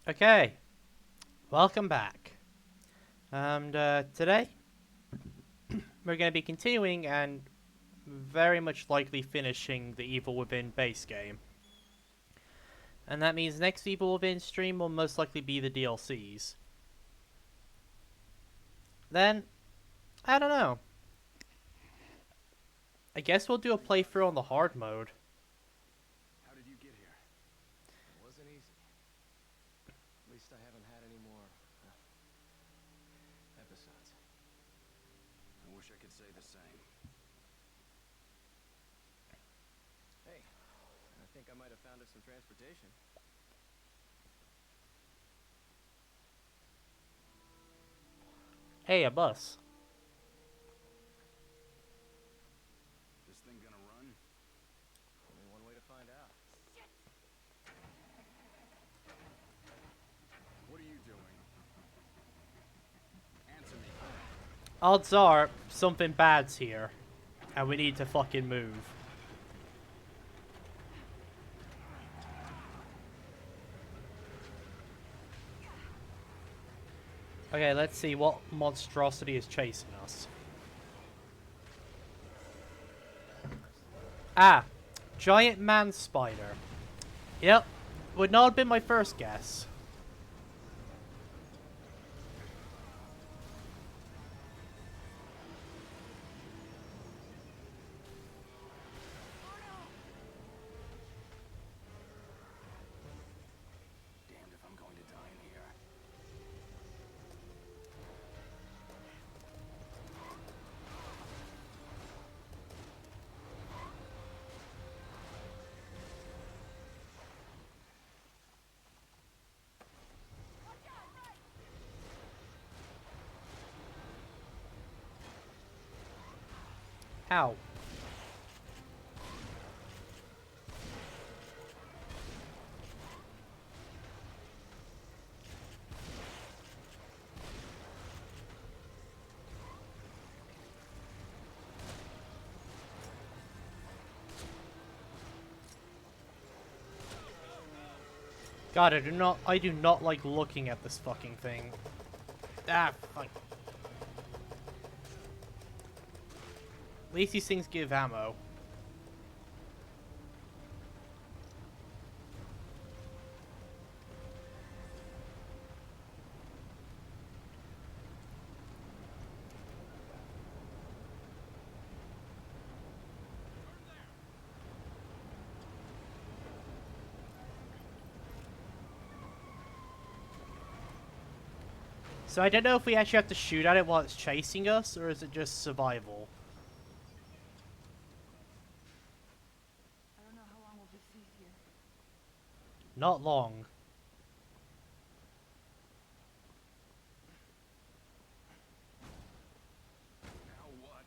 Okay, welcome back. And today we're going to be continuing and very much likely finishing the Evil Within base game. And that means next Evil Within stream will most likely be the DLCs. Then, I don't know. I guess we'll do a playthrough on the hard mode. How did you get here? It wasn't easy. At least I haven't had any more episodes. I wish I could say the same. Hey, I think I might have found us some transportation. Hey, a bus. This thing gonna run? Only one way to find out. Shit! What are you doing? Answer me. Odds are something bad's here. And we need to fucking move. Okay, let's see what monstrosity is chasing us. Ah, giant man spider. Yep, would not have been my first guess. Damned if I'm going to die in here. How? God, I do not like looking at this fucking thing. Ah, fuck. At least these things give ammo. So I don't know if we actually have to shoot at it while it's chasing us, or is it just survival? I don't know how long we'll be safe here. Not long. Now what?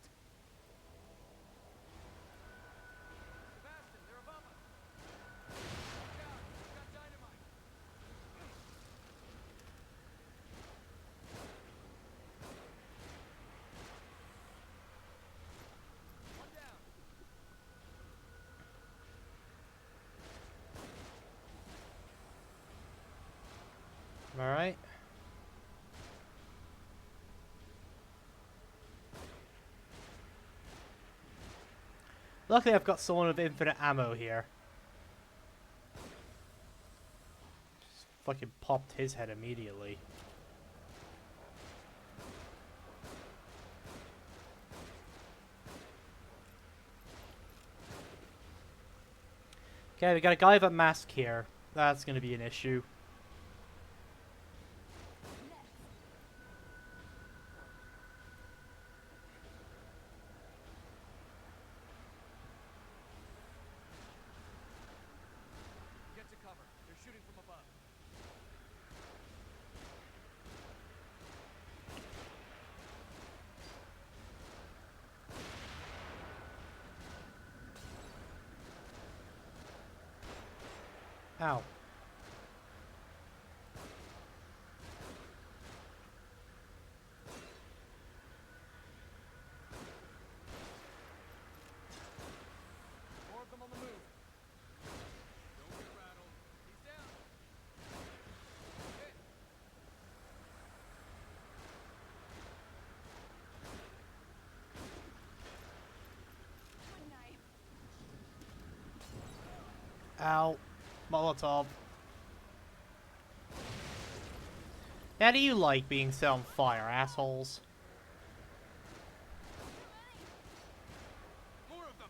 Sebastian, they're above us! Watch out! We've got dynamite! One down! Alright. Luckily I've got someone with infinite ammo here. Just fucking popped his head immediately. Okay, we got a guy with a mask here. That's gonna be an issue. Get to cover. They're shooting from above. Ow. More of them on the move. Don't get rattled. He's down. Ow. Molotov. How do you like being set on fire, assholes? More of them.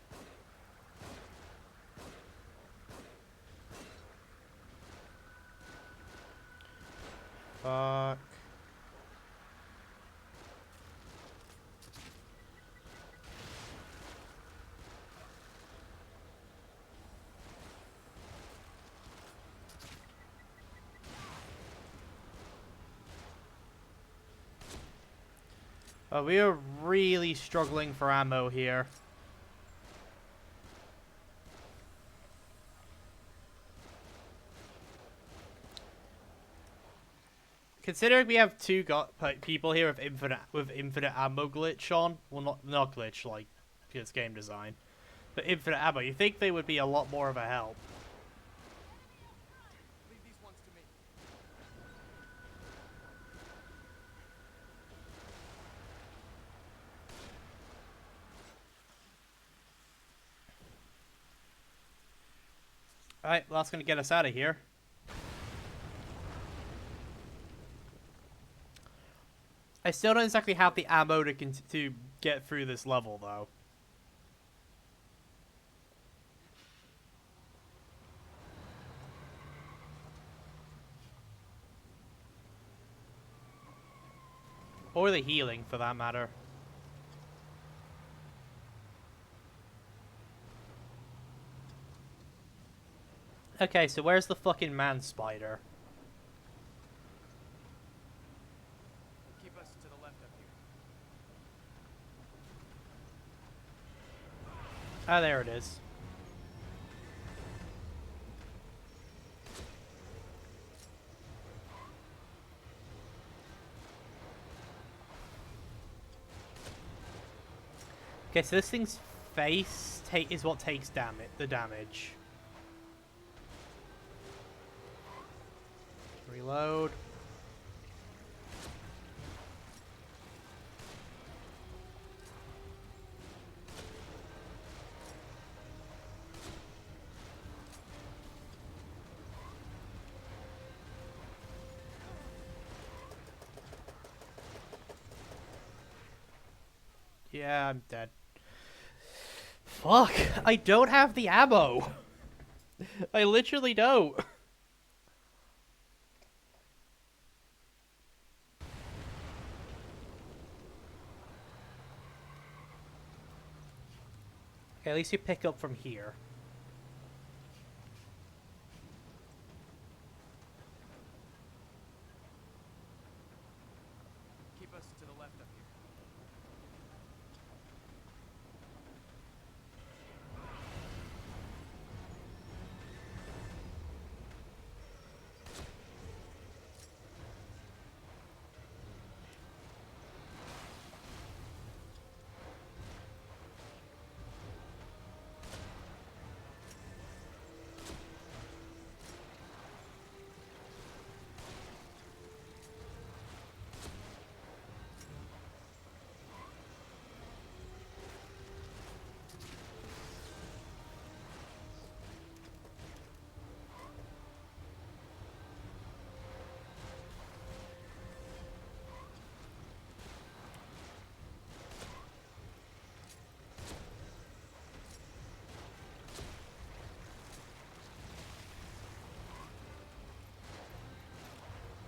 Fuck. We are really struggling for ammo here. Considering we have two people here with infinite ammo glitch on, well, not glitch, like it's game design, but infinite ammo, you think they would be a lot more of a help. Leave these ones to me. Alright, well, that's gonna get us out of here. I still don't exactly have the ammo to get through this level, though. Or the healing, for that matter. Okay, so where's the fucking man spider? Keep us to the left up here. Ah, there it is. Okay, so this thing's face is what takes the damage. Reload. Yeah, I'm dead. Fuck, I don't have the ammo. I literally don't. Okay, at least you pick up from here. Keep us to the left up here.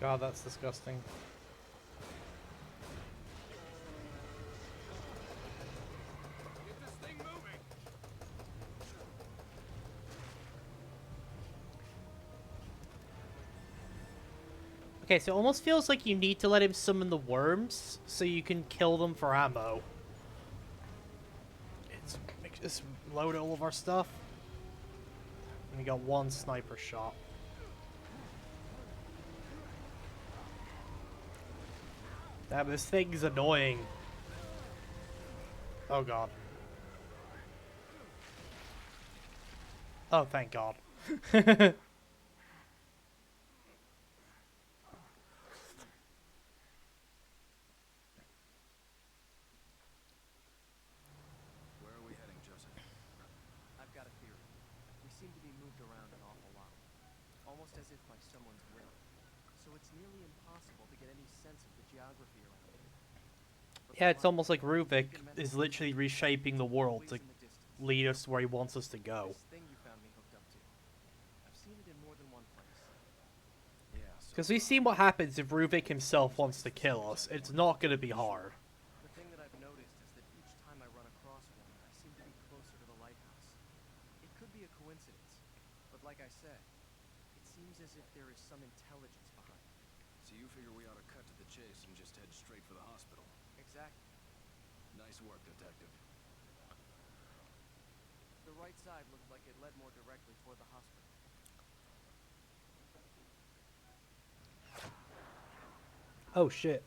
God, that's disgusting. Get this thing moving. Okay, so it almost feels like you need to let him summon the worms so you can kill them for ammo. Let's load all of our stuff. And we got one sniper shot. Damn, this thing's annoying. Oh god. Oh, thank god. Where are we heading, Joseph? I've got a theory. We seem to be moved around a so it's nearly impossible to get any sense of the geography around here. But Yeah, the it's almost like light, Ruvik beacon meant is to literally be, reshaping the it's world always to in the distance. lead us to where he wants us to go. This thing you found me hooked up to, I've seen it in more than one place. Yeah, so Because we've seen what happens if Ruvik himself wants to kill us. It's not going to be hard. the thing that I've noticed is that each time I run across one, I seem to be closer to the lighthouse. It could be a coincidence, but like I said, it seems as if there is some intelligence behind it. So you figure we ought to cut to the chase and just head straight for the hospital? Exactly. Nice work, Detective. The right side looked like it led more directly toward the hospital. Oh shit.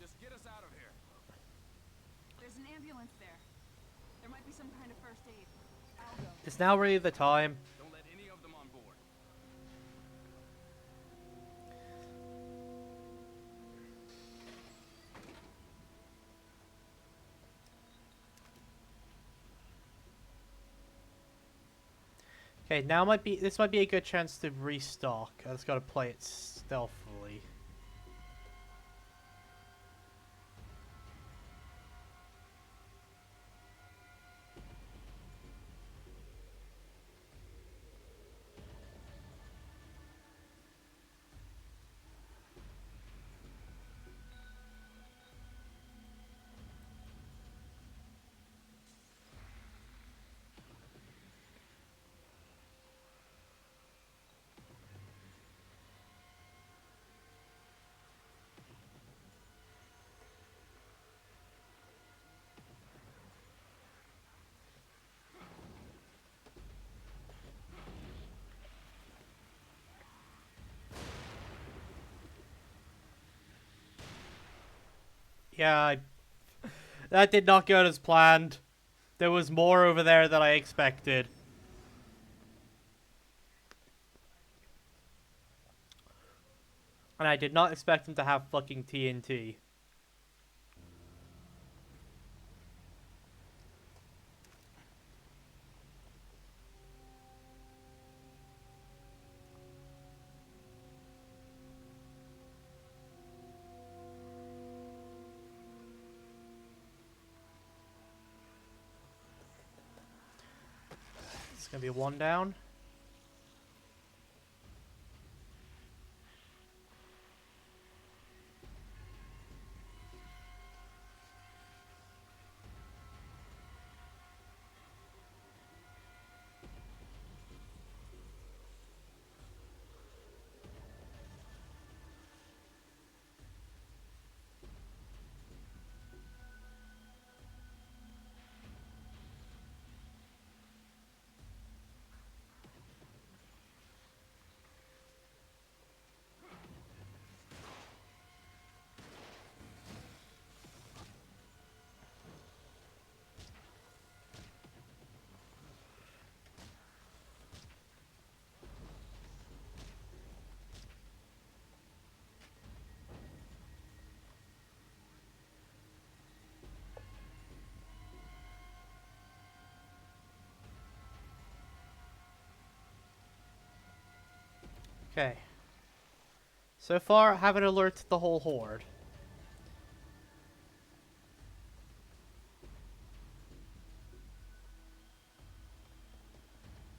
Just get us out of here. There's an ambulance there. There might be some kind of first aid. I'll go. Is now really the time? Don't let any of them on board. Okay, this might be a good chance to restock. I just gotta play it stealthily. Yeah, that did not go as planned. There was more over there than I expected. And I did not expect him to have fucking TNT. It's gonna be one down. Okay. So far, I haven't alerted the whole horde.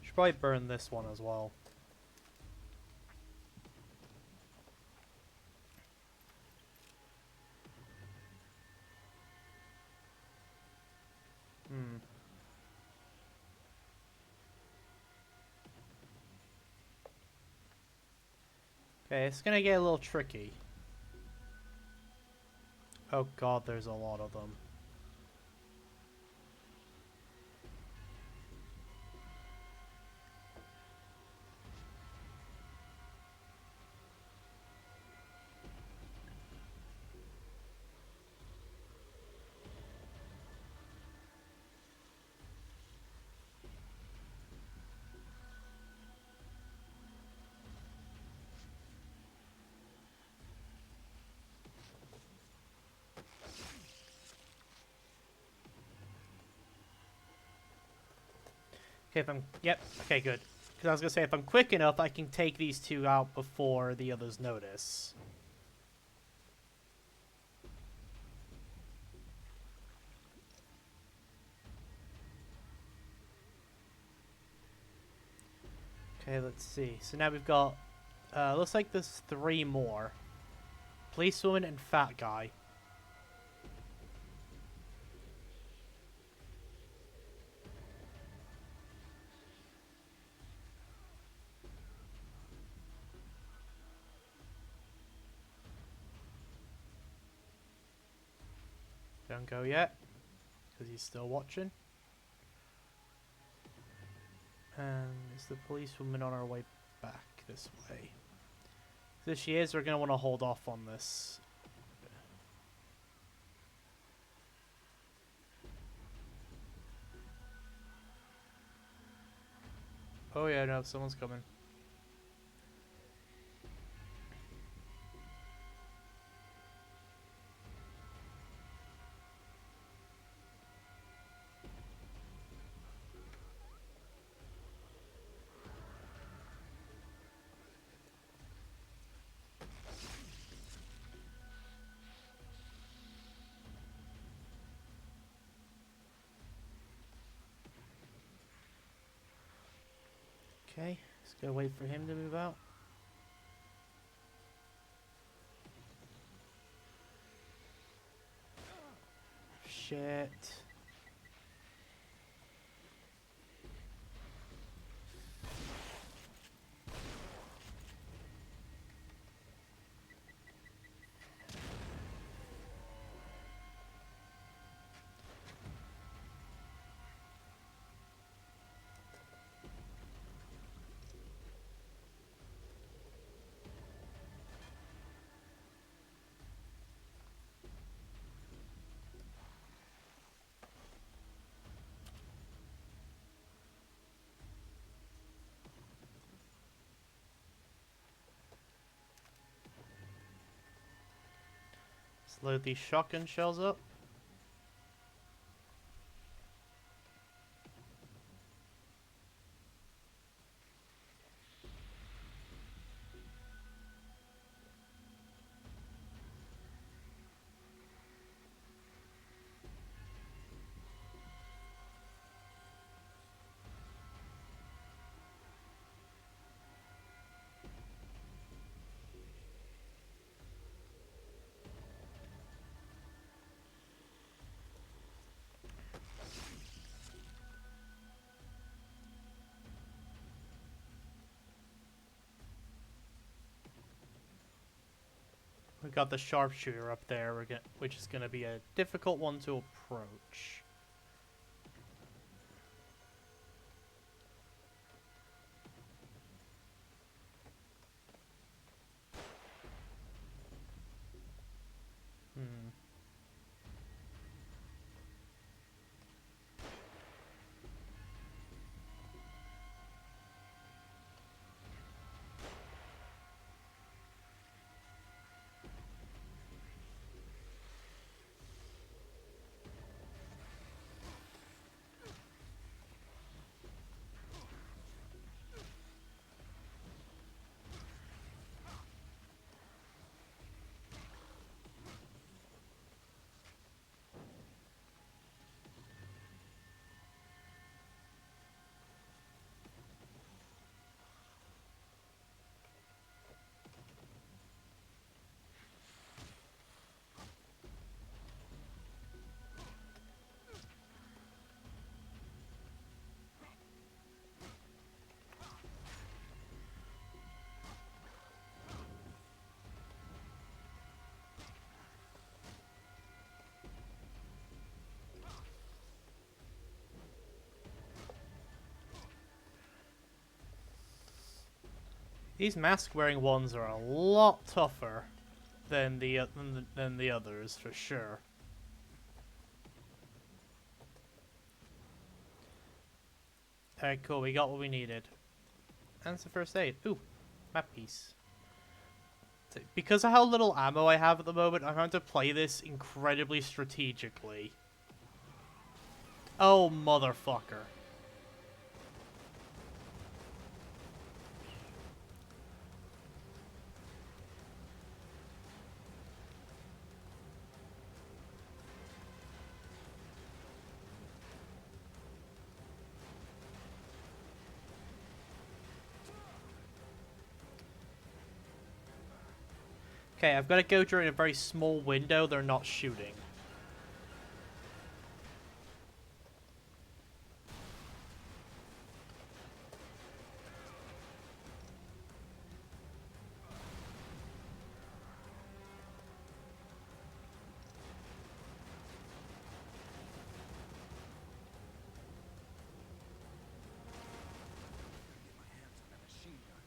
Should probably burn this one as well. Hmm. Okay, it's gonna get a little tricky. Oh god, there's a lot of them. Okay, if I'm... Yep, okay, good. Because I was going to say, if I'm quick enough, I can take these two out before the others notice. Okay, let's see. So now we've got, looks like there's 3 more. Policewoman and fat guy. Don't go yet, because he's still watching. And is the policewoman on our way back this way? If she is, we're going to want to hold off on this. Oh yeah, no, someone's coming. Okay, just gotta wait for him to move out. Shit. Let's load these shotgun shells up. We've got the sharpshooter up there, which is going to be a difficult one to approach. Hmm. These mask-wearing ones are a lot tougher than the others, for sure. Alright, cool. We got what we needed. And it's the first aid. Ooh, map piece. Because of how little ammo I have at the moment, I'm going to play this incredibly strategically. Oh, motherfucker. Okay, I've got to go during a very small window. They're not shooting. Get my hands on that machine gun.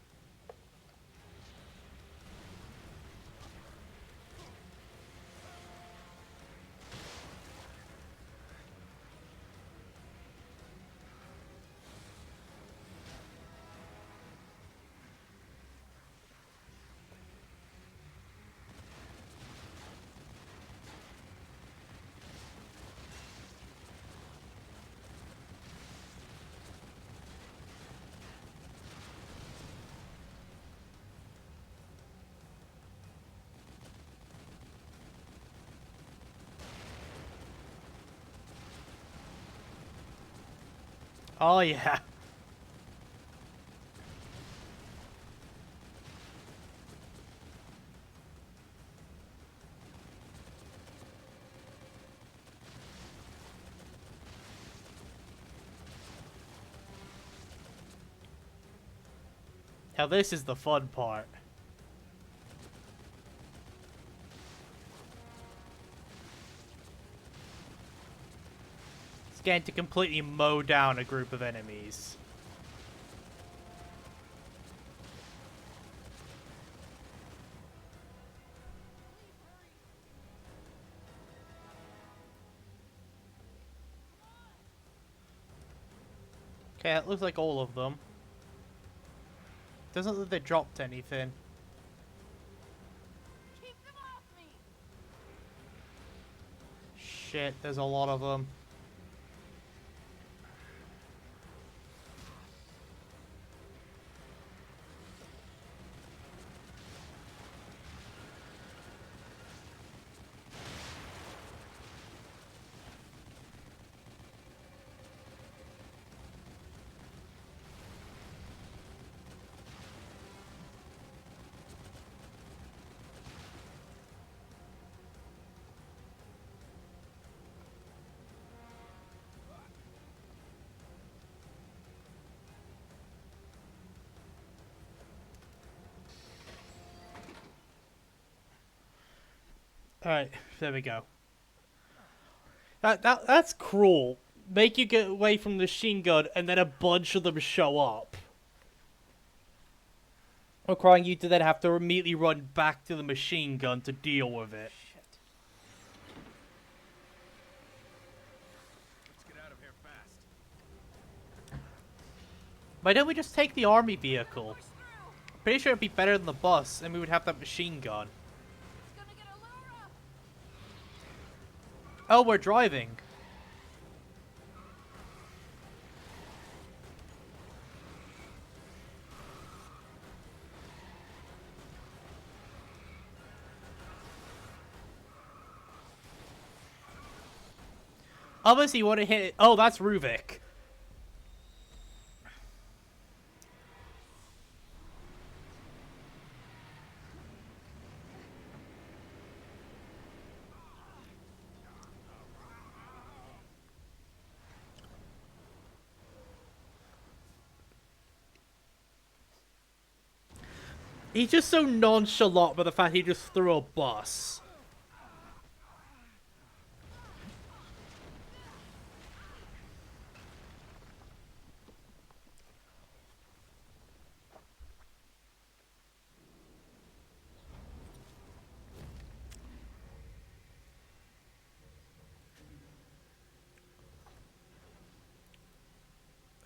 Oh, yeah. Now, this is the fun part. It's getting to completely mow down a group of enemies. Okay, it looks like all of them. Doesn't look like they dropped anything. Keep them off me! Shit, there's a lot of them. Alright, there we go. That's cruel. Make you get away from the machine gun and then a bunch of them show up. Requiring you to then have to immediately run back to the machine gun to deal with it. Shit. Let's get out of here fast. Why don't we just take the army vehicle? Push through! Pretty sure it'd be better than the bus, and we would have that machine gun. It's gonna get Allura! Oh, we're driving. Obviously, you want to hit it. Oh, that's Ruvik. He's just so nonchalant by the fact he just threw a bus.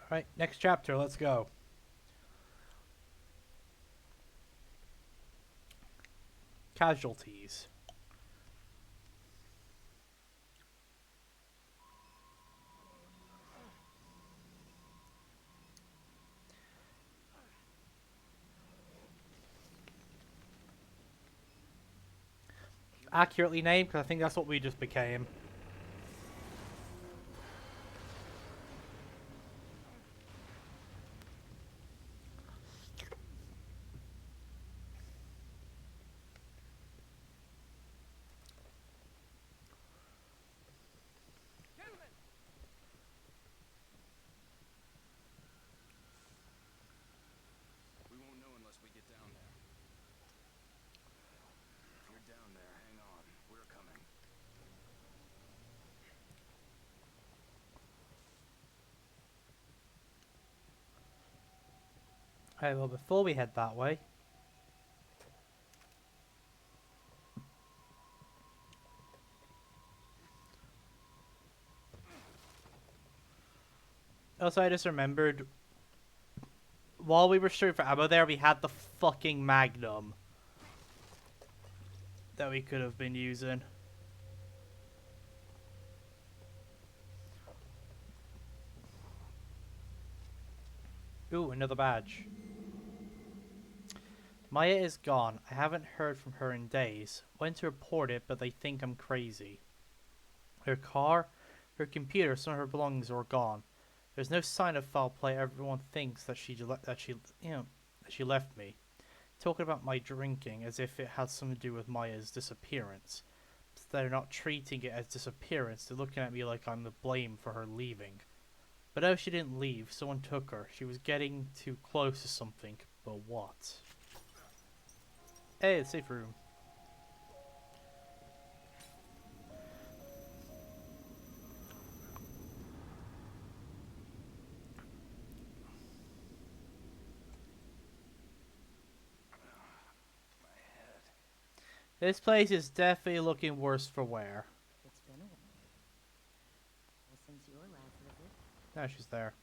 Alright, next chapter, let's go. Casualties. Accurately named, because I think that's what we just became. Alright, well, before we head that way, also, I just remembered, while we were searching for ammo there, we had the fucking Magnum that we could have been using. Ooh, another badge. Maya is gone. I haven't heard from her in days. Went to report it, but they think I'm crazy. Her car, her computer, some of her belongings are gone. There's no sign of foul play. Everyone thinks that she left me. Talking about my drinking as if it had something to do with Maya's disappearance. They're not treating it as disappearance. They're looking at me like I'm to blame for her leaving. But no, she didn't leave. Someone took her. She was getting too close to something. But what? Hey, it's a safe room. This place is definitely looking worse for wear. It's been a while. Well, since your last visit. Now she's there.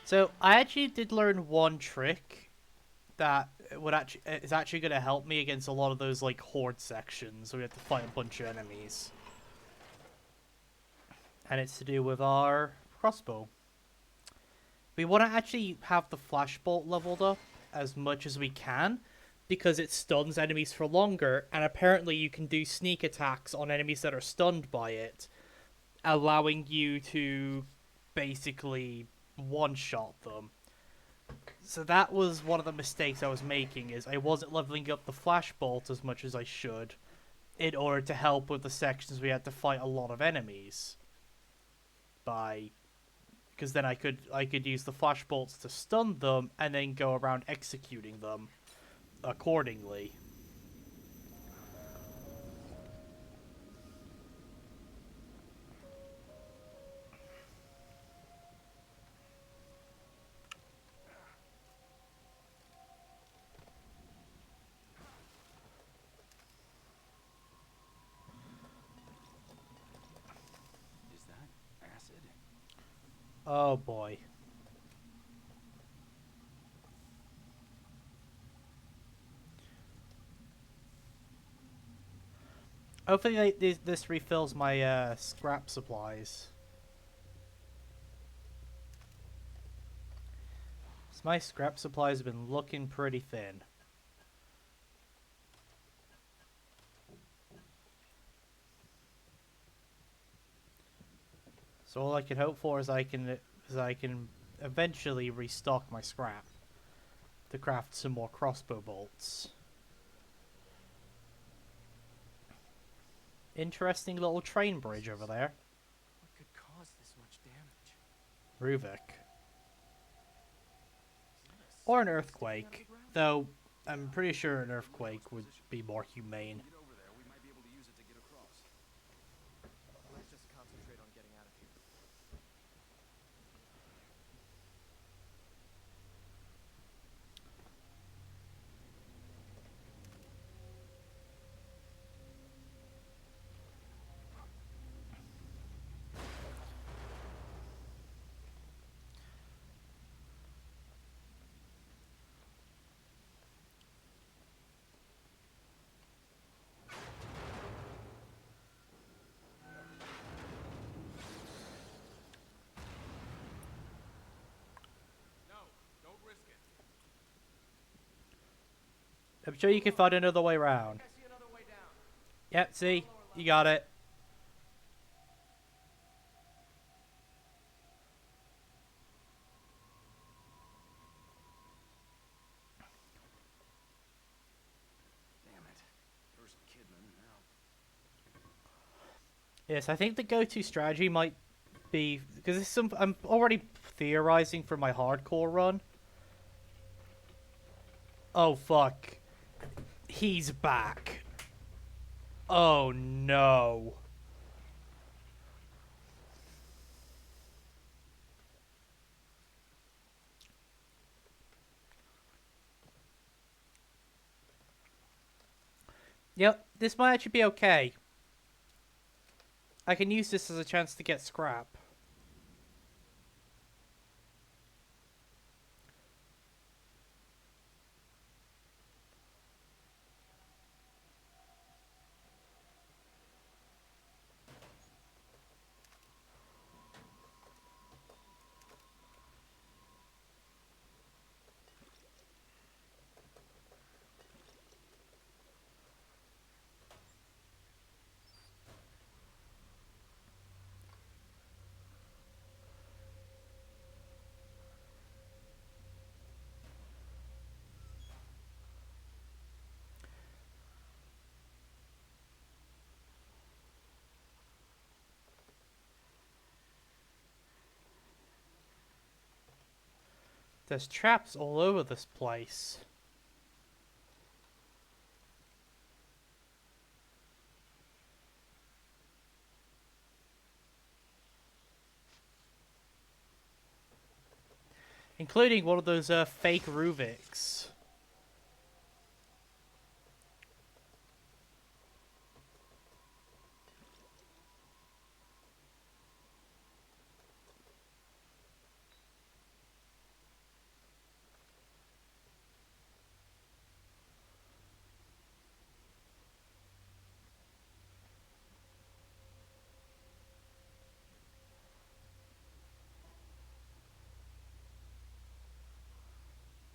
So I actually did learn one trick that is actually going to help me against a lot of those like horde sections where we have to fight a bunch of enemies. And it's to do with our crossbow. We want to actually have the flashbolt leveled up as much as we can because it stuns enemies for longer, and apparently you can do sneak attacks on enemies that are stunned by it, allowing you to basically one-shot them. So that was one of the mistakes I was making, is I wasn't leveling up the flashbolt as much as I should in order to help with the sections we had to fight a lot of enemies. Because then I could use the flashbolts to stun them and then go around executing them accordingly. Is that acid? Oh boy. Hopefully this refills my scrap supplies. So my scrap supplies have been looking pretty thin. So all I can hope for is I can eventually restock my scrap to craft some more crossbow bolts. Interesting little train bridge over there. What could cause this much damage? Ruvik. Is that a Or an snake earthquake. sticking out of the ground? Though, I'm pretty sure an earthquake would be more humane. Get over there. We might be able to use it to get across. Let's just concentrate on getting out of here. No, don't risk it. I'm sure you can find another way around. I see another way down. Yep, see? You got it. Damn it. First Kidman, now. Yes, I think the go-to strategy might be... Because it's I'm already theorizing for my hardcore run. Oh, fuck. He's back. Oh no. Yep, this might actually be okay. I can use this as a chance to get scrap. There's traps all over this place. Including one of those fake Rubiks.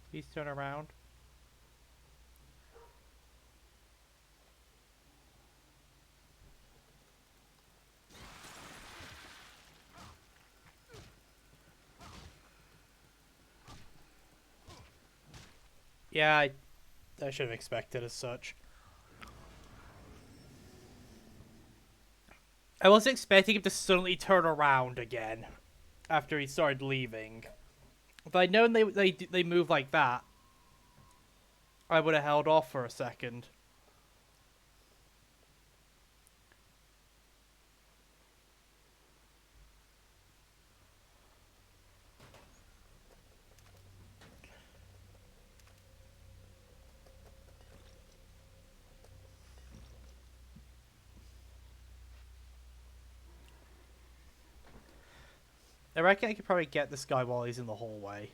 Please turn around. Yeah, I should have expected as such. I was expecting him to suddenly turn around again after he started leaving. If I'd known they move like that, I would have held off for a second. I reckon I could probably get this guy while he's in the hallway.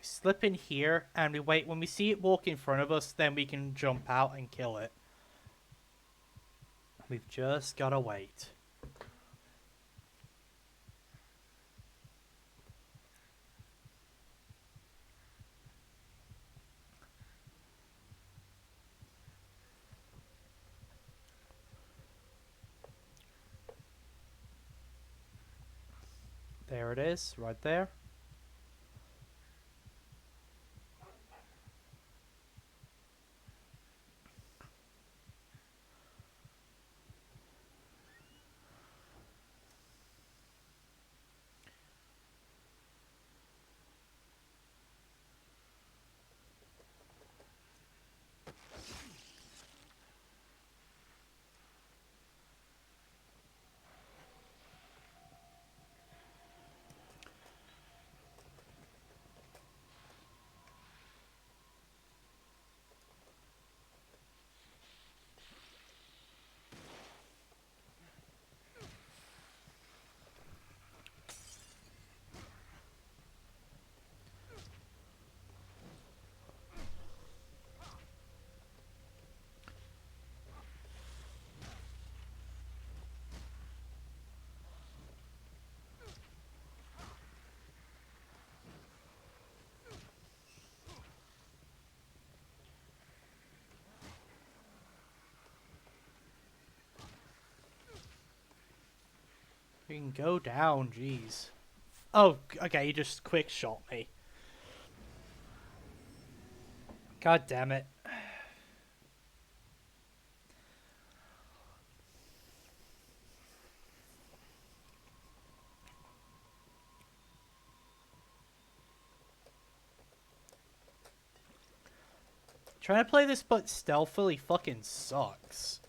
We slip in here and we wait. When we see it walk in front of us, then we can jump out and kill it. We've just gotta wait. There it is, right there. We can go down, jeez. Oh, okay, you just quick shot me. God damn it. Trying to play this but stealthily fucking sucks.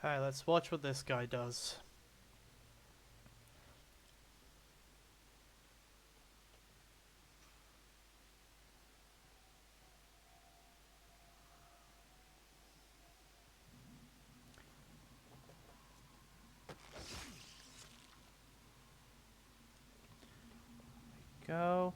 Alright, let's watch what this guy does. Go.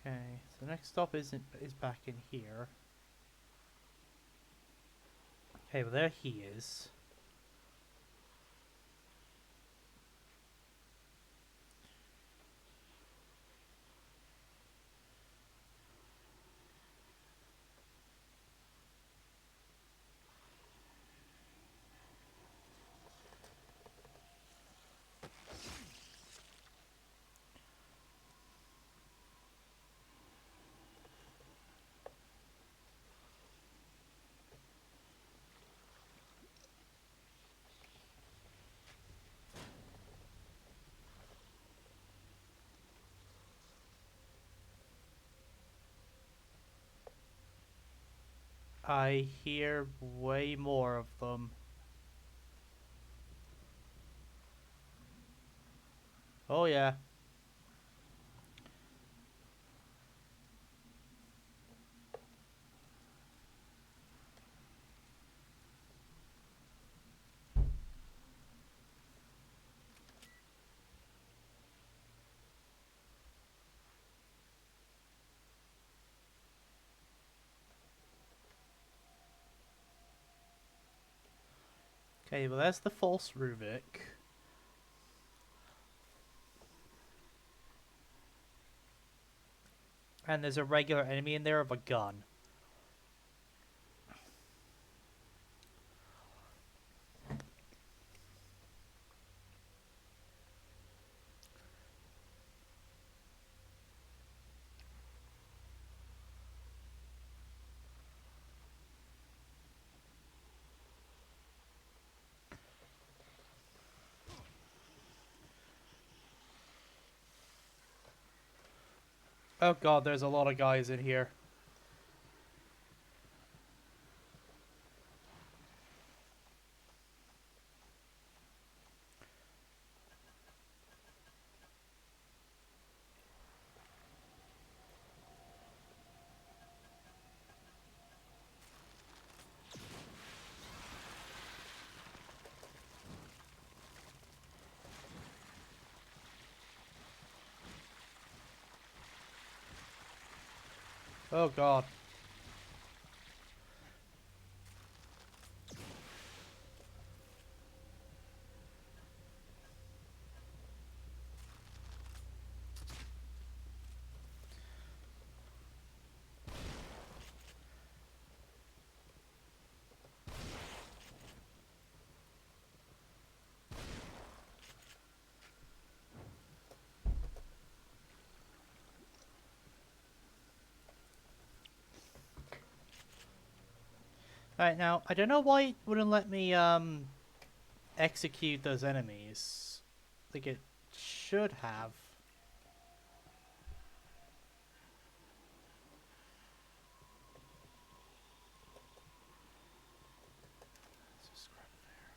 Okay, so the next stop is back in here. Okay, well there he is. I hear way more of them. Oh yeah. Okay, well that's the false Ruvik. And there's a regular enemy in there with a gun. Oh god, there's a lot of guys in here. Oh god. Alright, now, I don't know why it wouldn't let me, execute those enemies. Like it should have. Let's just grab there.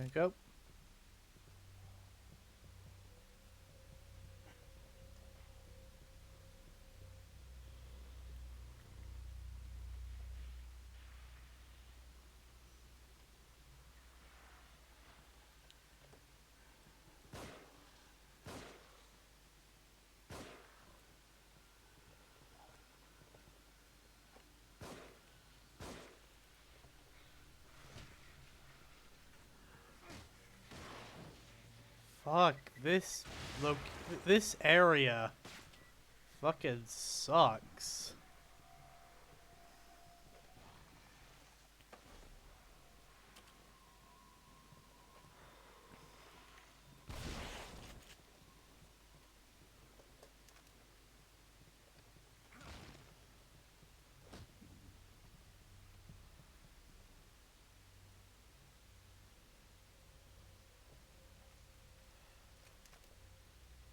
There we go. Fuck, this area fucking sucks.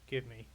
Give me.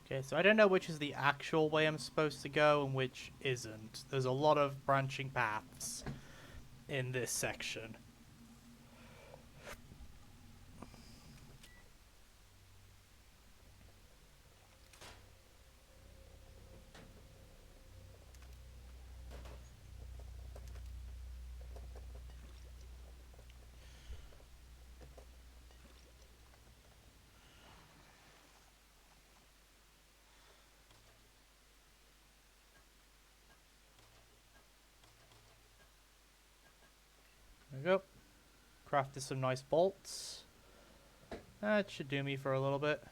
Okay, so I don't know which is the actual way I'm supposed to go and which isn't. There's a lot of branching paths in this section. There we go. Crafted some nice bolts. That should do me for a little bit.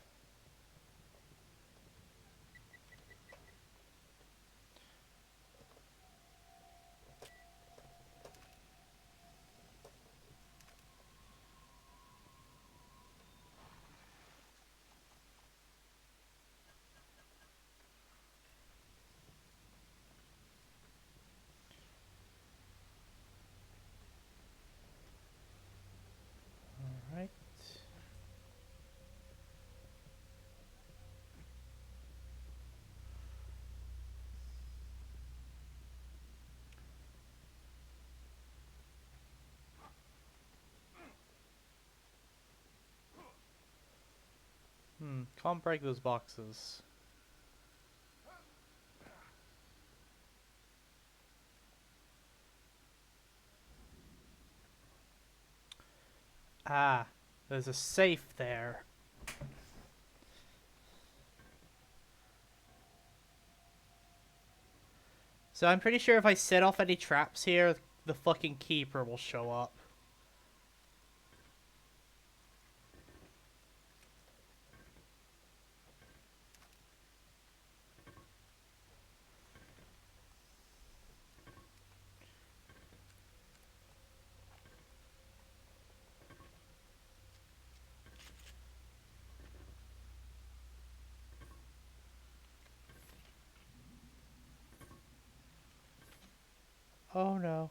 Alright. Can't break those boxes. Ah, there's a safe there. So I'm pretty sure if I set off any traps here, the fucking keeper will show up. Oh no.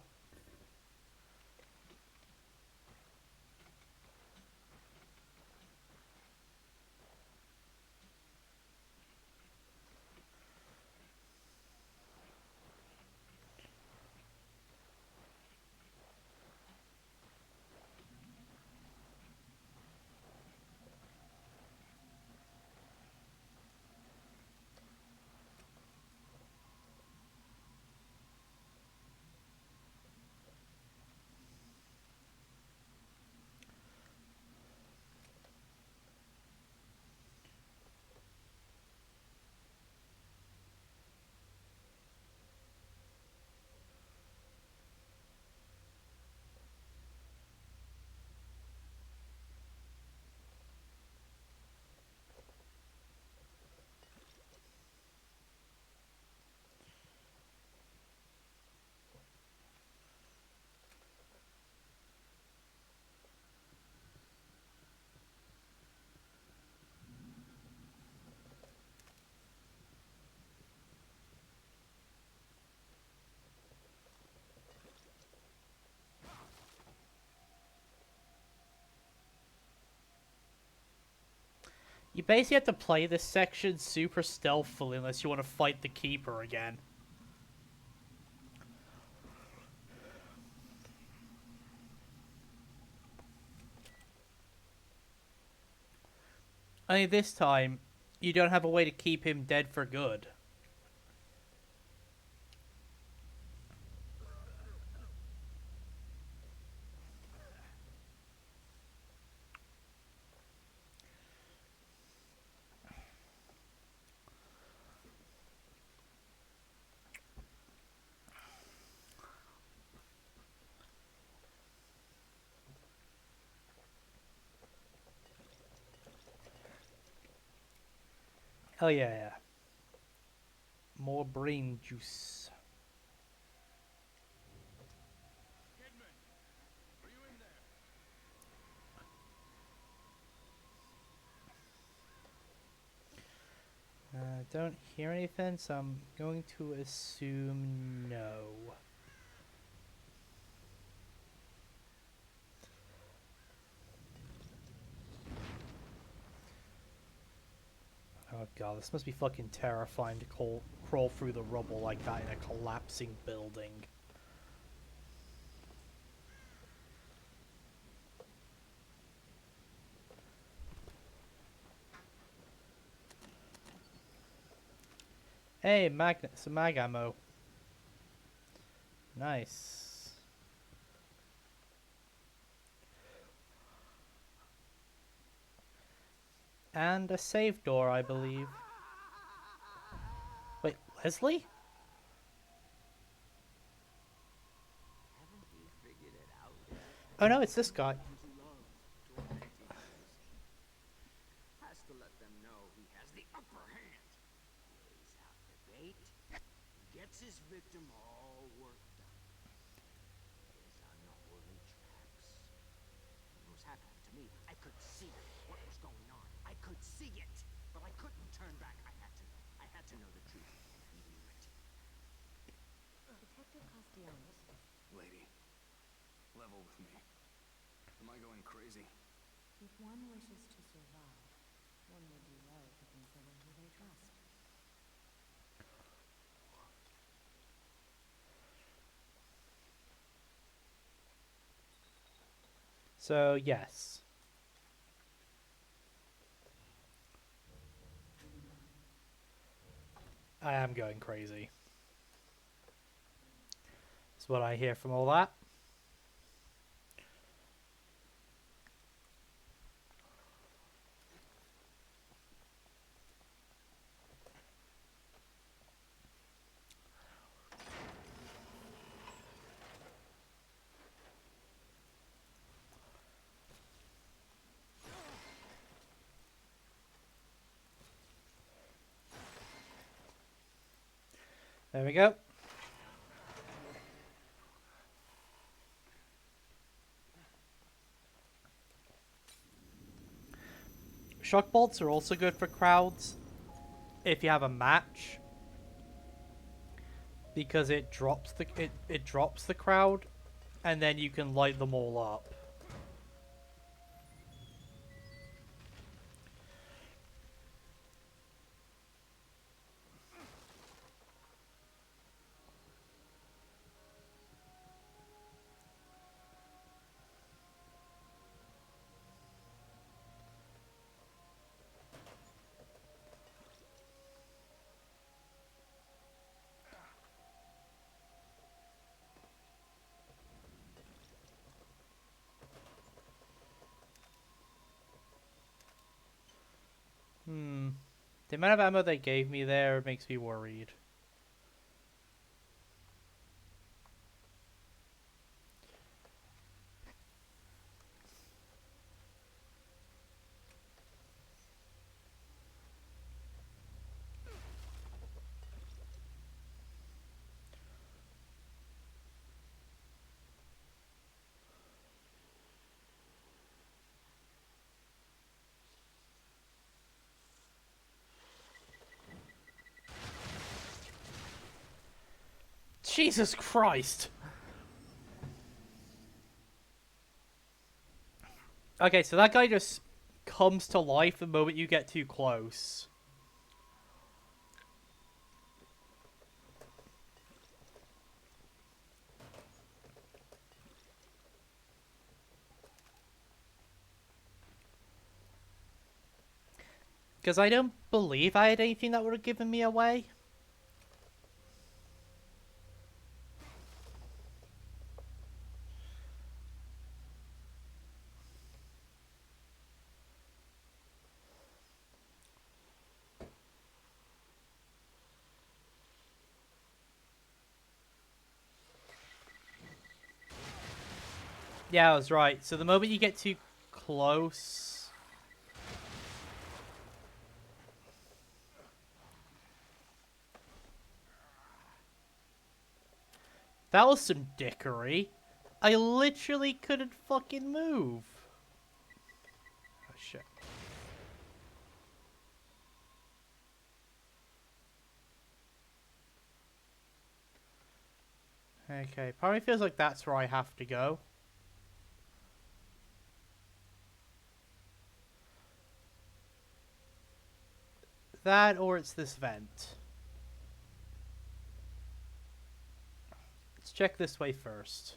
You basically have to play this section super stealthily unless you want to fight the Keeper again. Only this time, you don't have a way to keep him dead for good. Hell yeah. More brain juice. Kidman, are you in there? Don't hear anything, so I'm going to assume no. Oh god, this must be fucking terrifying to crawl through the rubble like that in a collapsing building. Hey, some mag ammo. Nice. And a save door, I believe. Wait, Leslie? Haven't you figured it out yet? Oh no, it's this guy. Has to let them know he has the upper hand. Lays out the bait, gets his victim all worked up. His unholy tracks. When it was happening to me, I could see what was going on. I could see it, but I couldn't turn back. I had to know. I had to know the truth, and I knew it. Detective Castellanos, Lady, level with me. Am I going crazy? if one wishes to survive, one would do well to consider who they trust. So, yes. I am going crazy. That's what I hear from all that. There we go. Shock bolts are also good for crowds if you have a match, because it drops the crowd, and then you can light them all up. The amount of ammo they gave me there makes me worried. Jesus Christ! Okay, so that guy just comes to life the moment you get too close. Because I don't believe I had anything that would have given me away. Yeah, I was right. So the moment you get too close... That was some dickery. I literally couldn't fucking move. Oh, shit. Okay, probably feels like that's where I have to go. That, or it's this vent. Let's check this way first.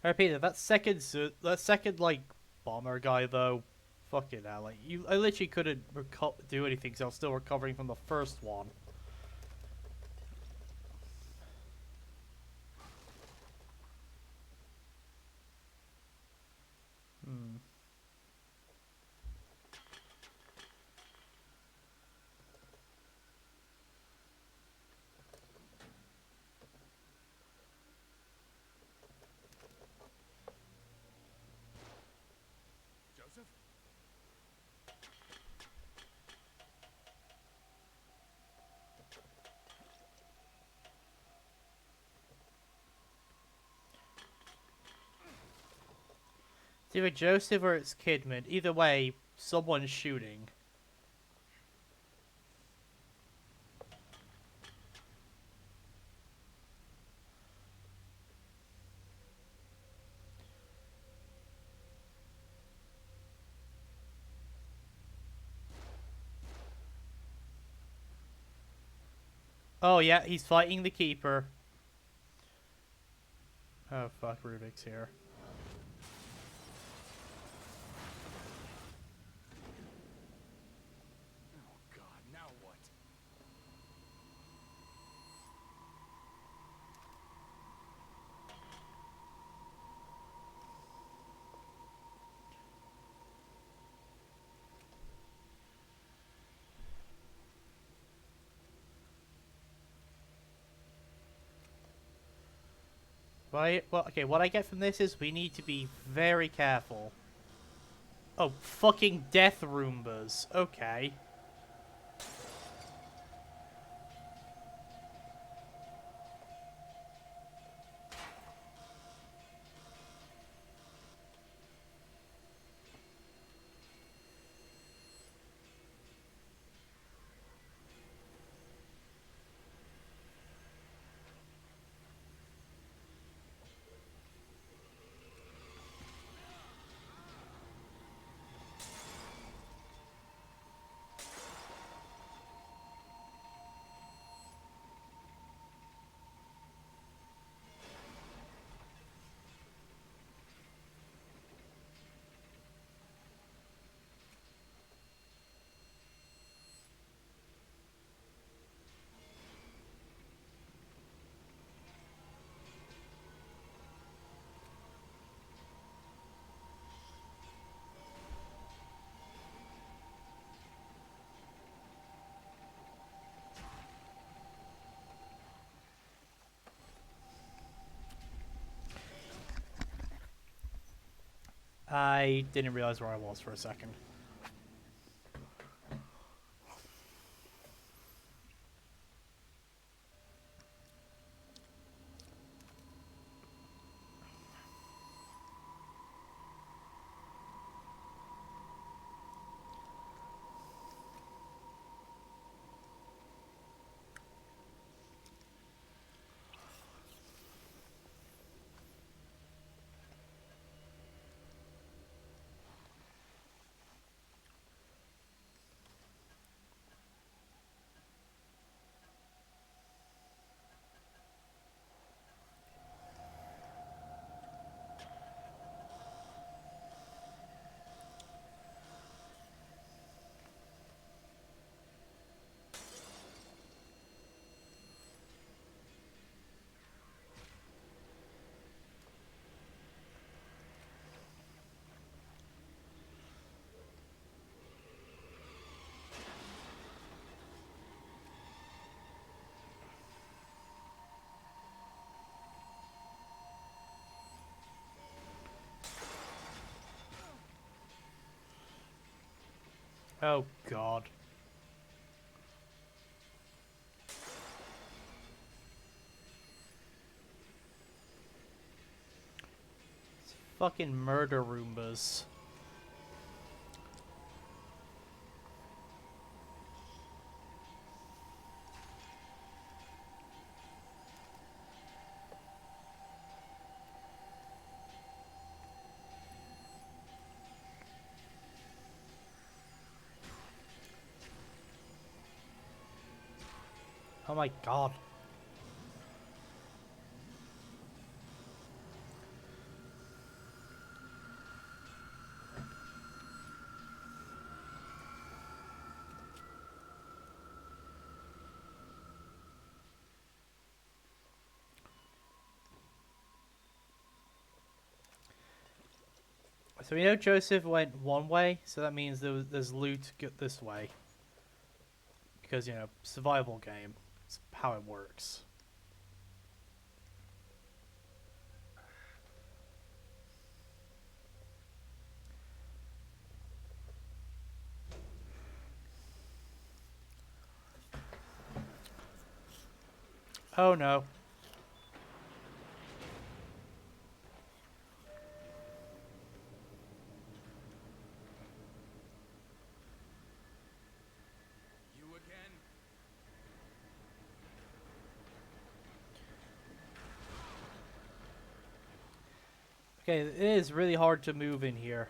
I repeat it, that second like bomber guy though, fucking hell, like I literally couldn't do anything because I was still recovering from the first one. Hmm. Joseph? It's either Joseph or it's Kidman. Either way, someone's shooting. Oh yeah, he's fighting the Keeper. Oh fuck, Rubik's here. Oh god, now what? Right, well, okay, what I get from this is we need to be very careful. Oh, fucking death Roombas. Okay. I didn't realize where I was for a second. Oh god. It's fucking murder Roombas. Oh my god. So we know Joseph went one way, so that means there's loot this way. Because, you know, survival game. It's how it works. Oh no. You again? Okay, it is really hard to move in here.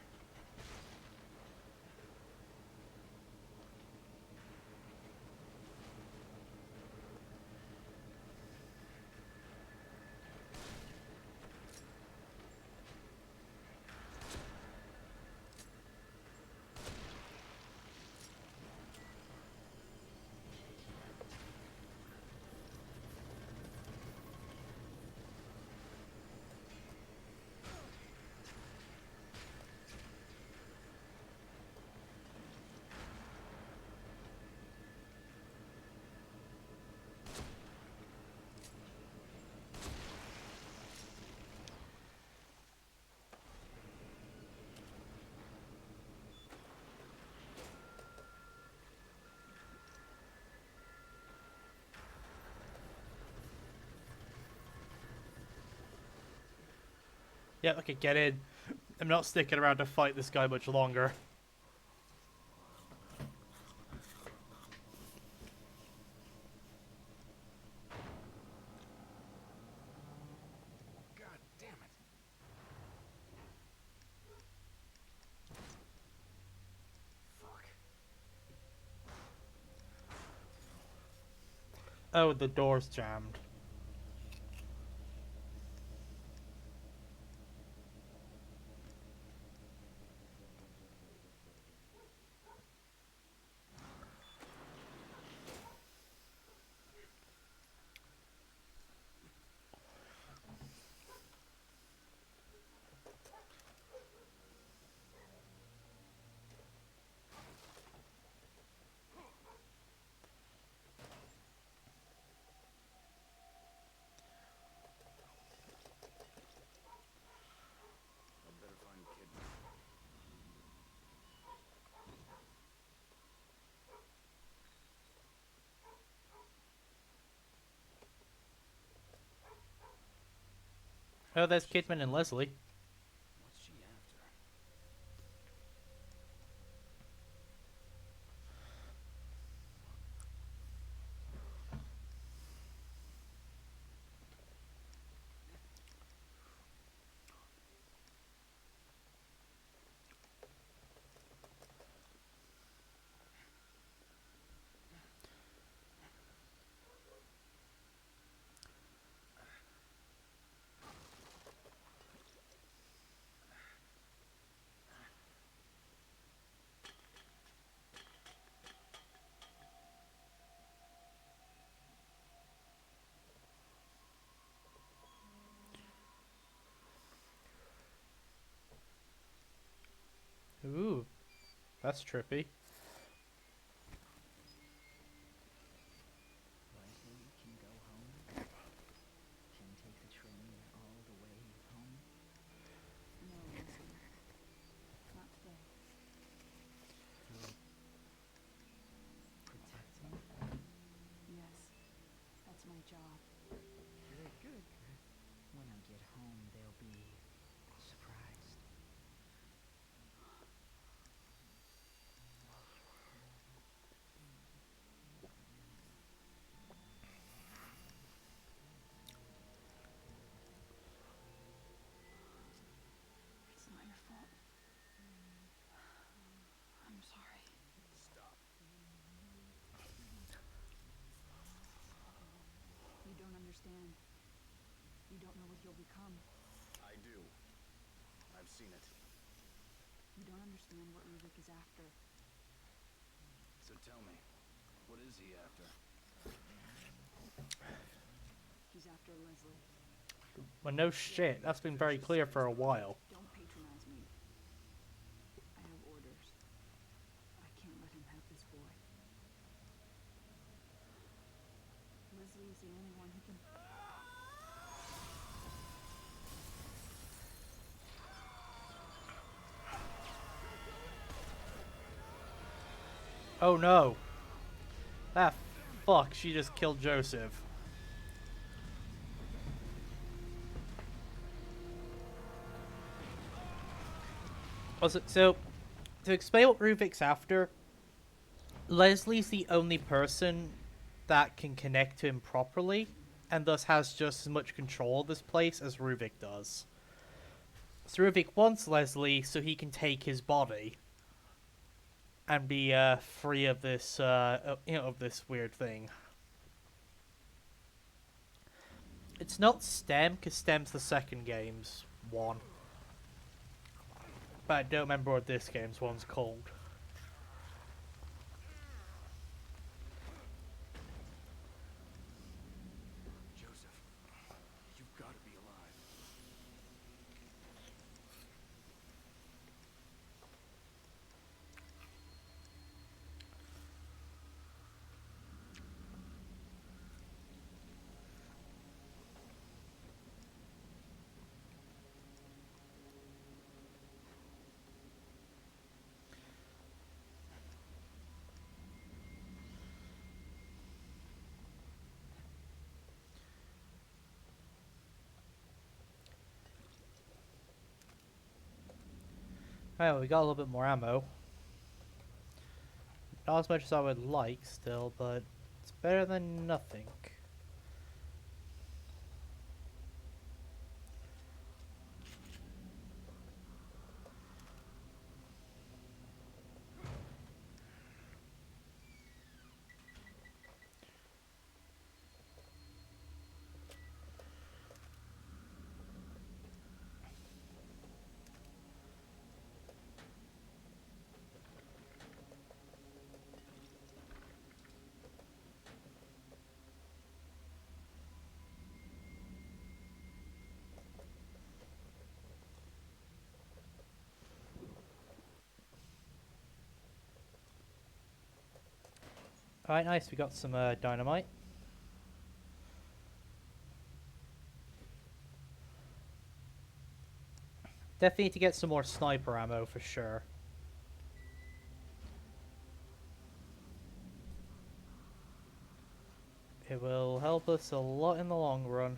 Yeah, okay, get in. I'm not sticking around to fight this guy much longer. God damn it. Fuck. Oh, the door's jammed. Oh, there's Kidman and Leslie. What's she after? Ooh, that's trippy. Leslie can go home? Can take the train all the way home? No, Leslie. Not today. Protect me? Yes. That's my job. Good, good, good. When I get home, they'll be surprised. It's not your fault. I'm sorry. Stop. You don't understand. You don't know what he'll become. I do. I've seen it. You don't understand what Ruvik is after. So tell me, what is he after? He's after Leslie. Well, no shit. That's been very clear for a while. Don't patronize me. I have orders. I can't let him have this boy. Leslie is the only one who can... Oh no. Ah, fuck. She just killed Joseph. So, to explain what Ruvik's after, Leslie's the only person that can connect to him properly, and thus has just as much control of this place as Ruvik does. So Ruvik wants Leslie so he can take his body and be free of this, of this weird thing. It's not STEM, because STEM's the second game's one. But I don't remember what this game's one's called. Joseph, you've got to be alive. Well, we got a little bit more ammo. Not as much as I would like still, but it's better than nothing. Alright, nice. We got some dynamite. Definitely need to get some more sniper ammo for sure. It will help us a lot in the long run.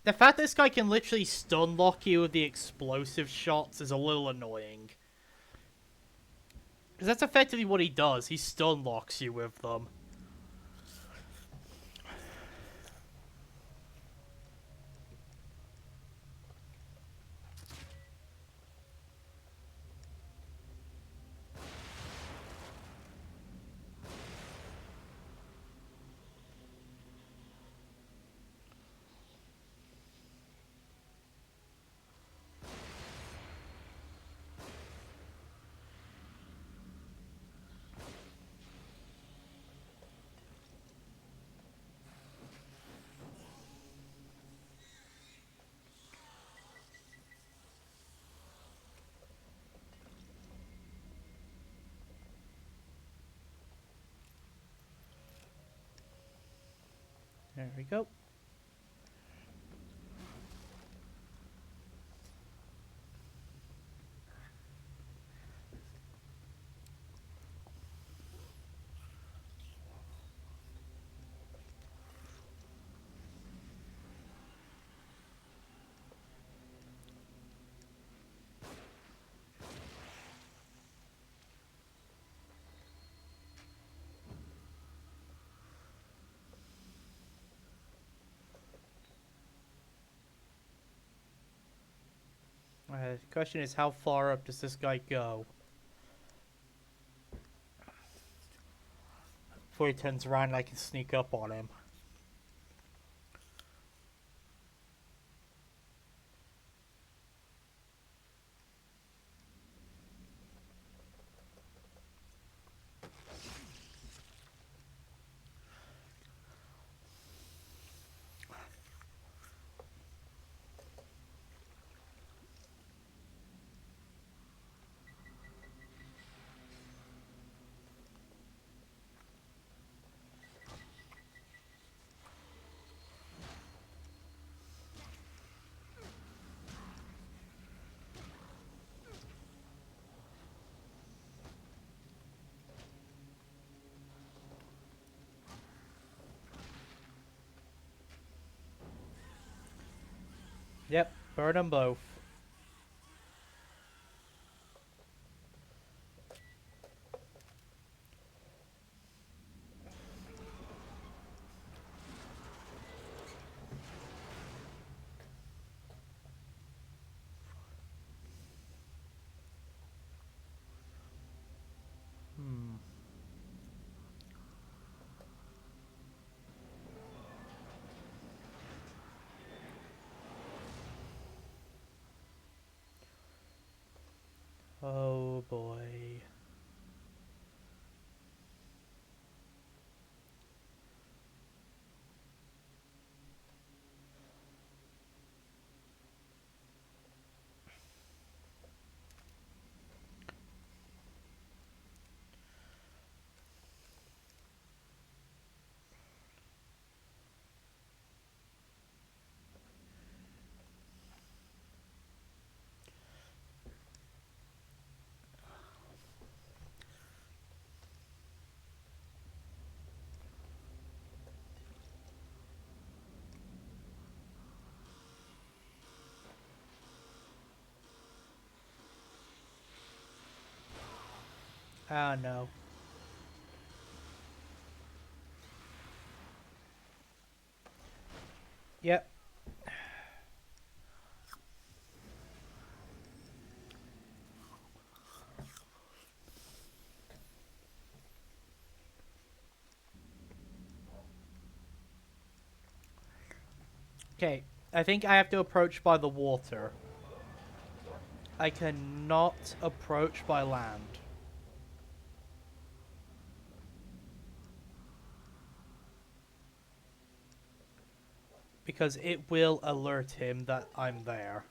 The fact this guy can literally stun lock you with the explosive shots is a little annoying. Because that's effectively what he does. He stun locks you with them. There we go. The question is, how far up does this guy go? Before he turns around and I can sneak up on him. Yep, burn them both. Oh boy. Ah, no. Yep. Okay, I think I have to approach by the water. I cannot approach by land. Because it will alert him that I'm there.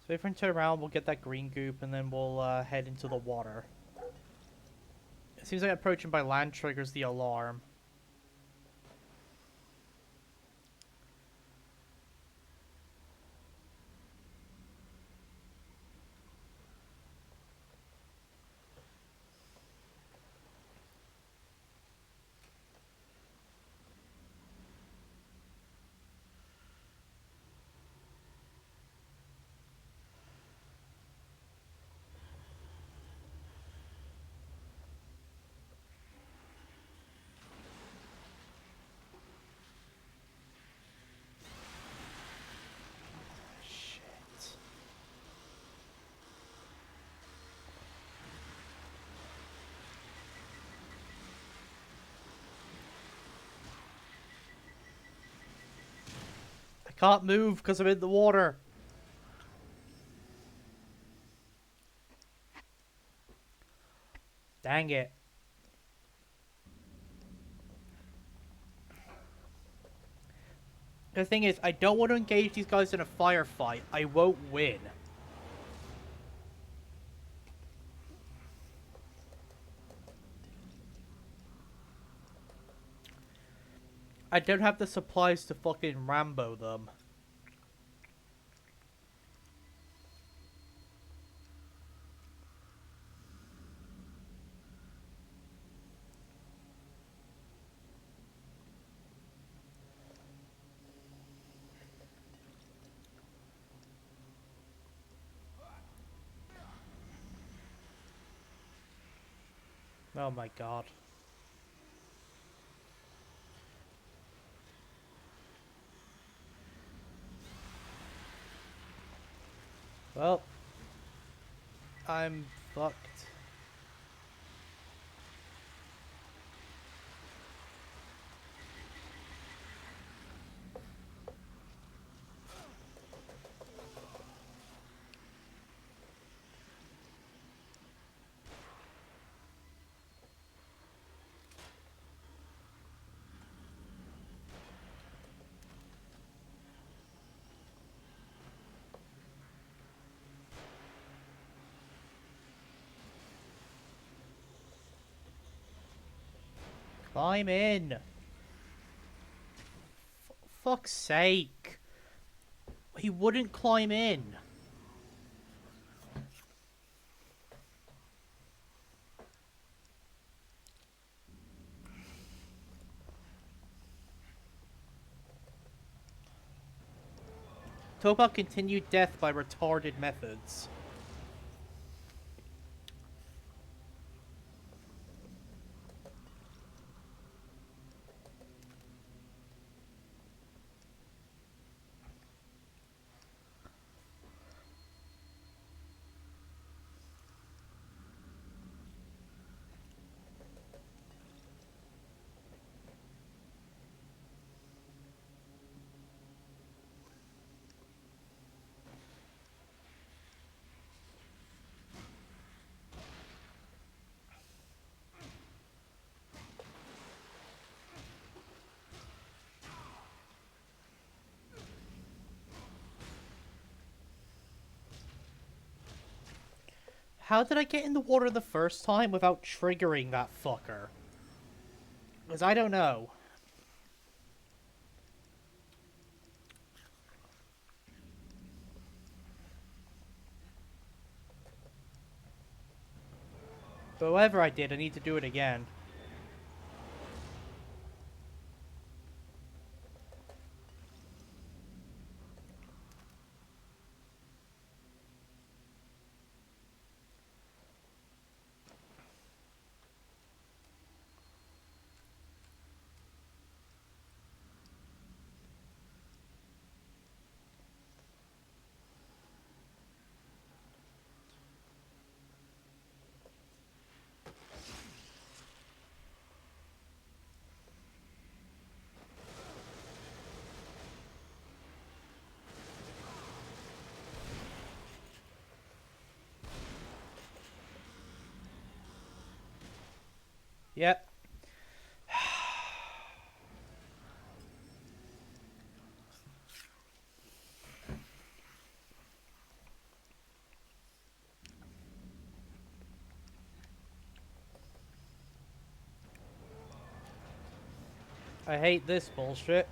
So if we turn around, we'll get that green goop and then we'll head into the water. It seems like approaching by land triggers the alarm. can't move because I'm in the water. Dang it. The thing is, I don't want to engage these guys in a firefight. I won't win. I don't have the supplies to fucking Rambo them. Oh my god. Well, I'm fucked. Climb in. Fuck's sake. He wouldn't climb in. Talk about continued death by retarded methods. How did I get in the water the first time without triggering that fucker? Because I don't know. But whatever I did, I need to do it again. Yep. I hate this bullshit.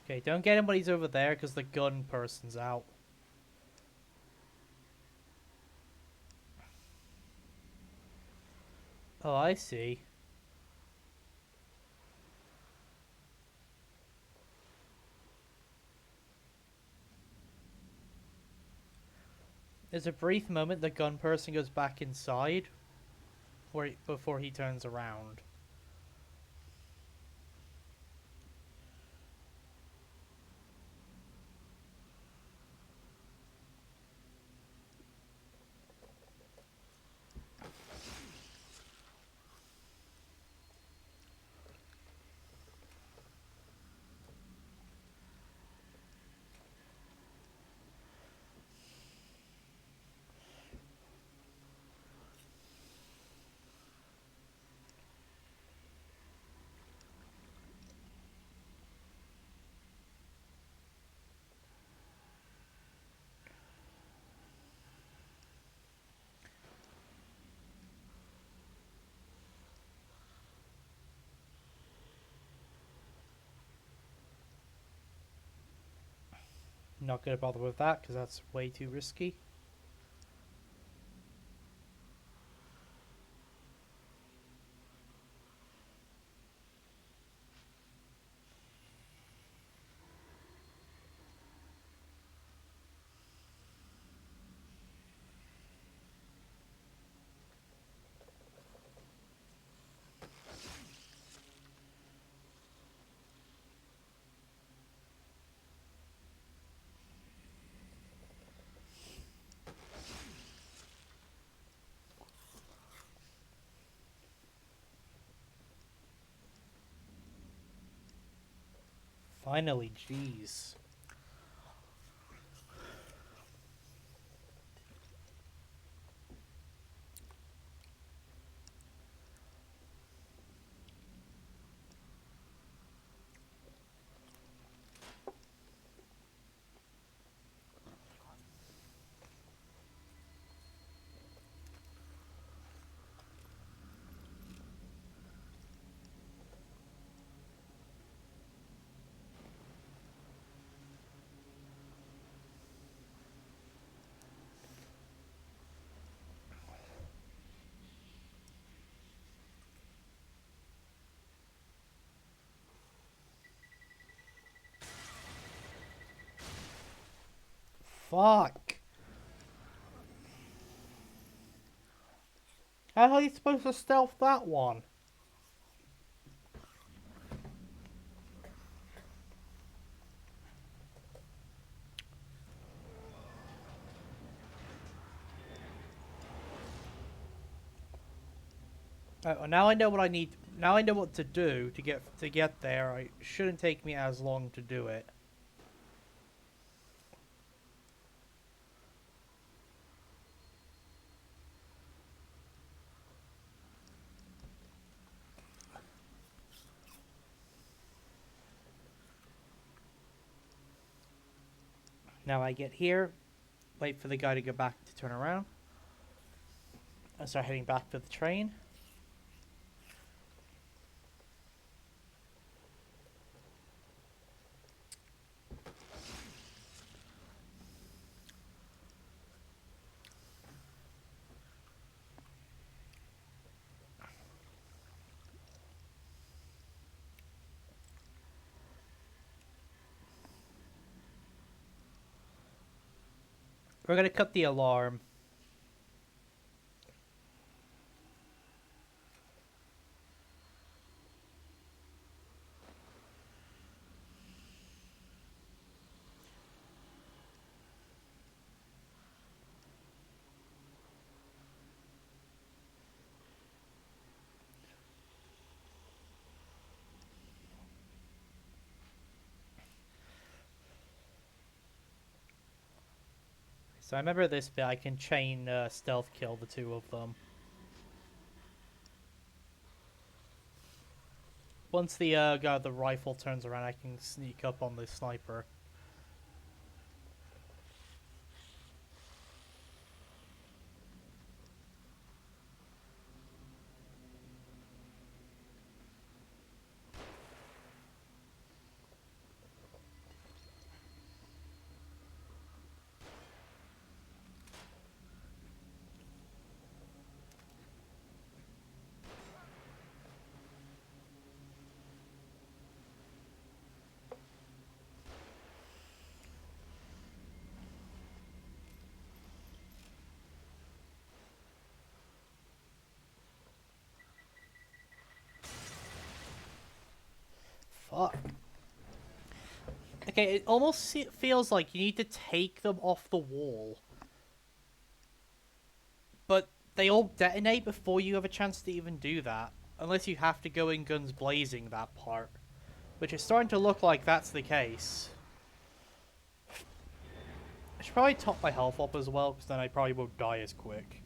Okay, don't get him when he's over there because the gun person's out. Oh, I see. There's a brief moment the gun person goes back inside before he turns around. Not gonna bother with that because that's way too risky. Finally, jeez. Fuck. How are you supposed to stealth that one? Well, now I know what I need. Now I know what to do to get there. It shouldn't take me as long to do it. Now I get here, wait for the guy to go back to turn around, and start heading back to the train. We're gonna cut the alarm. So I remember this bit. I can chain stealth kill the two of them. Once the guy with the rifle turns around, I can sneak up on the sniper. Okay, it almost feels like you need to take them off the wall. But they all detonate before you have a chance to even do that. Unless you have to go in guns blazing that part. Which is starting to look like that's the case. I should probably top my health up as well, because then I probably won't die as quick.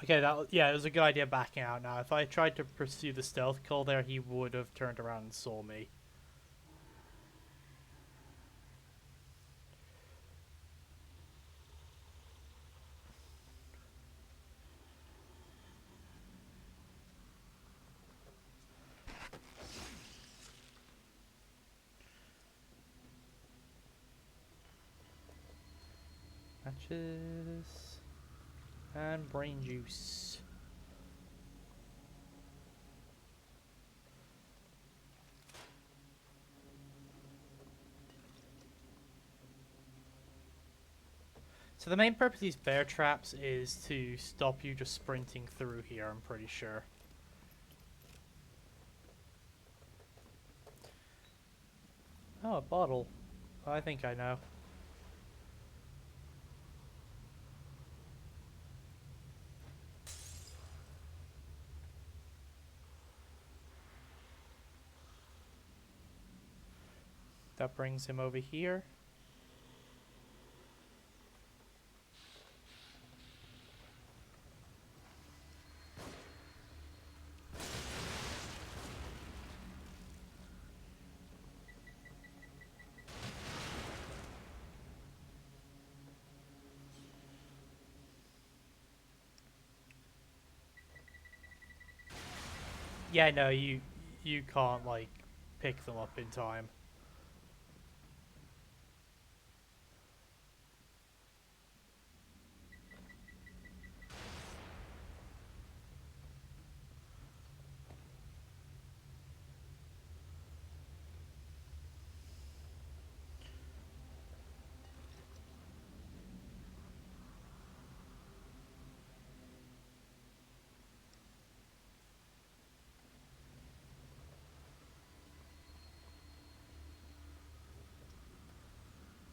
Okay, yeah, it was a good idea backing out now. If I tried to pursue the stealth kill there, he would have turned around and saw me. Matches and brain juice. So the main purpose of these bear traps is to stop you just sprinting through here, I'm pretty sure. Oh, a bottle. I think I know. That brings him over here. Yeah, no, you can't, like, pick them up in time.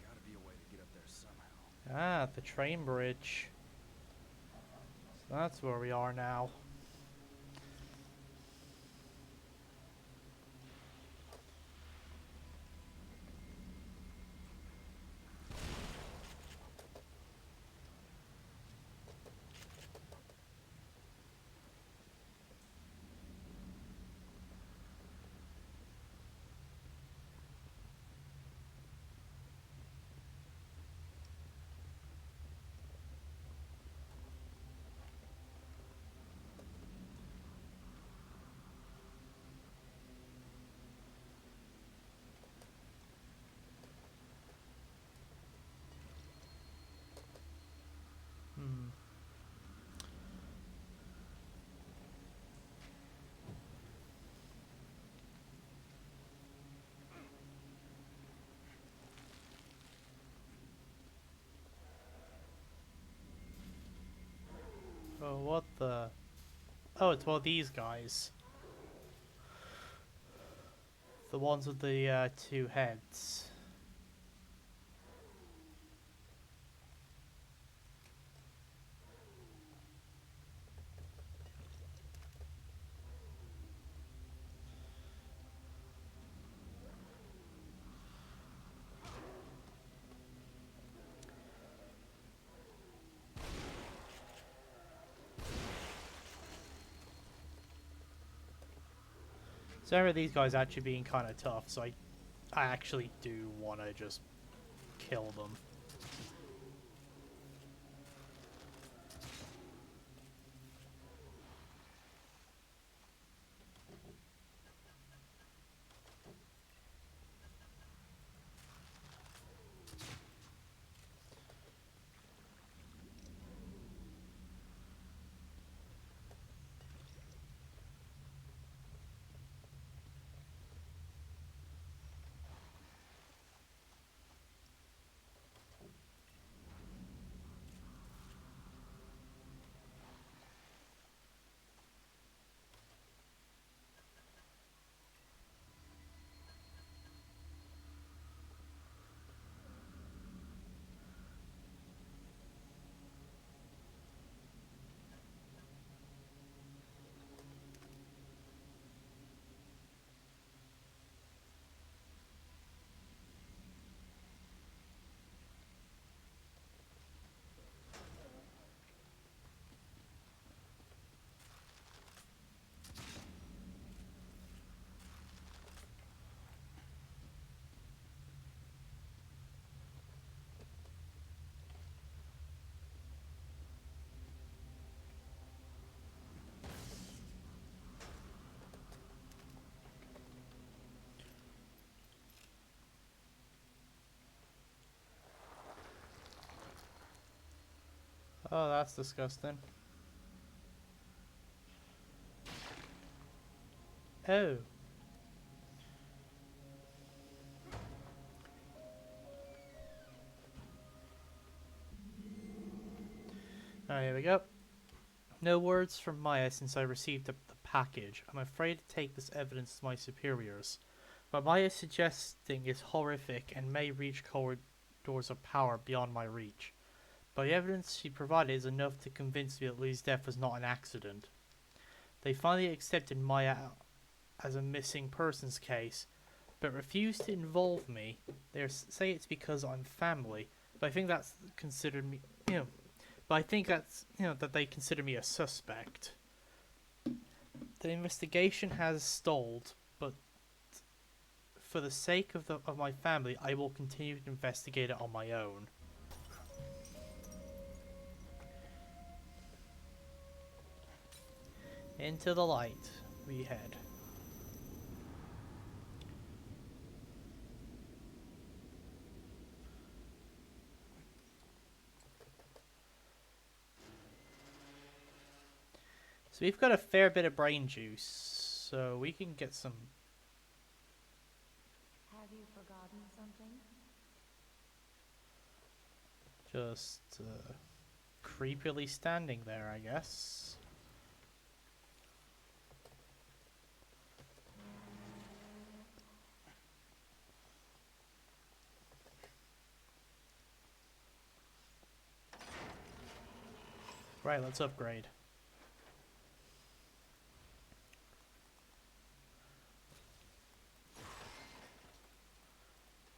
Gotta be a way to get up there somehow. Ah, the train bridge. So that's where we are now. Oh, what the? Oh, it's well these guys. The ones with the two heads. So I remember these guys actually being kind of tough, so I actually do want to just kill them. Oh, that's disgusting. Oh. Alright, here we go. No words from Maya since I received the package. I'm afraid to take this evidence to my superiors. What Maya is suggesting is horrific and may reach corridors of power beyond my reach. But the evidence she provided is enough to convince me that Lee's death was not an accident. They finally accepted Maya as a missing persons case, but refuse to involve me. They say it's because I'm family, but I think that's considered me, but I think that's, that they consider me a suspect. The investigation has stalled, but for the sake of my family, I will continue to investigate it on my own. Into the light we head. So we've got a fair bit of brain juice, so we can get some. Have you forgotten something? Just creepily standing there, I guess. Right, let's upgrade.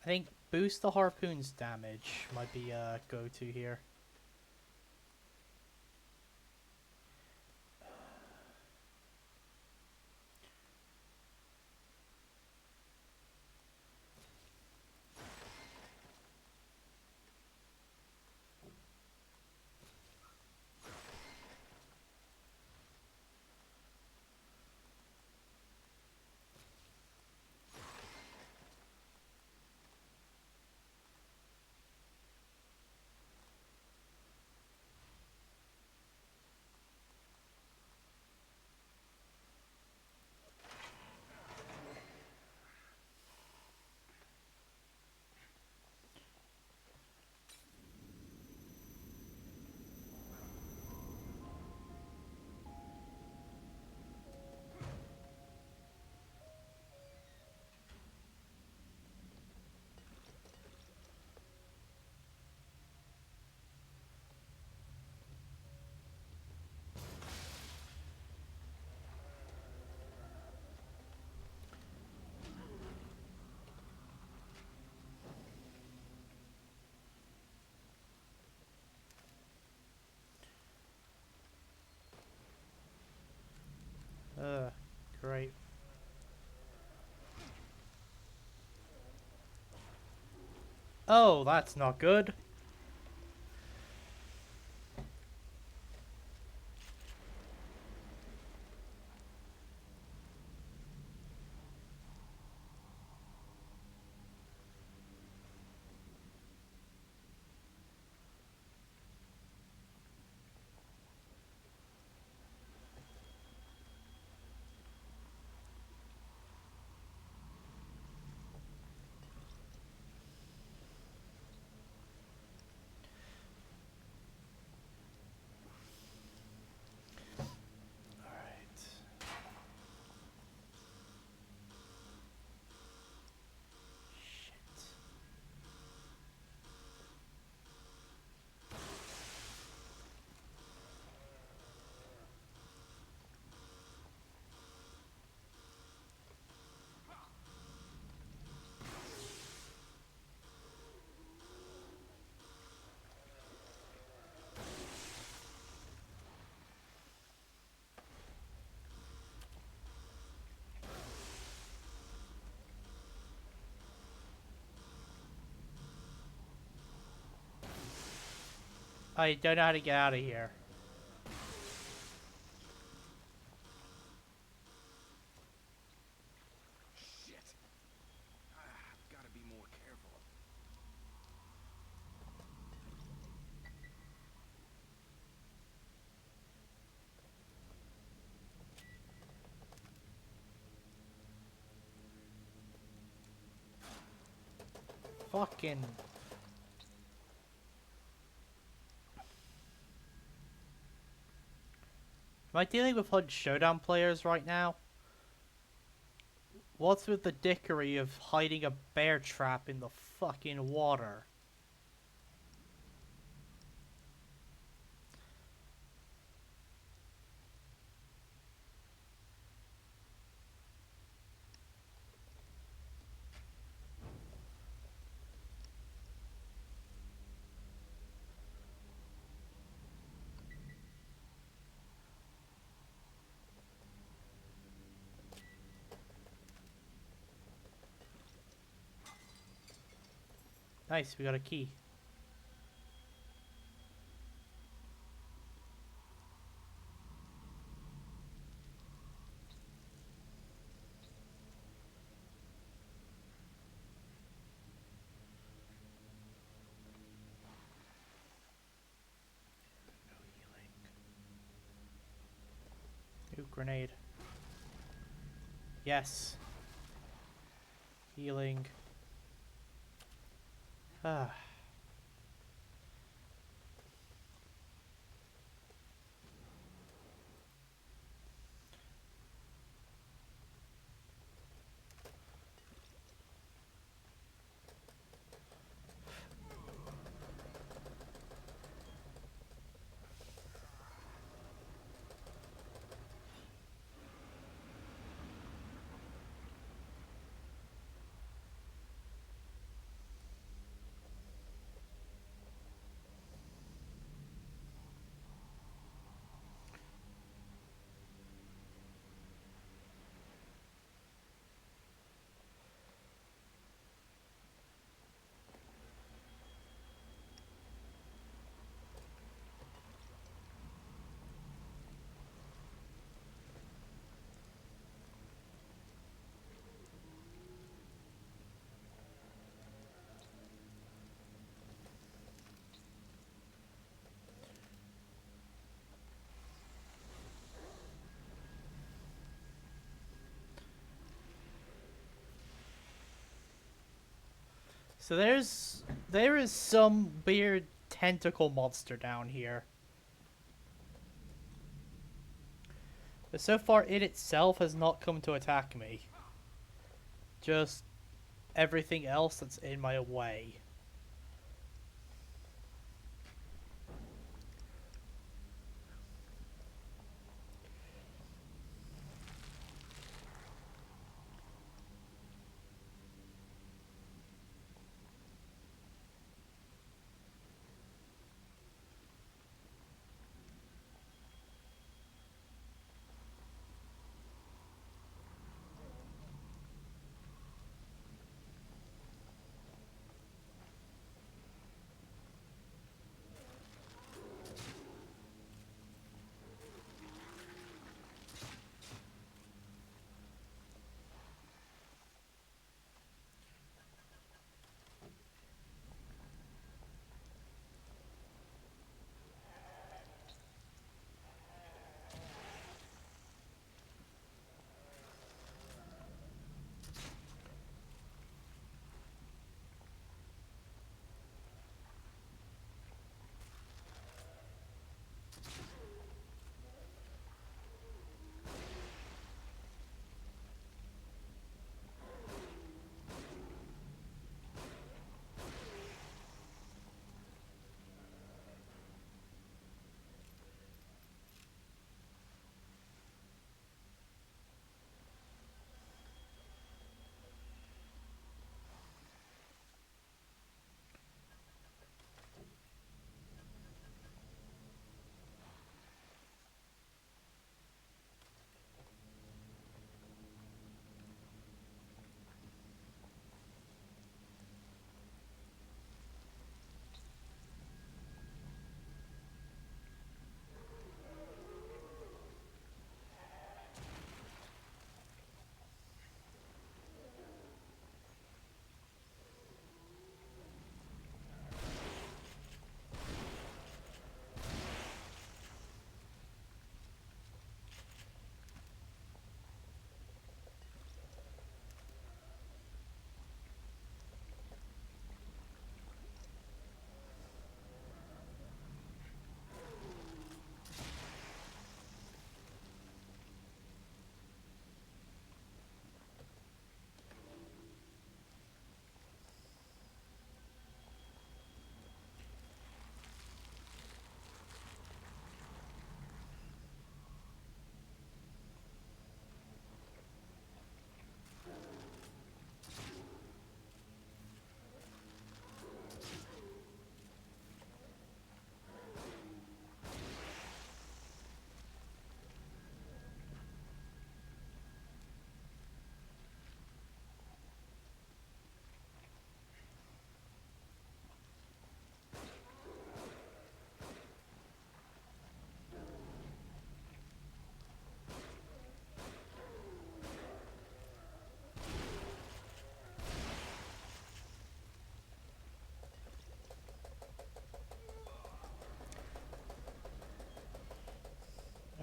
I think boost the harpoon's damage might be a go-to here. Great. Oh, that's not good. Alright. Shit. I don't know how to get out of here. Shit. I've got to be more careful. Fucking. Am I dealing with HUD Showdown players right now? What's with the dickery of hiding a bear trap in the fucking water? Nice, we got a key. No healing. Ooh, grenade. Yes. Healing. Ah. So there is some weird tentacle monster down here. But so far it itself has not come to attack me. Just everything else that's in my way.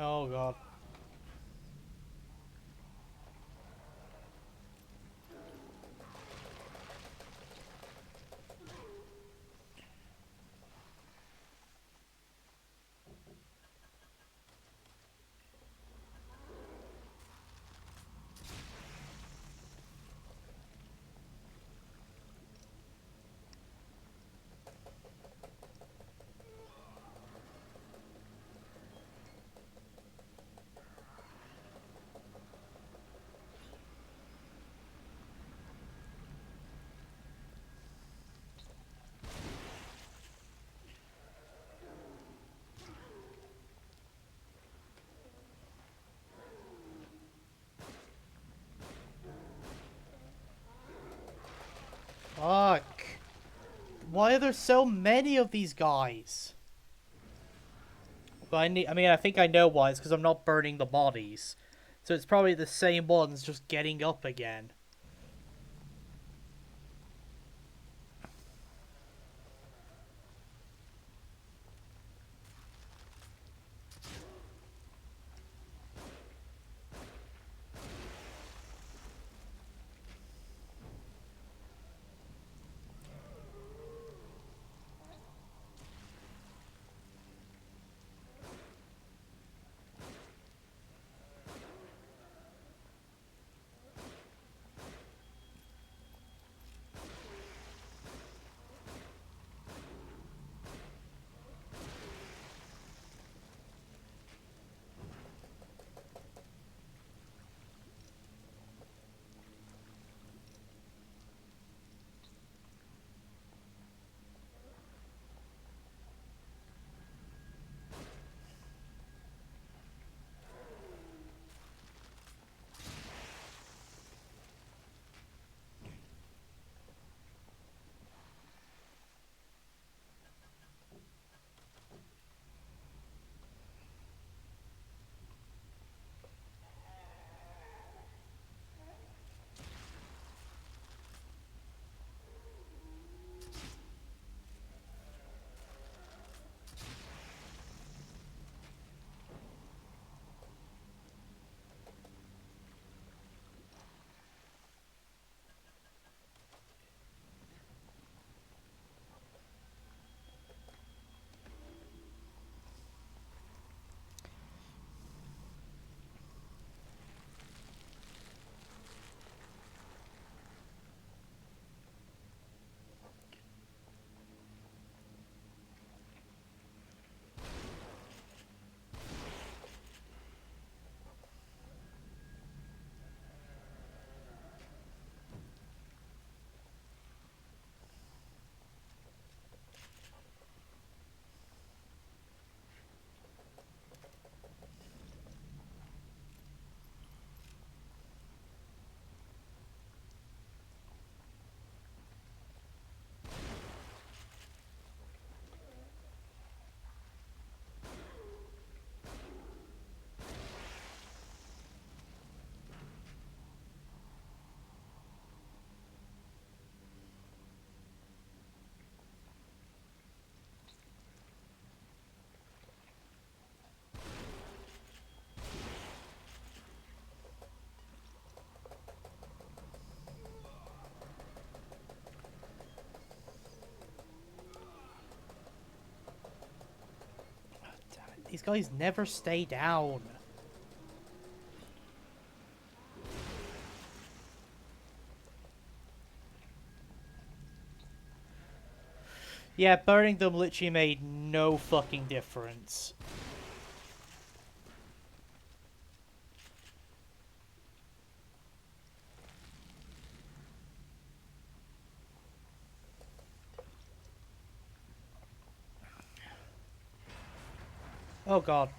Oh god. Fuck. Why are there so many of these guys? But I mean, I think I know why. It's because I'm not burning the bodies. So it's probably the same ones just getting up again. Damn it. These guys never stay down. Yeah, burning them literally made no fucking difference. Oh god.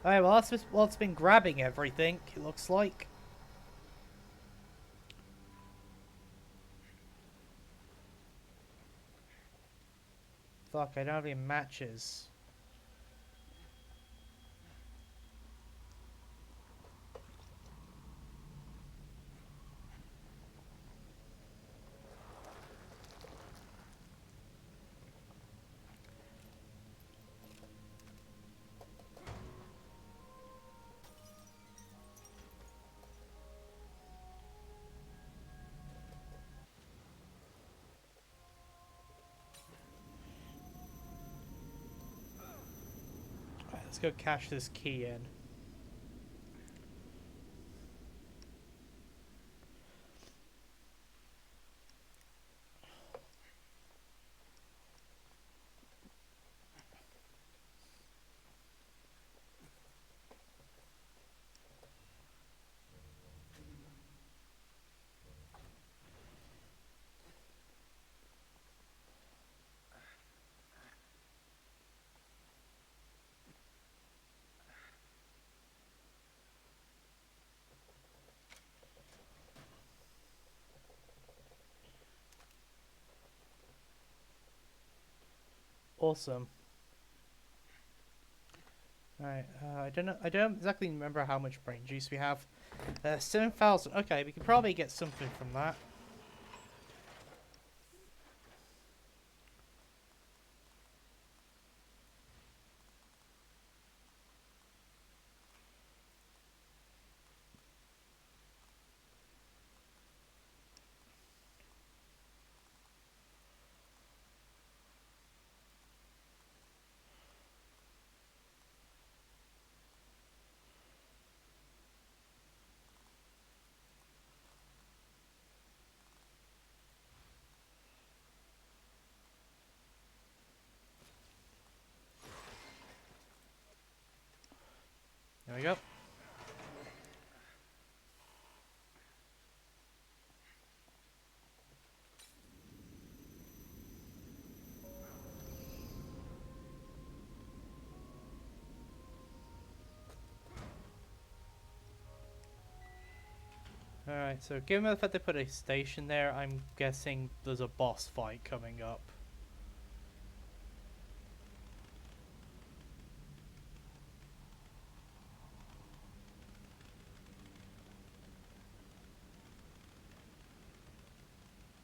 Alright, well it's been grabbing everything, it looks like. Fuck, I don't have any matches. Let's go cash this key in. Awesome. Alright, I don't know. I don't exactly remember how much brain juice we have. 7,000. Okay, we can probably get something from that. There we go. Alright, so given the fact they put a station there, I'm guessing there's a boss fight coming up.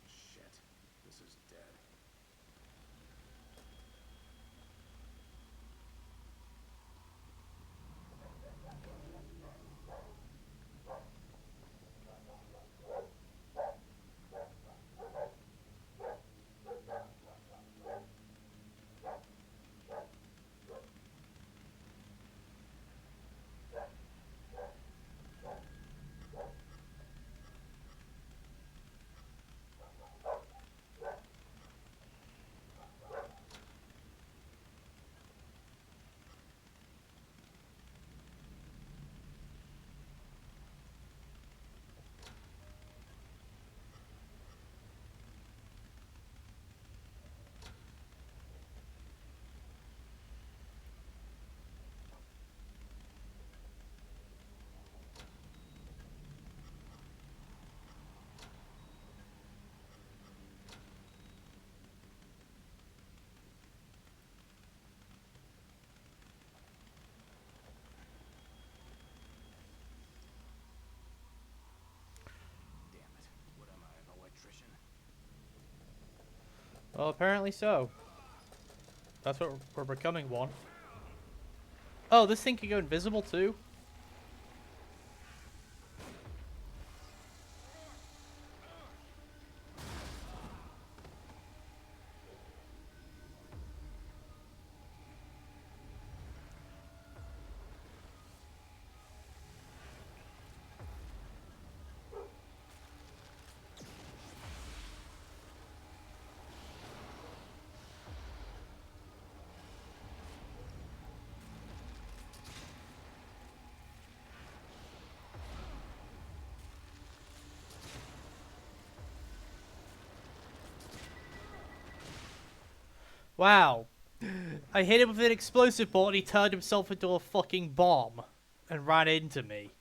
Shit. This is dead. Damn it. What am I, an electrician? Well, apparently so. That's what we're becoming one. Oh, this thing can go invisible too? Wow. I hit him with an explosive ball and he turned himself into a fucking bomb and ran into me.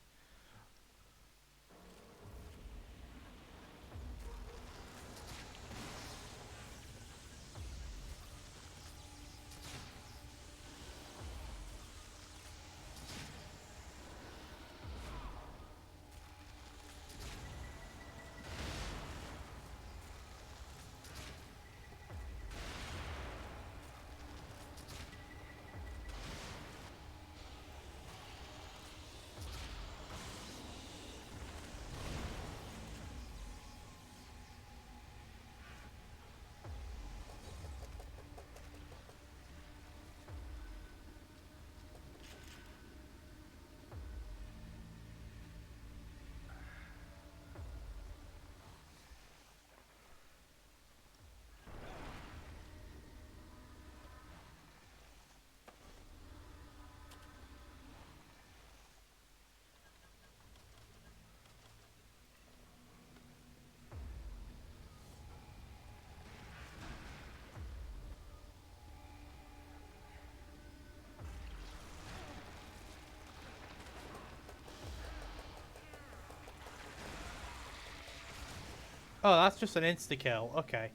Oh, that's just an insta-kill. Okay.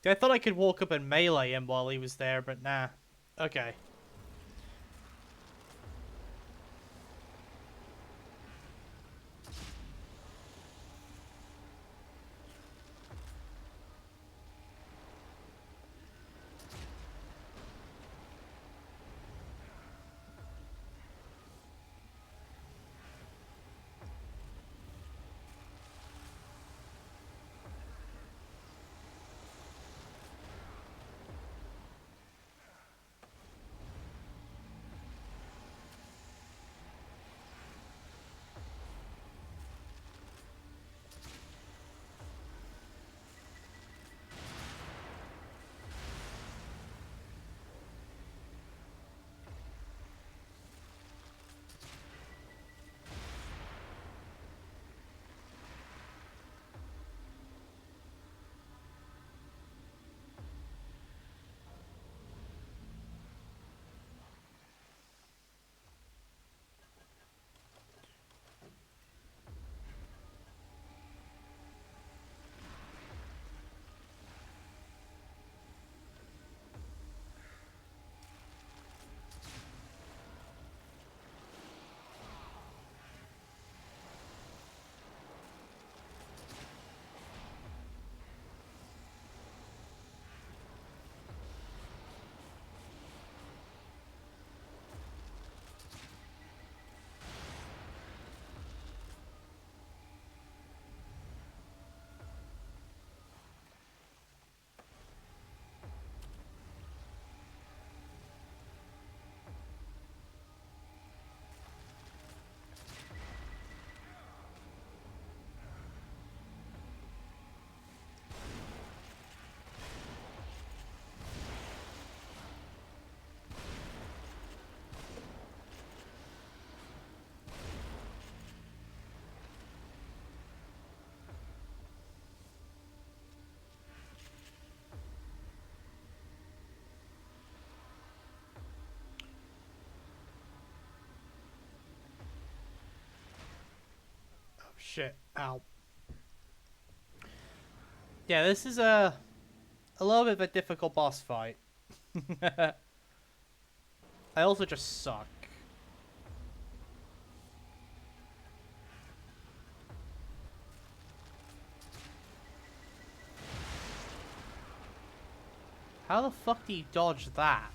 I thought I could walk up and melee him while he was there, but nah. Okay. Oh, shit. Ow. Yeah, this is a little bit of a difficult boss fight. I also just suck. How the fuck do you dodge that?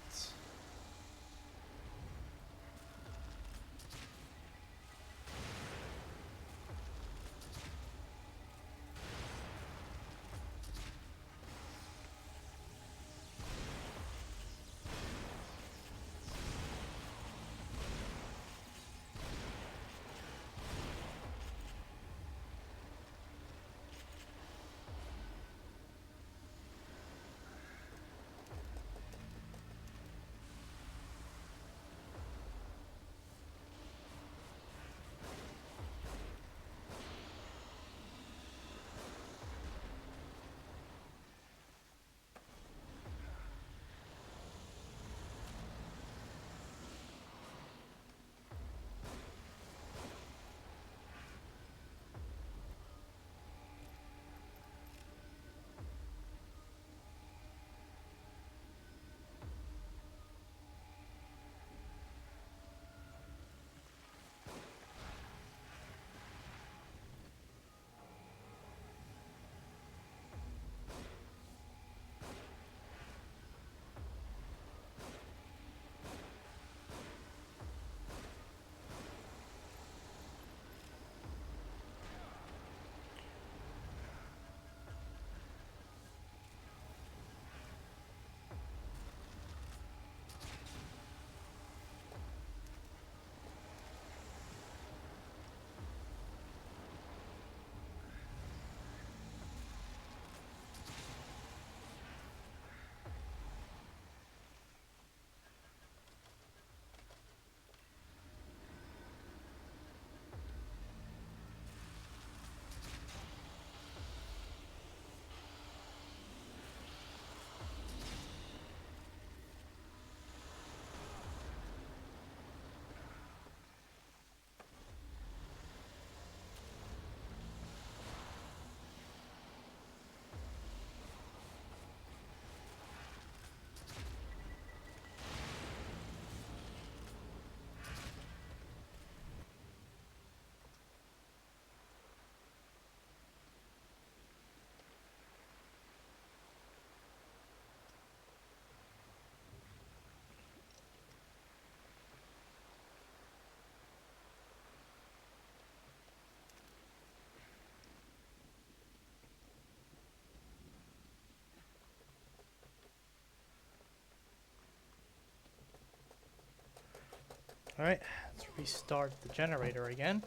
Alright, let's restart the generator again.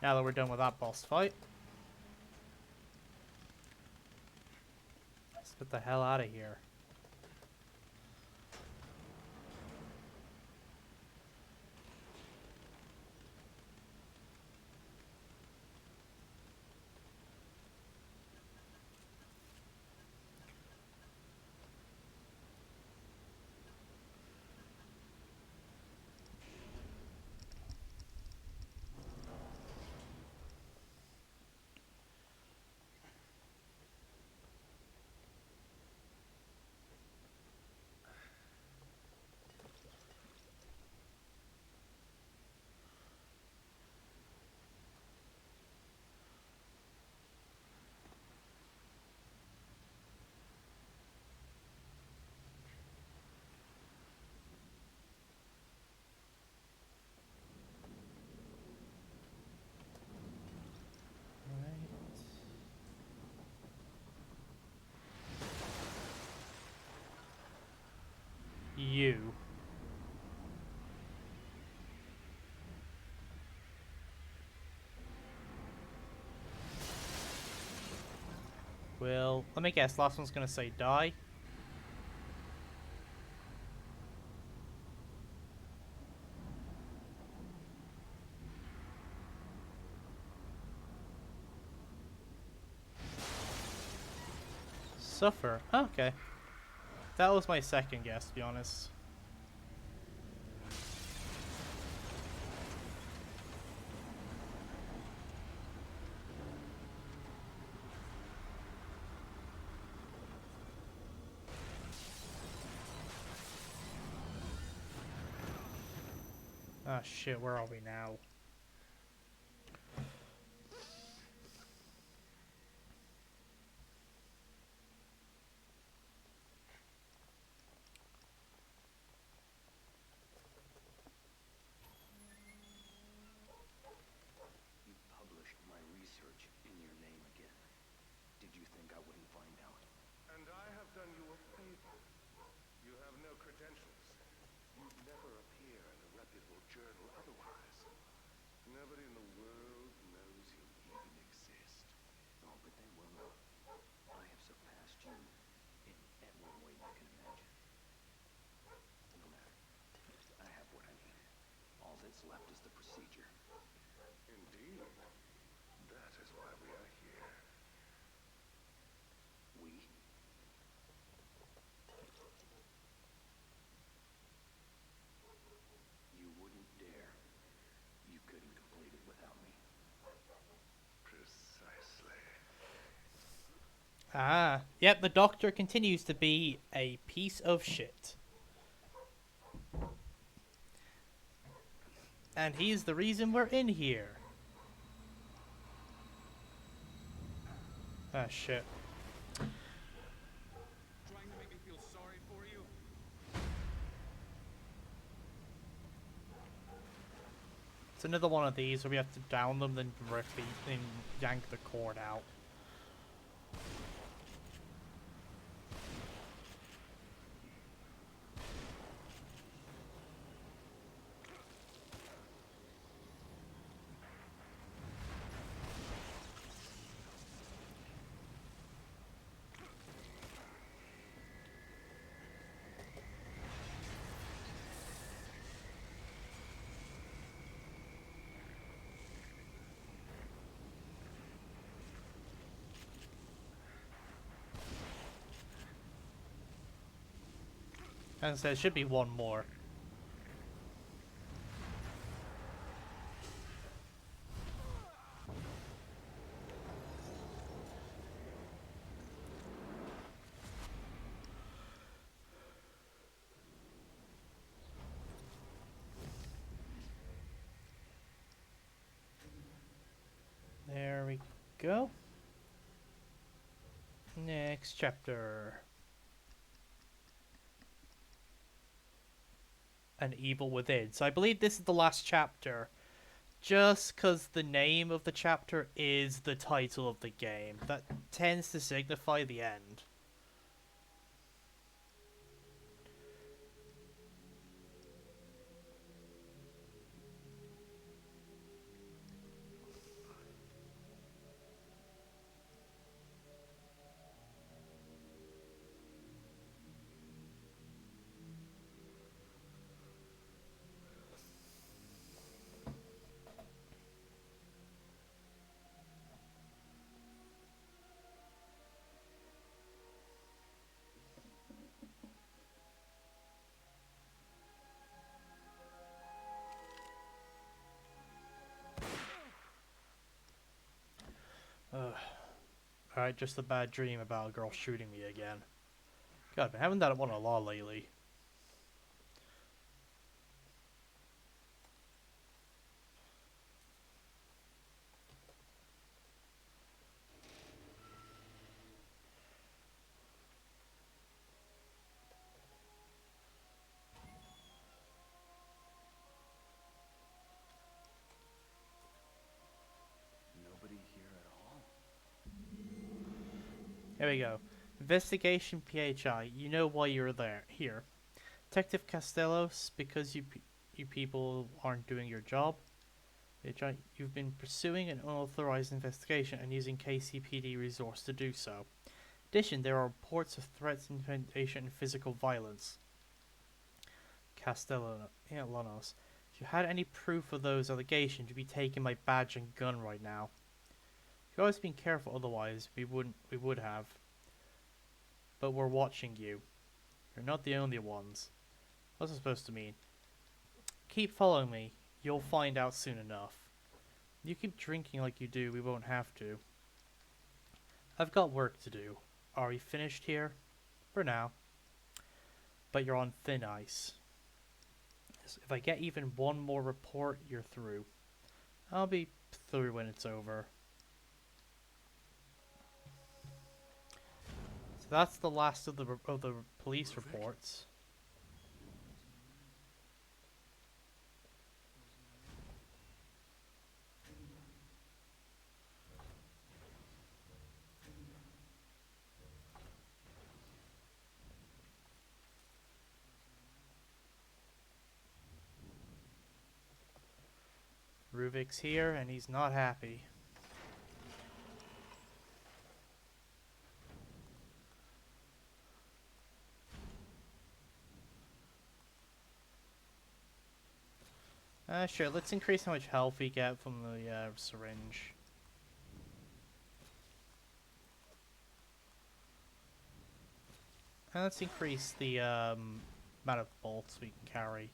Now that we're done with that boss fight. Let's get the hell out of here. You. Well, let me guess. Last one's gonna say die. Suffer. Okay. That was my second guess, to be honest. Ah, shit, where are we now? You published my research in your name again. Did you think I wouldn't find out? And I have done you a favor. You have no credentials. You'd never appear in a reputable journal otherwise. Nobody in the world knows you even exist. Oh, but they will know. I have surpassed you in every way you can imagine. No matter. I have what I need. All that's left is the procedure. Indeed. That is why we are here. We? You wouldn't dare. You couldn't complete it without me. Precisely. Ah, yep, the Doctor continues to be a piece of shit. And he's the reason we're in here. Ah, shit. Trying to make me feel sorry for you? It's another one of these where we have to down them, then directly then yank the cord out. As I said, there should be one more. There we go. Next chapter. An Evil Within. So I believe this is the last chapter. Just because the name of the chapter is the title of the game. That tends to signify the end. Alright, just a bad dream about a girl shooting me again. God, I've been having that one a lot lately. Nobody here at all? Here we go. Investigation PHI. You know why you're there. Here. Detective Castellos, because you people aren't doing your job. PHI, you've been pursuing an unauthorized investigation and using KCPD resource to do so. In addition, there are reports of threats, intimidation, and physical violence. Castellanos, if you had any proof of those allegations, you'd be taking my badge and gun right now. If you always been careful, otherwise we would have. But we're watching you. You're not the only ones. What's it supposed to mean? Keep following me. You'll find out soon enough. You keep drinking like you do, we won't have to. I've got work to do. Are we finished here? For now. But you're on thin ice. If I get even one more report, you're through. I'll be through when it's over. So that's the last of the police reports. Ruvik's here and he's not happy. Sure, let's increase how much health we get from the syringe. And let's increase the amount of bolts we can carry.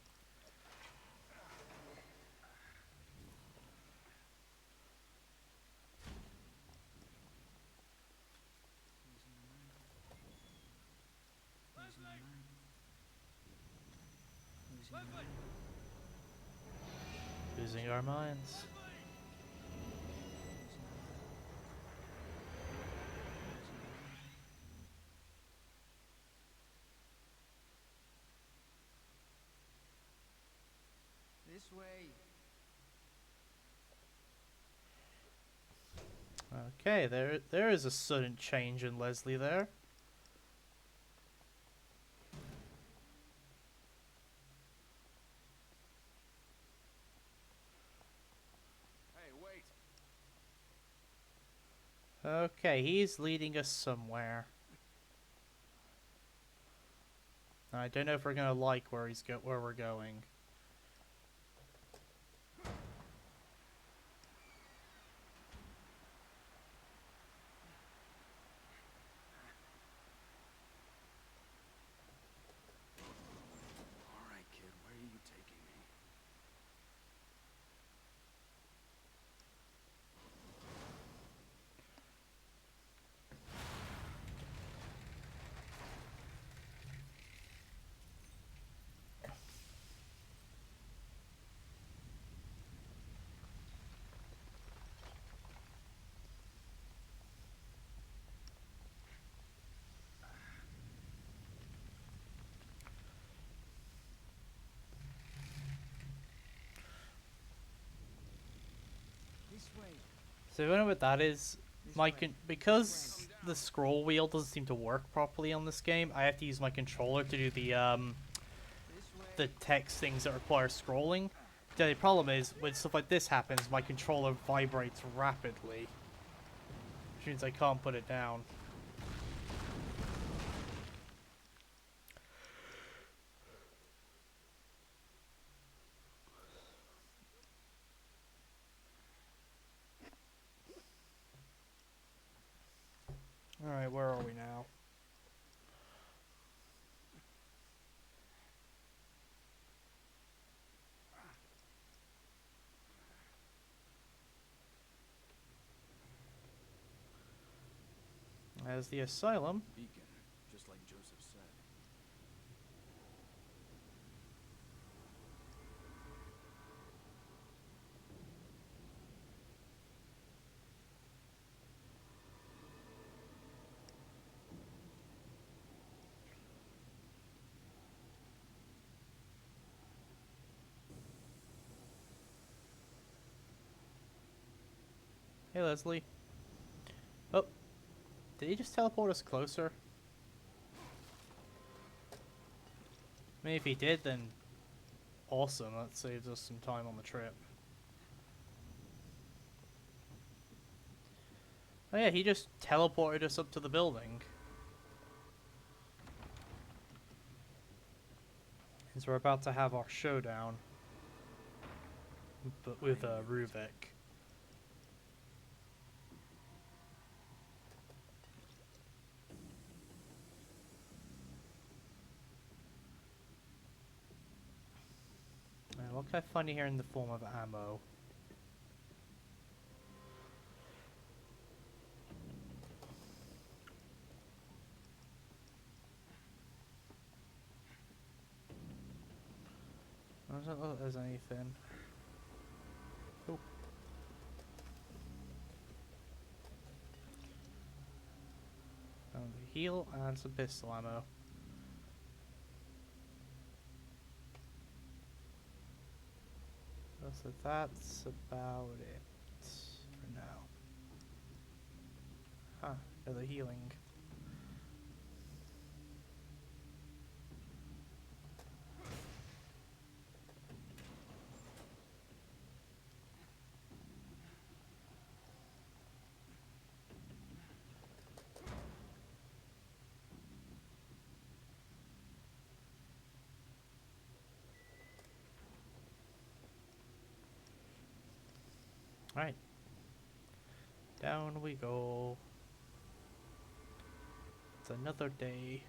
Losing our minds. This way. Okay, there is a sudden change in Leslie there. Hey, wait! Okay, he's leading us somewhere. I don't know if we're gonna like where we're going. All right, kid, where are you taking me? This way. So you know what that is? This My way. because the scroll wheel doesn't seem to work properly on this game, I have to use my controller to do the This way. text things that require scrolling. The only problem is when stuff like this happens, my controller vibrates rapidly, which means I can't put it down. Alright, where are we now? There's the asylum. Beacon, just like Joseph said. Hey, Leslie. Oh, did he just teleport us closer? I mean, if he did, then awesome. That saves us some time on the trip. Oh yeah, he just teleported us up to the building. And so we're about to have our showdown. But with Ruvik. What can I find here in the form of ammo? Doesn't look like there's anything. Oh. Found a heal and some pistol ammo. So that's about it for now. Huh, another healing. Alright. Down we go. It's another day.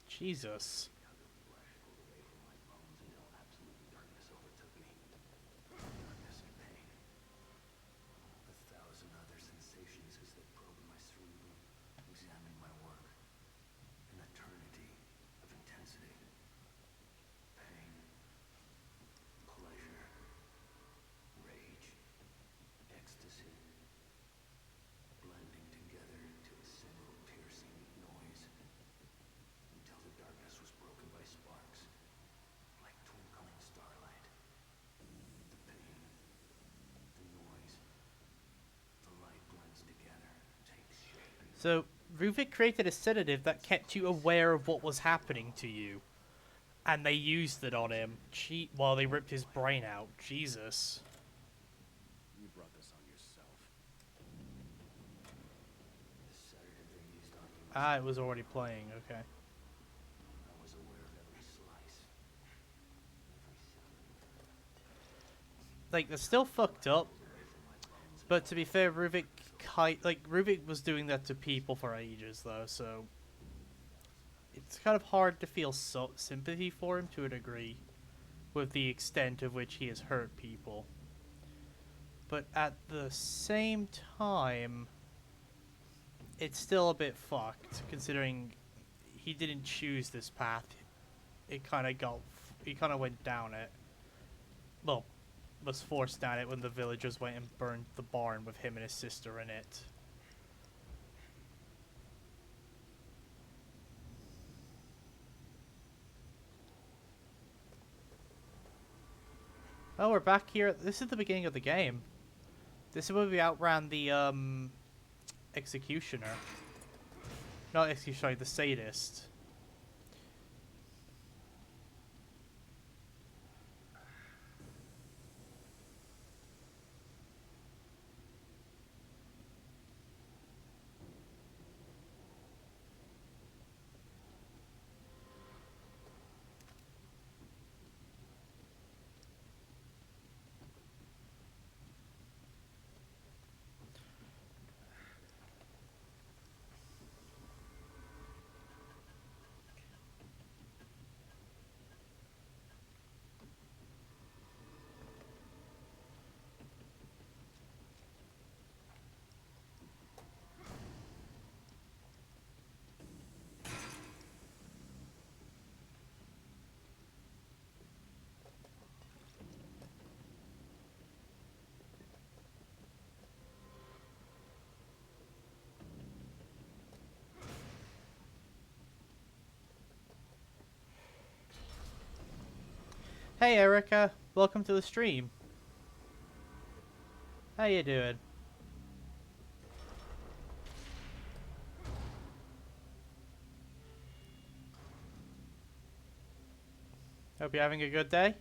Jesus. So, Ruvik created a sedative that kept you aware of what was happening to you. And they used it on him while they ripped his brain out. Jesus. You brought this on yourself. The sedative they used on you. Ah, it was already playing, okay. I was aware of every slice. Every cell. Like, they're still fucked up. But to be fair, Ruvik was doing that to people for ages, though, so it's kind of hard to feel sympathy for him to a degree, with the extent of which he has hurt people. But at the same time, it's still a bit fucked, considering he didn't choose this path. He kind of went down it. Well, was forced down it when the villagers went and burned the barn with him and his sister in it. Oh, we're back here. This is the beginning of the game. This is where we outran the executioner. Not executioner, sorry, the sadist. Hey Erica, welcome to the stream. How you doing? Hope you're having a good day.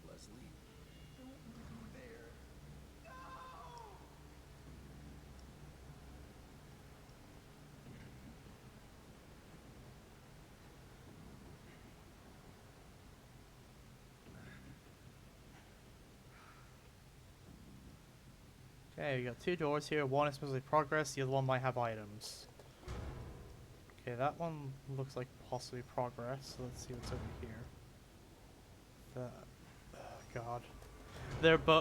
Leslie? Okay, we got two doors here. One is mostly progress, the other one might have items. Okay, that one looks like possibly progress. So let's see what's over here. Oh god.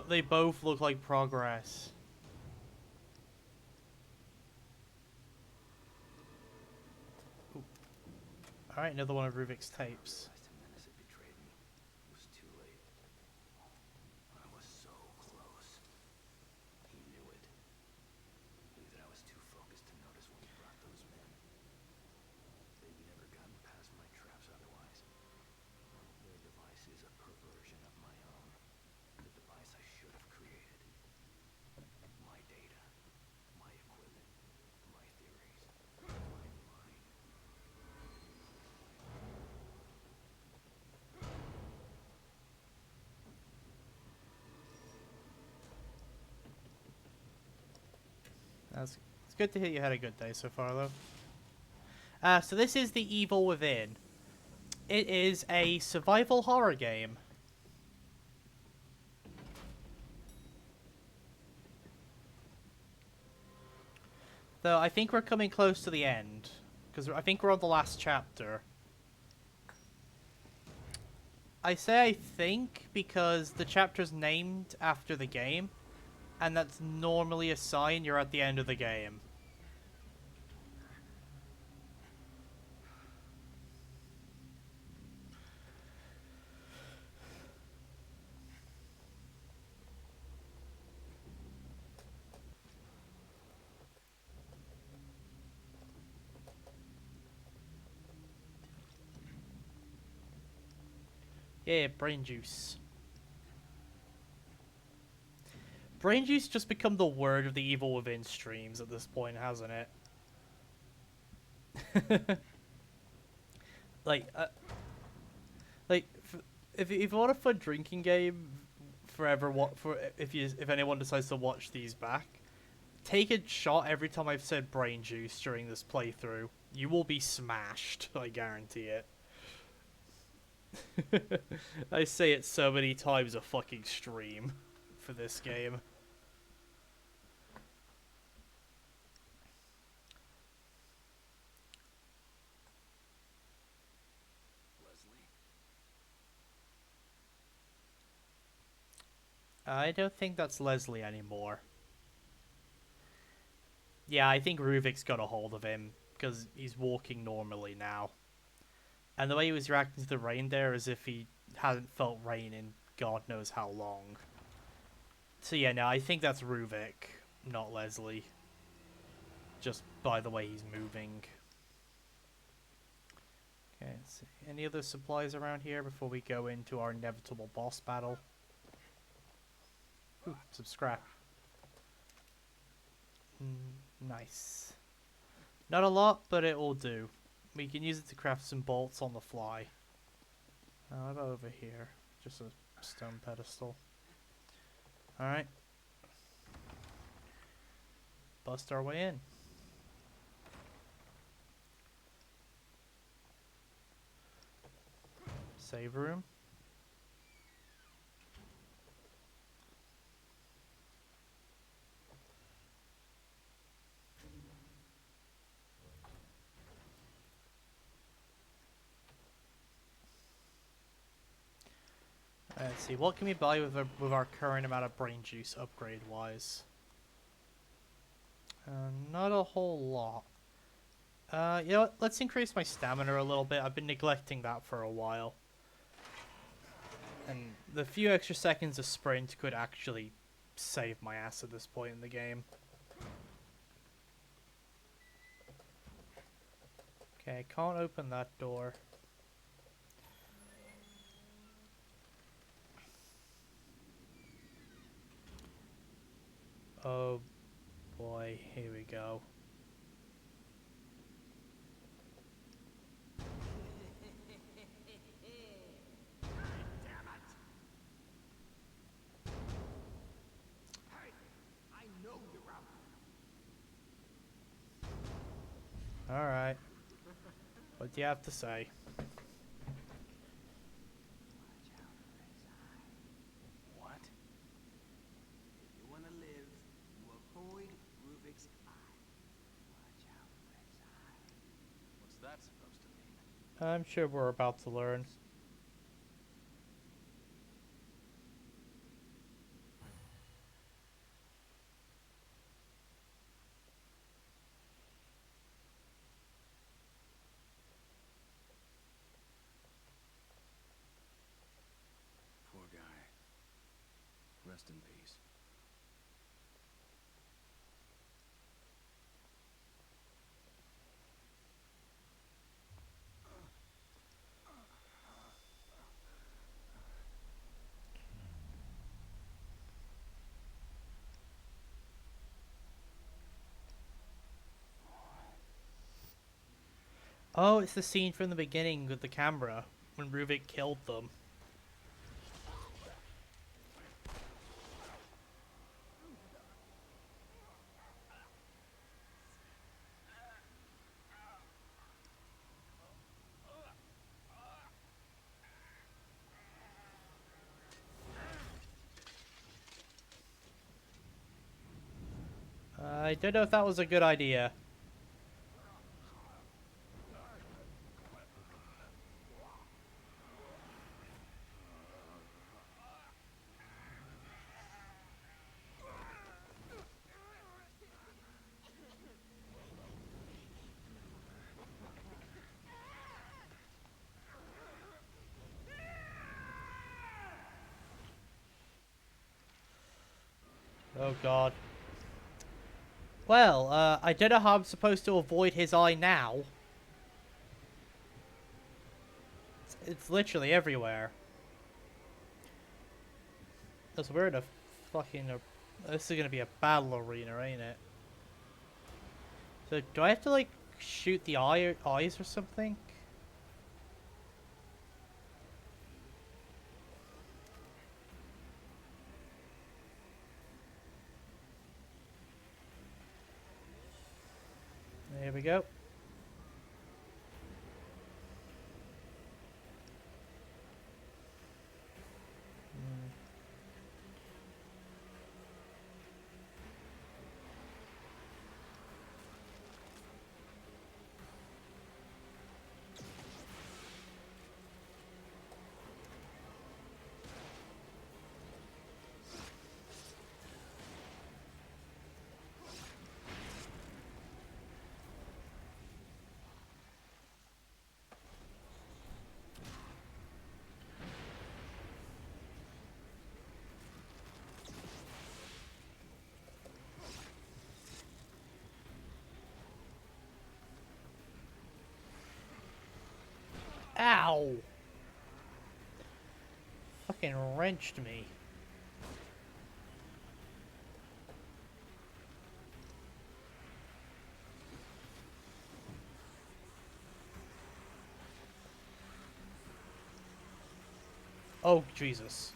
They both look like progress. Alright, another one of Ruvik's tapes. Jimenez had betrayed me. It was too late. I was so close. He knew it. Knew that I was too focused to notice when he brought those men. They'd never gotten past my traps otherwise. Their device is a perversion of my own. The device I should have created. My data. My equipment. My theories. My mind. It's good to hear you had a good day so far, though. So this is The Evil Within. It is a survival horror game. Though I think we're coming close to the end, because I think we're on the last chapter. I say I think because the chapter's named after the game, and that's normally a sign you're at the end of the game. Yeah, brain juice. Brain juice just become the word of the Evil Within streams at this point, hasn't it? like, if you want a fun drinking game, if anyone decides to watch these back, take a shot every time I've said brain juice during this playthrough. You will be smashed, I guarantee it. I say it so many times a fucking stream for this game. Leslie? I don't think that's Leslie anymore. Yeah, I think Ruvik's got a hold of him because he's walking normally now. And the way he was reacting to the rain there as if he hadn't felt rain in God knows how long. So yeah, no, I think that's Ruvik, not Leslie. Just by the way he's moving. Okay, let's see. Any other supplies around here before we go into our inevitable boss battle? Ooh, some scrap. Nice. Not a lot, but it will do. We can use it to craft some bolts on the fly. How about over here? Just a stone pedestal. Alright. Bust our way in. Save room. Let's see, what can we buy with our current amount of brain juice upgrade-wise? Not a whole lot. You know what? Let's increase my stamina a little bit. I've been neglecting that for a while. And the few extra seconds of sprint could actually save my ass at this point in the game. Okay, I can't open that door. Oh boy, here we go. Damn it! Hey, I know you're out there. Alright. What do you have to say? What? If you want to live, you avoid Ruvik's eye. What's that supposed to mean? I'm sure we're about to learn. Poor guy. Rest in peace. Oh, it's the scene from the beginning with the camera when Ruvik killed them. I don't know if that was a good idea. Oh god. Well, I don't know how I'm supposed to avoid his eye now. It's literally everywhere. Because we're in a fucking... this is gonna be a battle arena, ain't it? So, do I have to, like, shoot the eyes or something? There we go. Ow! Fucking wrenched me. Oh, Jesus.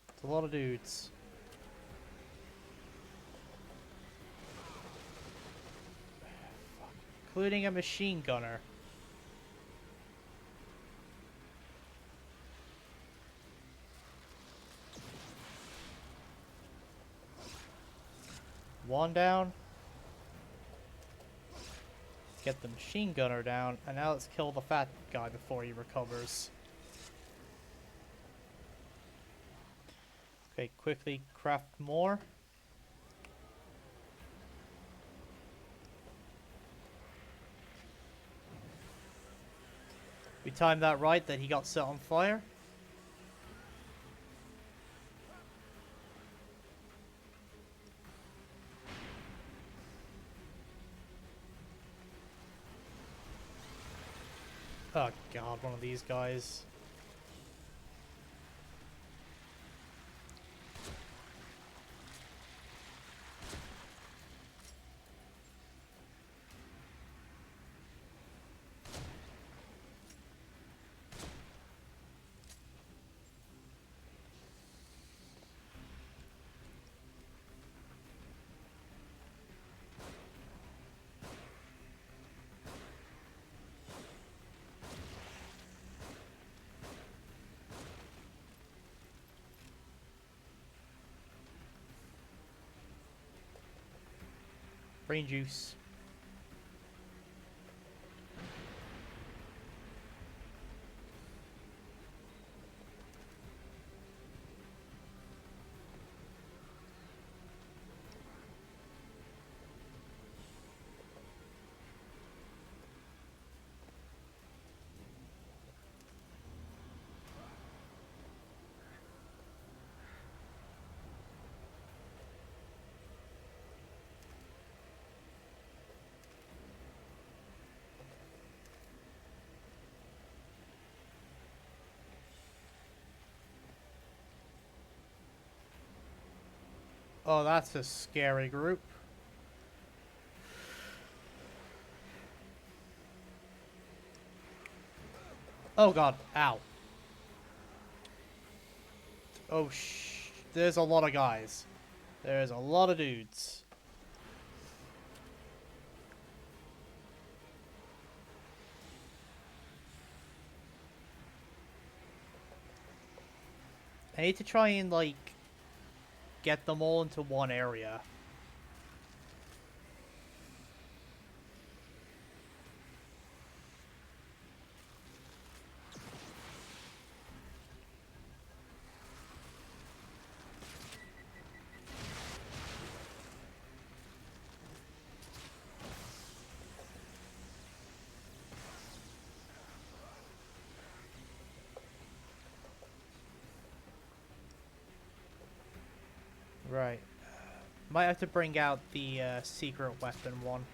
It's a lot of dudes. Including a machine gunner. One down. Get the machine gunner down, and now let's kill the fat guy before he recovers. Okay, quickly craft more. We timed that right that he got set on fire. Oh god, one of these guys. Brain juice. Oh, that's a scary group. Oh god, ow. Oh there's a lot of guys. There's a lot of dudes. I need to try and, like, get them all into one area. Right. Might have to bring out the secret weapon one.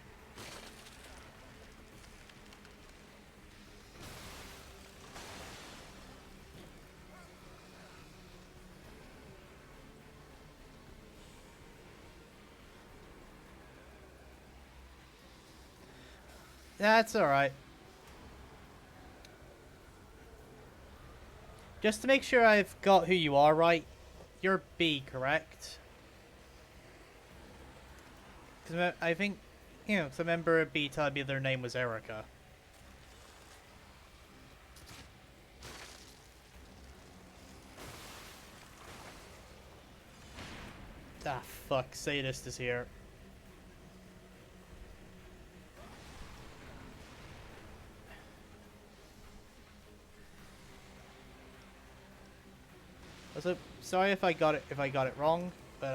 That's alright. Just to make sure I've got who you are right, you're B, correct? Because I think, you know, 'cause I remember B telling me their name was Erica. Ah, fuck, Sadist is here. Also, sorry if I got it wrong, but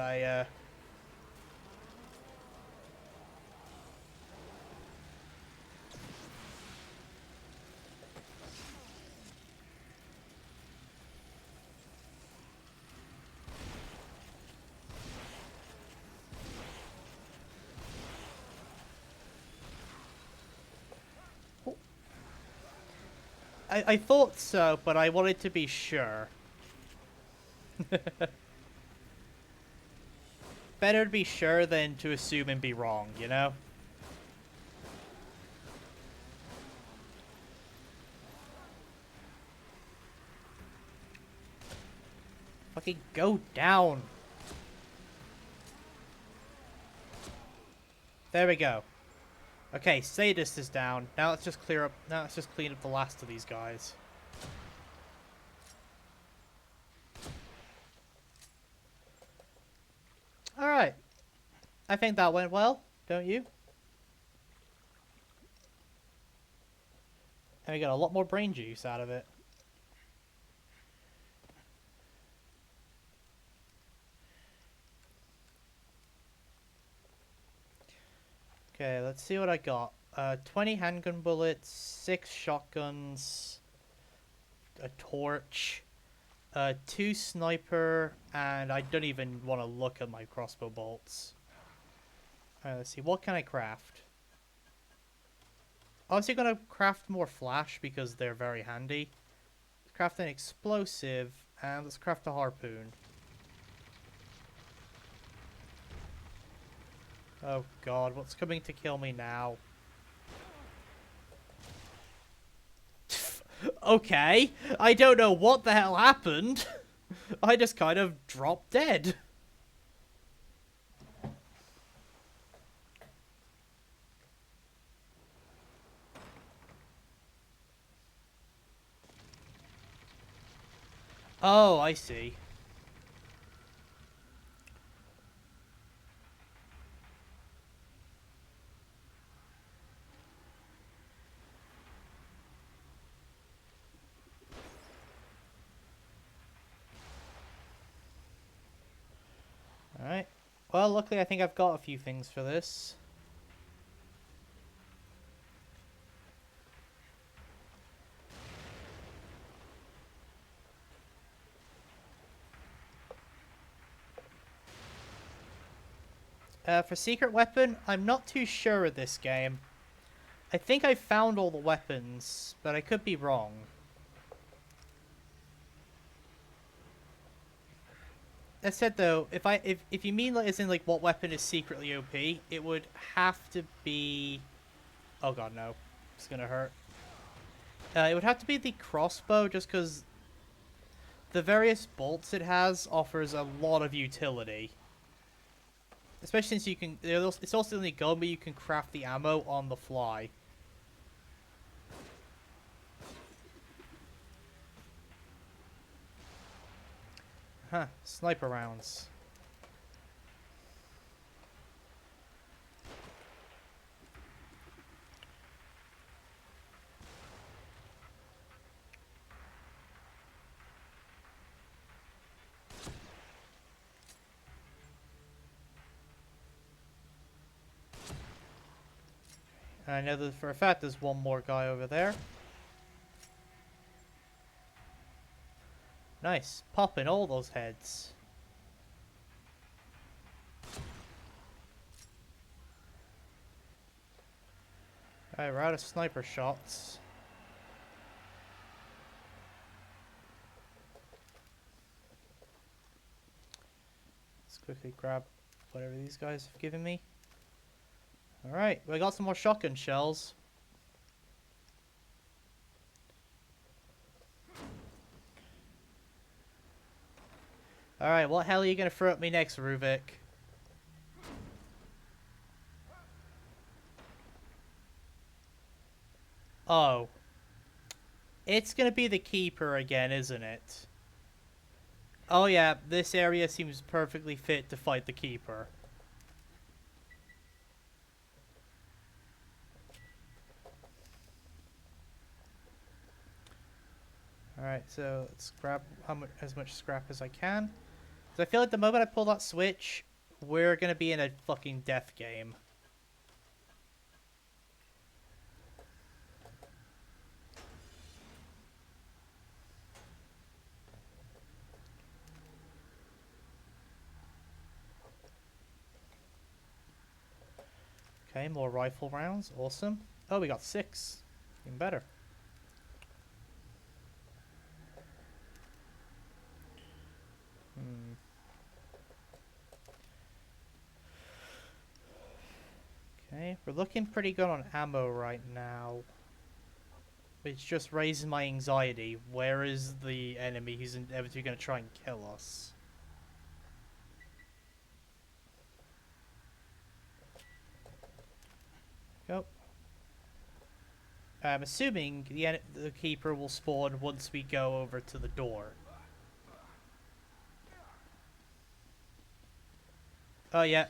I thought so, but I wanted to be sure. Better to be sure than to assume and be wrong, you know? Fucking go down. There we go. Okay, Sadist is down. Now let's just clear up. Now let's just clean up the last of these guys. All right. I think that went well, don't you? And we got a lot more brain juice out of it. Okay, let's see what I got. 20 handgun bullets, 6 shotguns, a torch, 2 sniper, and I don't even want to look at my crossbow bolts. Alright, let's see. What can I craft? obviously gonna craft more flash because they're very handy. Let's craft an explosive, and let's craft a harpoon. Oh god, what's coming to kill me now? Okay, I don't know what the hell happened. I just kind of dropped dead. Oh, I see. Alright. Well, luckily I think I've got a few things for this. For secret weapon, I'm not too sure of this game. I think I found all the weapons, but I could be wrong. That said, though, if you mean like as in like what weapon is secretly OP, it would have to be. Oh god, no, it's gonna hurt. It would have to be the crossbow, just because the various bolts it has offers a lot of utility. Especially since you can, it's also the only gun where you can craft the ammo on the fly. Huh, sniper rounds. I know that for a fact there's one more guy over there. Nice, popping all those heads. Alright, we're out of sniper shots. Let's quickly grab whatever these guys have given me. Alright, we got some more shotgun shells. Alright, what hell are you gonna throw at me next, Ruvik? Oh. It's gonna be the Keeper again, isn't it? Oh yeah, this area seems perfectly fit to fight the Keeper. Alright, so let's grab as much scrap as I can. So I feel like the moment I pull that switch, we're gonna be in a fucking death game. Okay, more rifle rounds. Awesome. Oh, we got 6. Even better. Okay, we're looking pretty good on ammo right now. It's just raising my anxiety. Where is the enemy who's inevitably going to try and kill us? Go. I'm assuming the Keeper will spawn once we go over to the door. Oh yeah.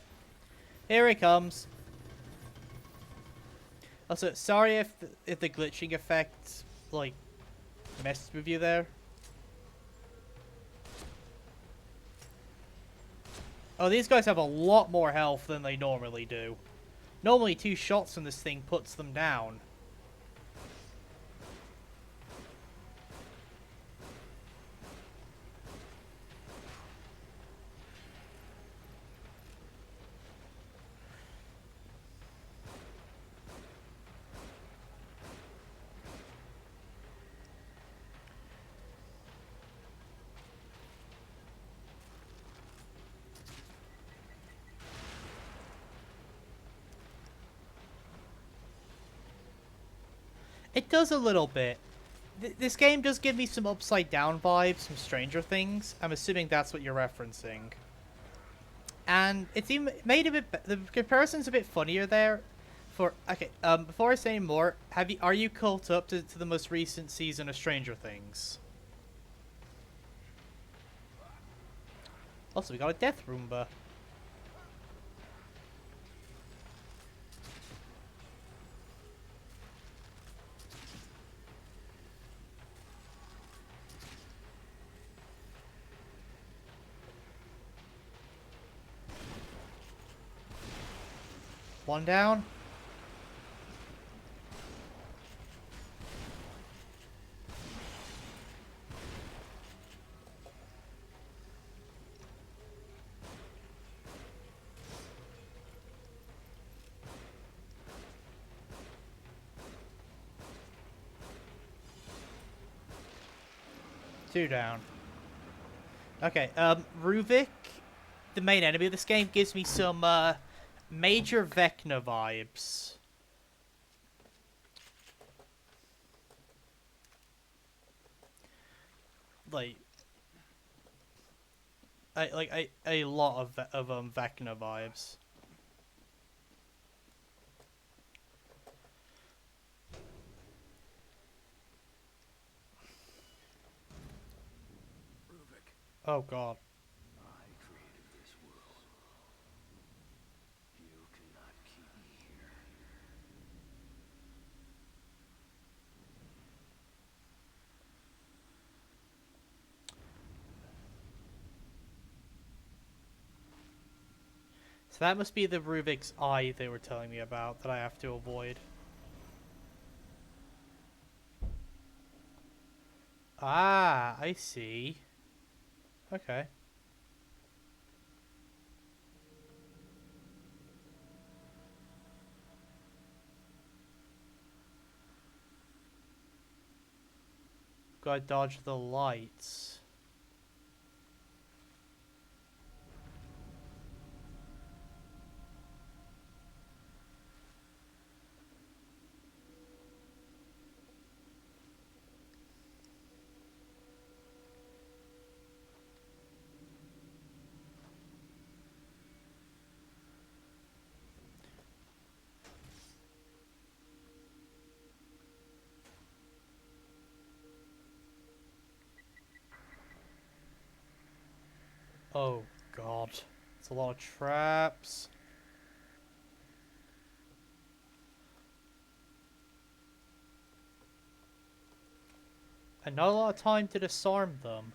Here he comes. Also, sorry if the glitching effect, like, messed with you there. Oh, these guys have a lot more health than they normally do. Normally 2 shots from this thing puts them down. It does a little bit. This game does give me some Upside Down vibes from Stranger Things. I'm assuming that's what you're referencing. And it's even made a bit. The comparison's a bit funnier there. Okay, before I say any more, are you caught up to the most recent season of Stranger Things? Also, we got a Death Roomba. One down. Two down. Okay, Ruvik, the main enemy of this game, gives me some, Major Vecna vibes. Like, a lot of Vecna vibes. Ruvik, Oh god. I created this world. You cannot keep me here. So that must be the Ruvik's Eye they were telling me about that I have to avoid. Ah, I see. Okay. Gotta dodge the lights. Oh god. It's a lot of traps. And not a lot of time to disarm them.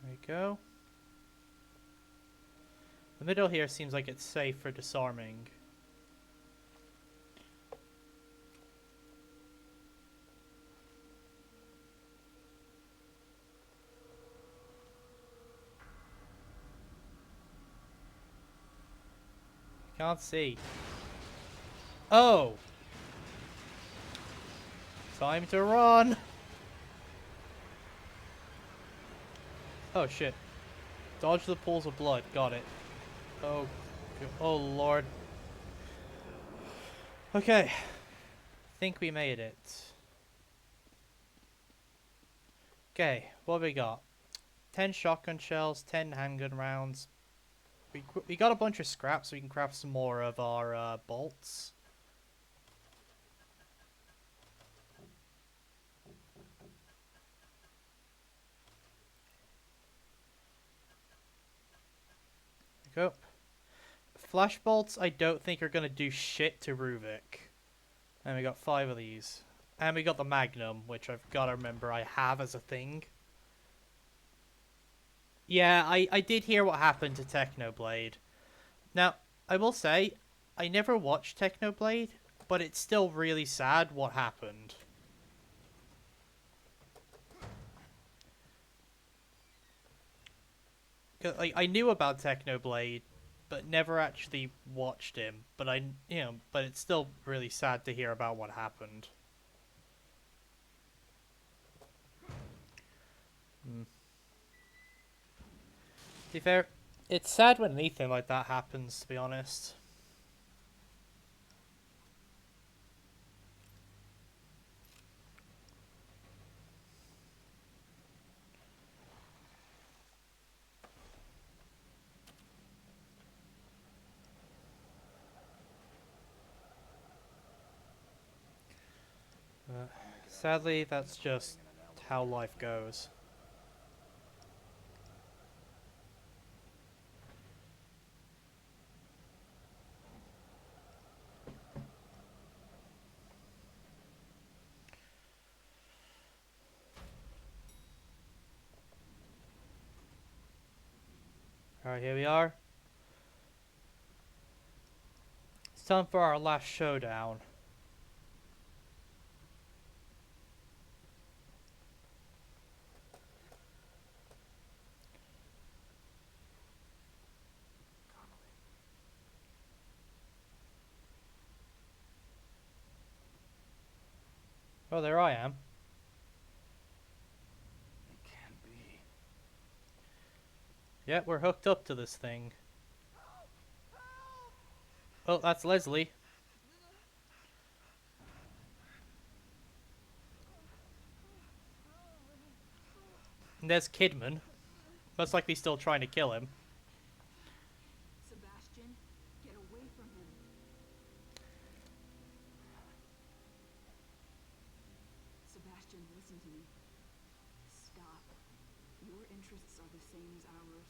There we go. The middle here seems like it's safe for disarming. Can't see. Oh! Time to run! Oh shit. Dodge the pools of blood. Got it. Oh, oh lord. Okay. Think we made it. Okay, what have we got? 10 shotgun shells, 10 handgun rounds. We got a bunch of scrap so we can craft some more of our bolts. There we go. Flash bolts I don't think are going to do shit to Ruvik. And we got 5 of these. And we got the Magnum, which I've got to remember I have as a thing. Yeah, I did hear what happened to Technoblade. Now, I will say, I never watched Technoblade, but it's still really sad what happened. like I knew about Technoblade, but never actually watched him. But but it's still really sad to hear about what happened. To be fair, it's sad when anything like that happens, to be honest. Sadly, that's just how life goes. Alright, here we are. It's time for our last showdown. Oh, there I am. It can't be. Yeah, we're hooked up to this thing. Oh, that's Leslie. And there's Kidman. Most likely still trying to kill him. Sebastian, get away from him. Sebastian, listen to me. Stop. Your interests are the same as ours.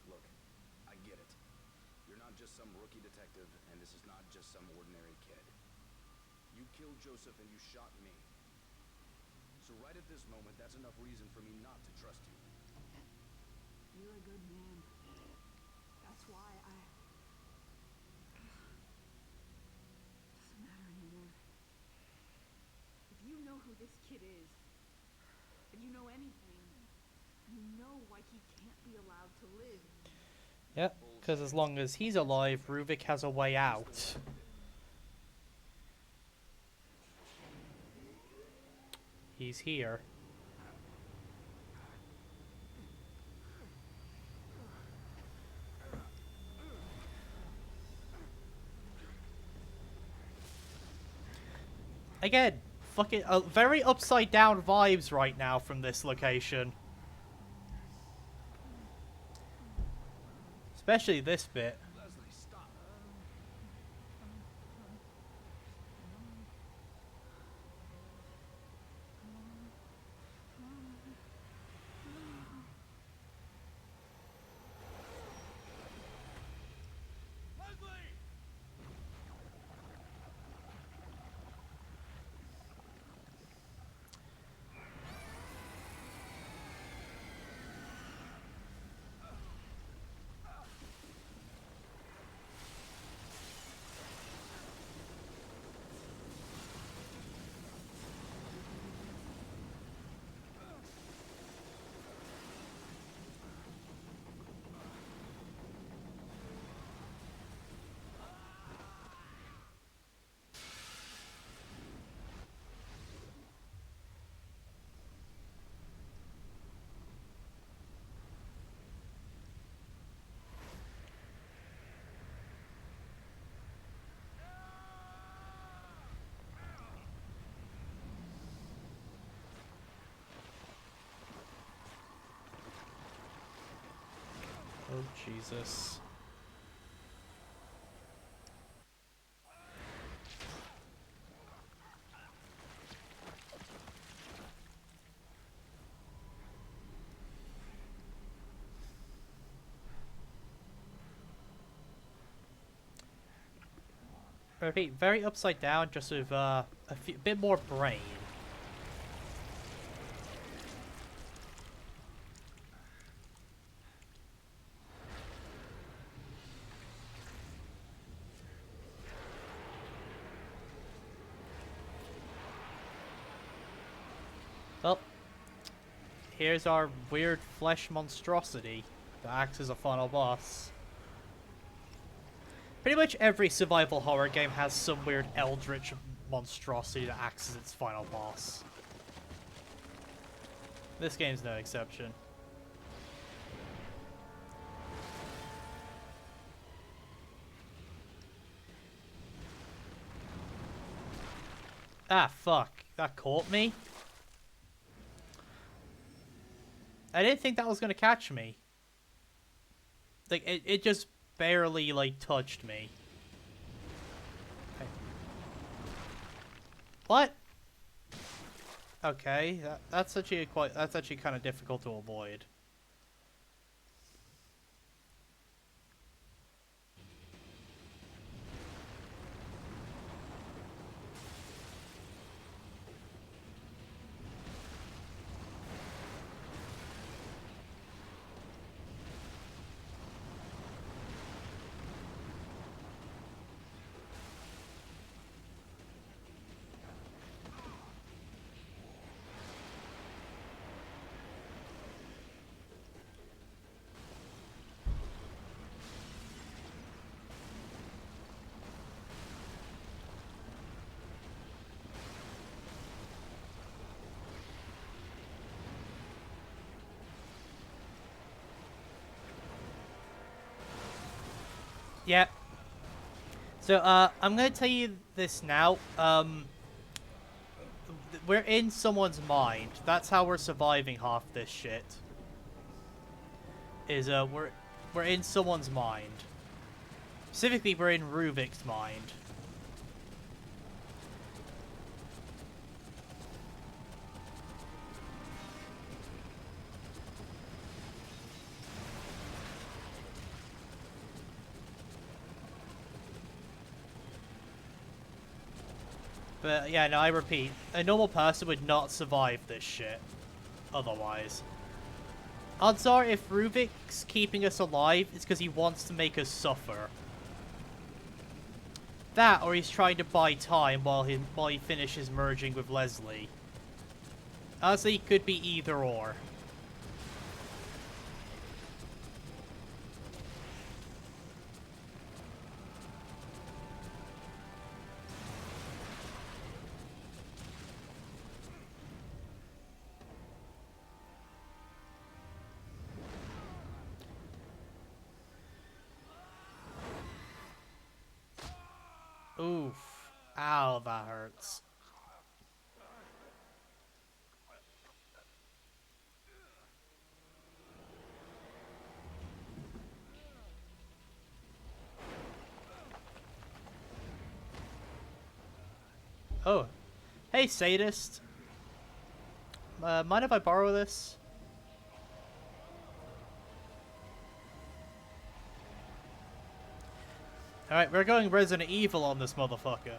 Look, I get it. You're not just some rookie detective, and this is not just some ordinary kid. You killed Joseph and you shot me. So right at this moment, that's enough reason for me not to trust you. You're a good man. That's why I... Doesn't matter anymore. If you know who this kid is, if you know anything, you know why he can't be allowed to live. Yep, because as long as he's alive, Ruvik has a way out. He's here. Again, fucking very upside down vibes right now from this location. Especially this bit. Leslie, stop. Leslie! Oh, Jesus. I repeat, very upside down, just with a bit more brain. Well, here's our weird flesh monstrosity. The axe is a final boss. Pretty much every survival horror game has some weird eldritch monstrosity that acts as its final boss. This game's no exception. Ah, fuck. That caught me? I didn't think that was gonna catch me. Like, it just barely, like, touched me. Okay. What? Okay, that's actually kind of difficult to avoid. Yeah. So, I'm gonna tell you this now. We're in someone's mind. That's how we're surviving half this shit. We're in someone's mind. Specifically, we're in Ruvik's mind. But yeah, no, I repeat, a normal person would not survive this shit otherwise. Odds are if Ruvik's keeping us alive, it's because he wants to make us suffer. That, or he's trying to buy time while he finishes merging with Leslie. Honestly, it could be either or. Oof. Ow, that hurts. Oh. Hey, sadist. Mind if I borrow this? Alright, we're going Resident Evil on this motherfucker.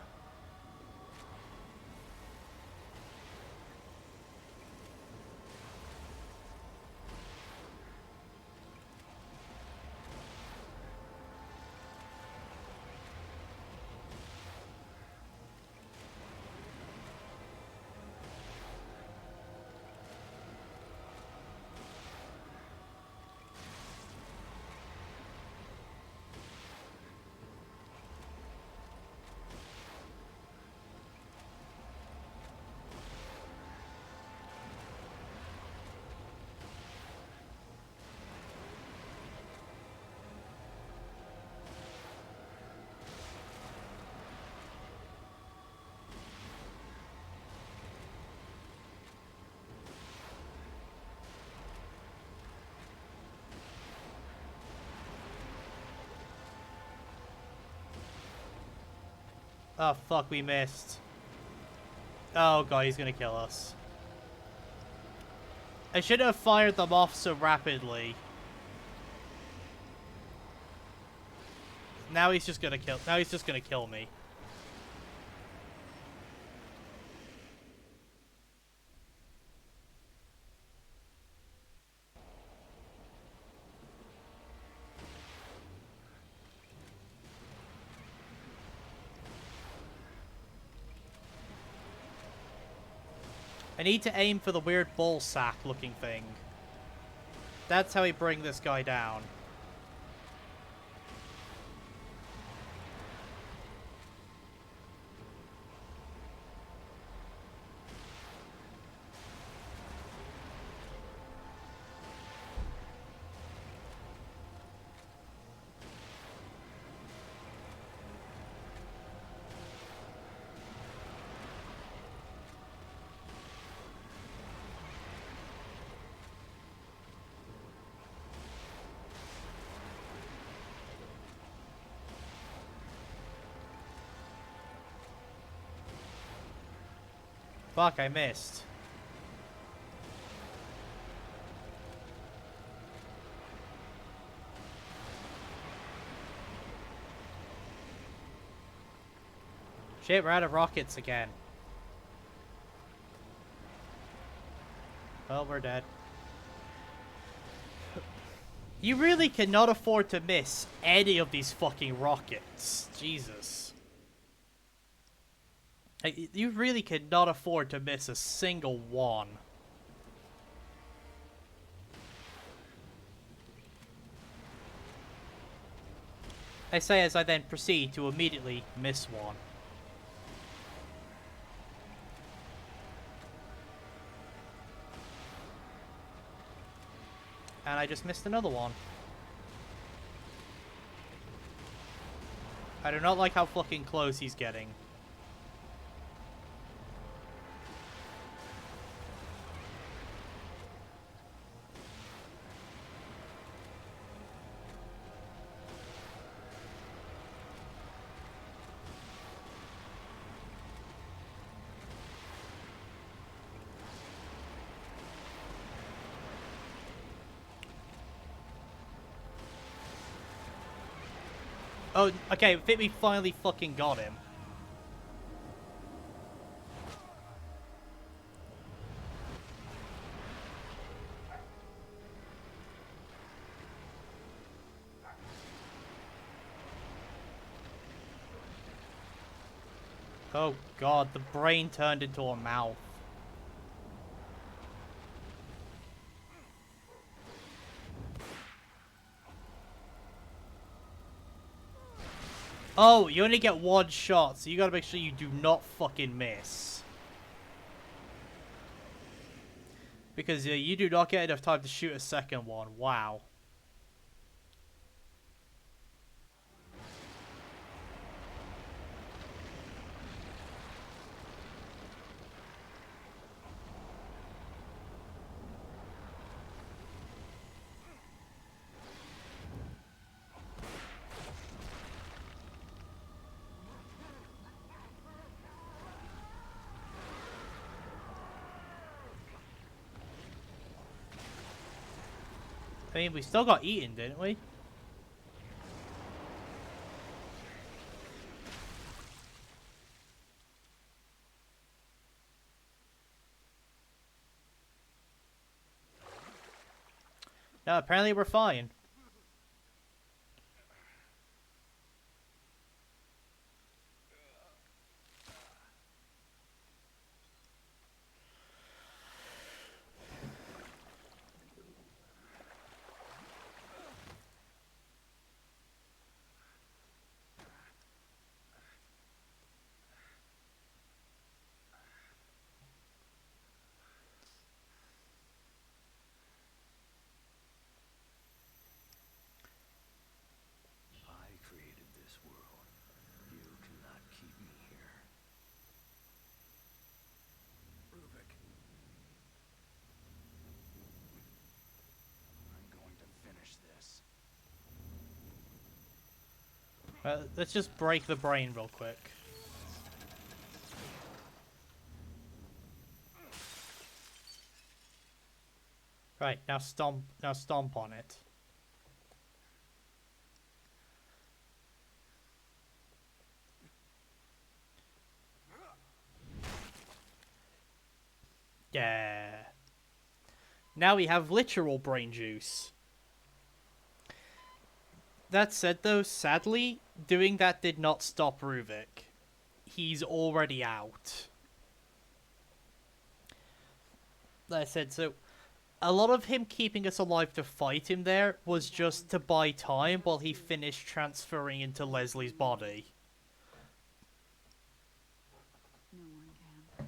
Oh, fuck, we missed. Oh, God, he's gonna kill us. I should have fired them off so rapidly. Now he's just gonna kill me. I need to aim for the weird ball sack looking thing. That's how we bring this guy down. Fuck, I missed. Shit, we're out of rockets again. Well, we're dead. You really cannot afford to miss any of these fucking rockets. Jesus. Like, you really cannot afford to miss a single one. I say as I then proceed to immediately miss one. And I just missed another one. I do not like how fucking close he's getting. Oh, okay, I think we finally fucking got him. Oh god, the brain turned into a mouth. Oh, you only get one shot, so you gotta make sure you do not fucking miss. Because you do not get enough time to shoot a second one. Wow. I mean, we still got eaten, didn't we? No, apparently we're fine. I created this world. You cannot keep me here. Ruvik. I'm going to finish this. Let's just break the brain real quick. Right, now stomp on it. Yeah. Now we have literal brain juice. That said though, sadly, doing that did not stop Ruvik. He's already out. Like I said, so a lot of him keeping us alive to fight him there was just to buy time while he finished transferring into Leslie's body. No one can.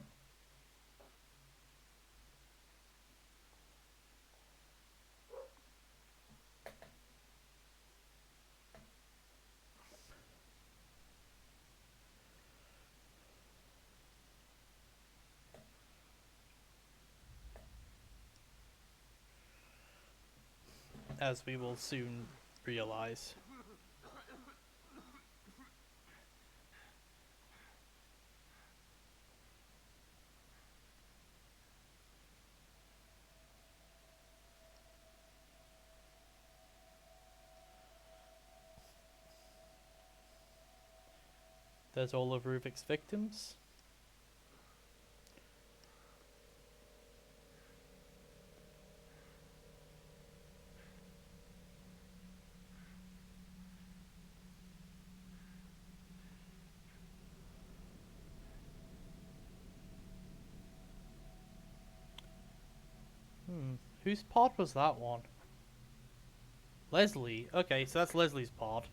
As we will soon realize. There's all of Ruvik's victims. Whose pod was that one? Leslie. Okay, so that's Leslie's pod.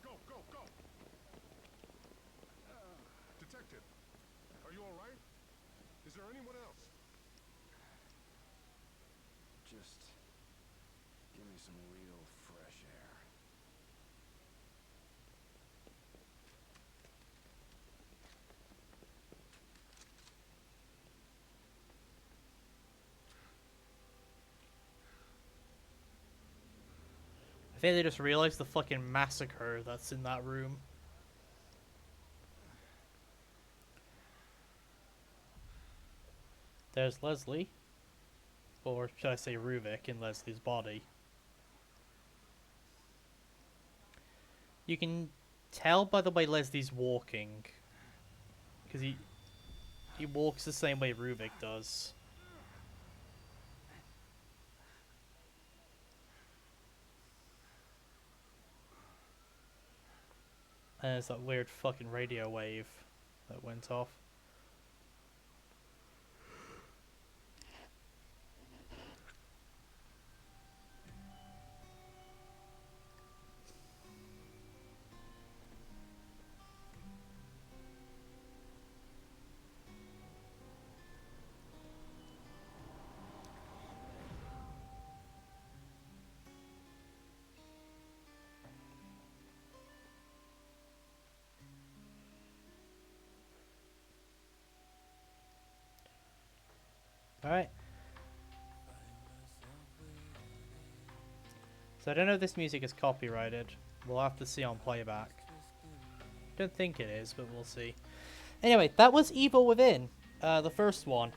Go, go, go! Detective, are you all right? Is there anyone else? Just give me some real fresh air. I think they just realized the fucking massacre that's in that room. There's Leslie. Or should I say Ruvik in Leslie's body. You can tell by the way Leslie's walking. Because he walks the same way Ruvik does. And there's that weird fucking radio wave that went off. Alright. So I don't know if this music is copyrighted. We'll have to see on playback. Don't think it is, but we'll see. Anyway, that was Evil Within, the first one.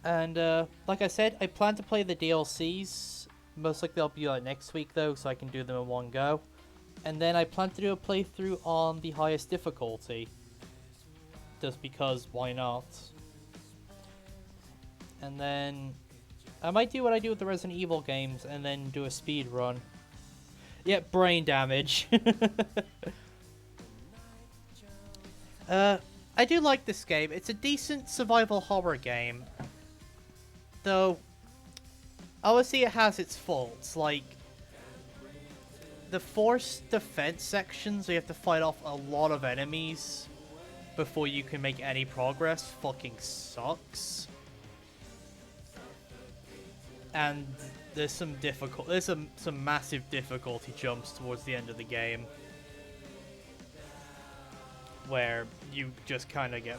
And like I said, I plan to play the DLCs. Most likely they'll be like next week though, so I can do them in one go. And then I plan to do a playthrough on the highest difficulty. Just because, why not? And then I might do what I do with the Resident Evil games and then do a speed run. Yeah, brain damage. I do like this game. It's a decent survival horror game. Though, obviously it has its faults. Like, the forced defense sections where you have to fight off a lot of enemies before you can make any progress fucking sucks. And there's some massive difficulty jumps towards the end of the game where you just kind of get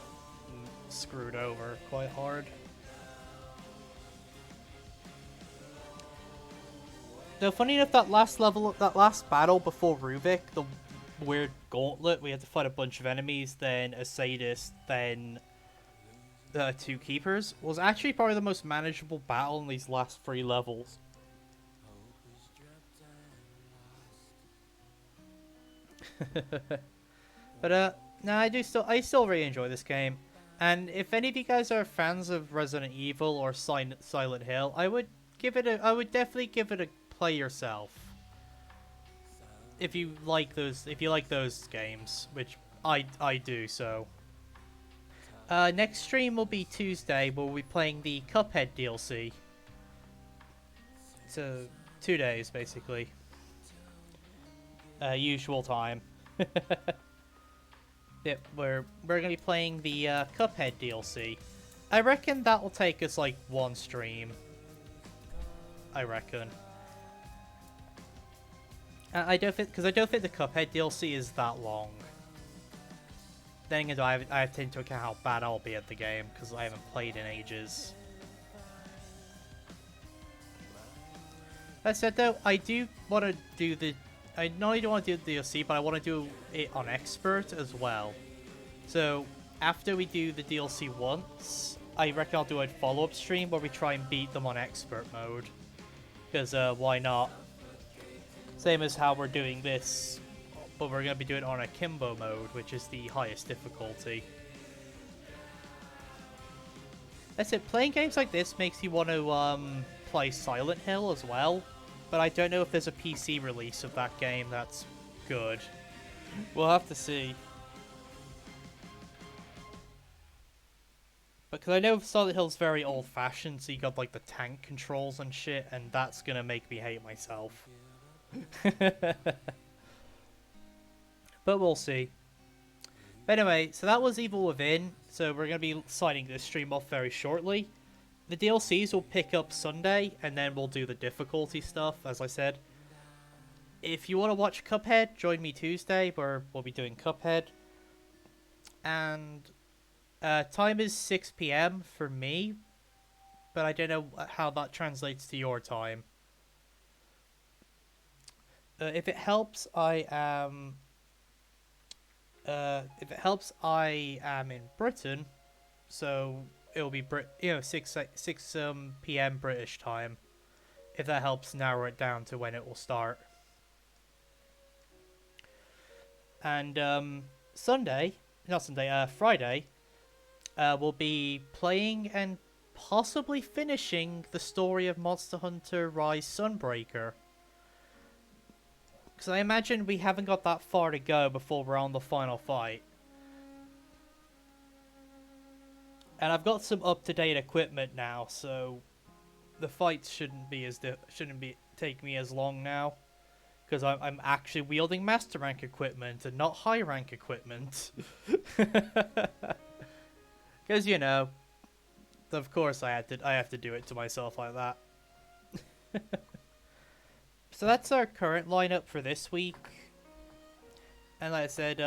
screwed over quite hard. Though funny enough, that last level, that last battle before Ruvik, the weird gauntlet, we had to fight a bunch of enemies, then a sadist, then 2 keepers, was actually probably the most manageable battle in these last 3 levels. But no, I still really enjoy this game. And if any of you guys are fans of Resident Evil or Silent Hill, I would definitely give it a play yourself. If you like those games, which I do, so. Next stream will be Tuesday, where we'll be playing the Cuphead DLC. So, 2 days, basically. Usual time. Yep, we're gonna be playing the Cuphead DLC. I reckon that will take us like 1 stream. I reckon. I don't think the Cuphead DLC is that long. Then again, I have to take into account how bad I'll be at the game because I haven't played in ages. That said, though, I do want to do the. I not only do want to do the DLC, but I want to do it on Expert as well. So after we do the DLC once, I reckon I'll do a follow-up stream where we try and beat them on Expert mode. Because why not? Same as how we're doing this, but we're going to be doing it on Akimbo mode, which is the highest difficulty. That's it. Playing games like this makes you want to play Silent Hill as well. But I don't know if there's a PC release of that game that's good. We'll have to see. Because I know Silent Hill's very old-fashioned, so you got like the tank controls and shit, and that's gonna make me hate myself. But we'll see. But anyway, so that was Evil Within, so we're gonna be signing this stream off very shortly. The DLCs will pick up Sunday, and then we'll do the difficulty stuff, as I said. If you want to watch Cuphead, join me Tuesday, where we'll be doing Cuphead. And time is 6 PM for me, but I don't know how that translates to your time. If it helps, I am in Britain, so it'll be 6 PM British time, if that helps narrow it down to when it will start. And Friday, we'll be playing and possibly finishing the story of Monster Hunter Rise Sunbreaker. Because I imagine we haven't got that far to go before we're on the final fight. And I've got some up-to-date equipment now, so the fights shouldn't take me as long now, because I'm actually wielding master rank equipment and not high rank equipment. Because of course I have to do it to myself like that. So that's our current lineup for this week. And like I said,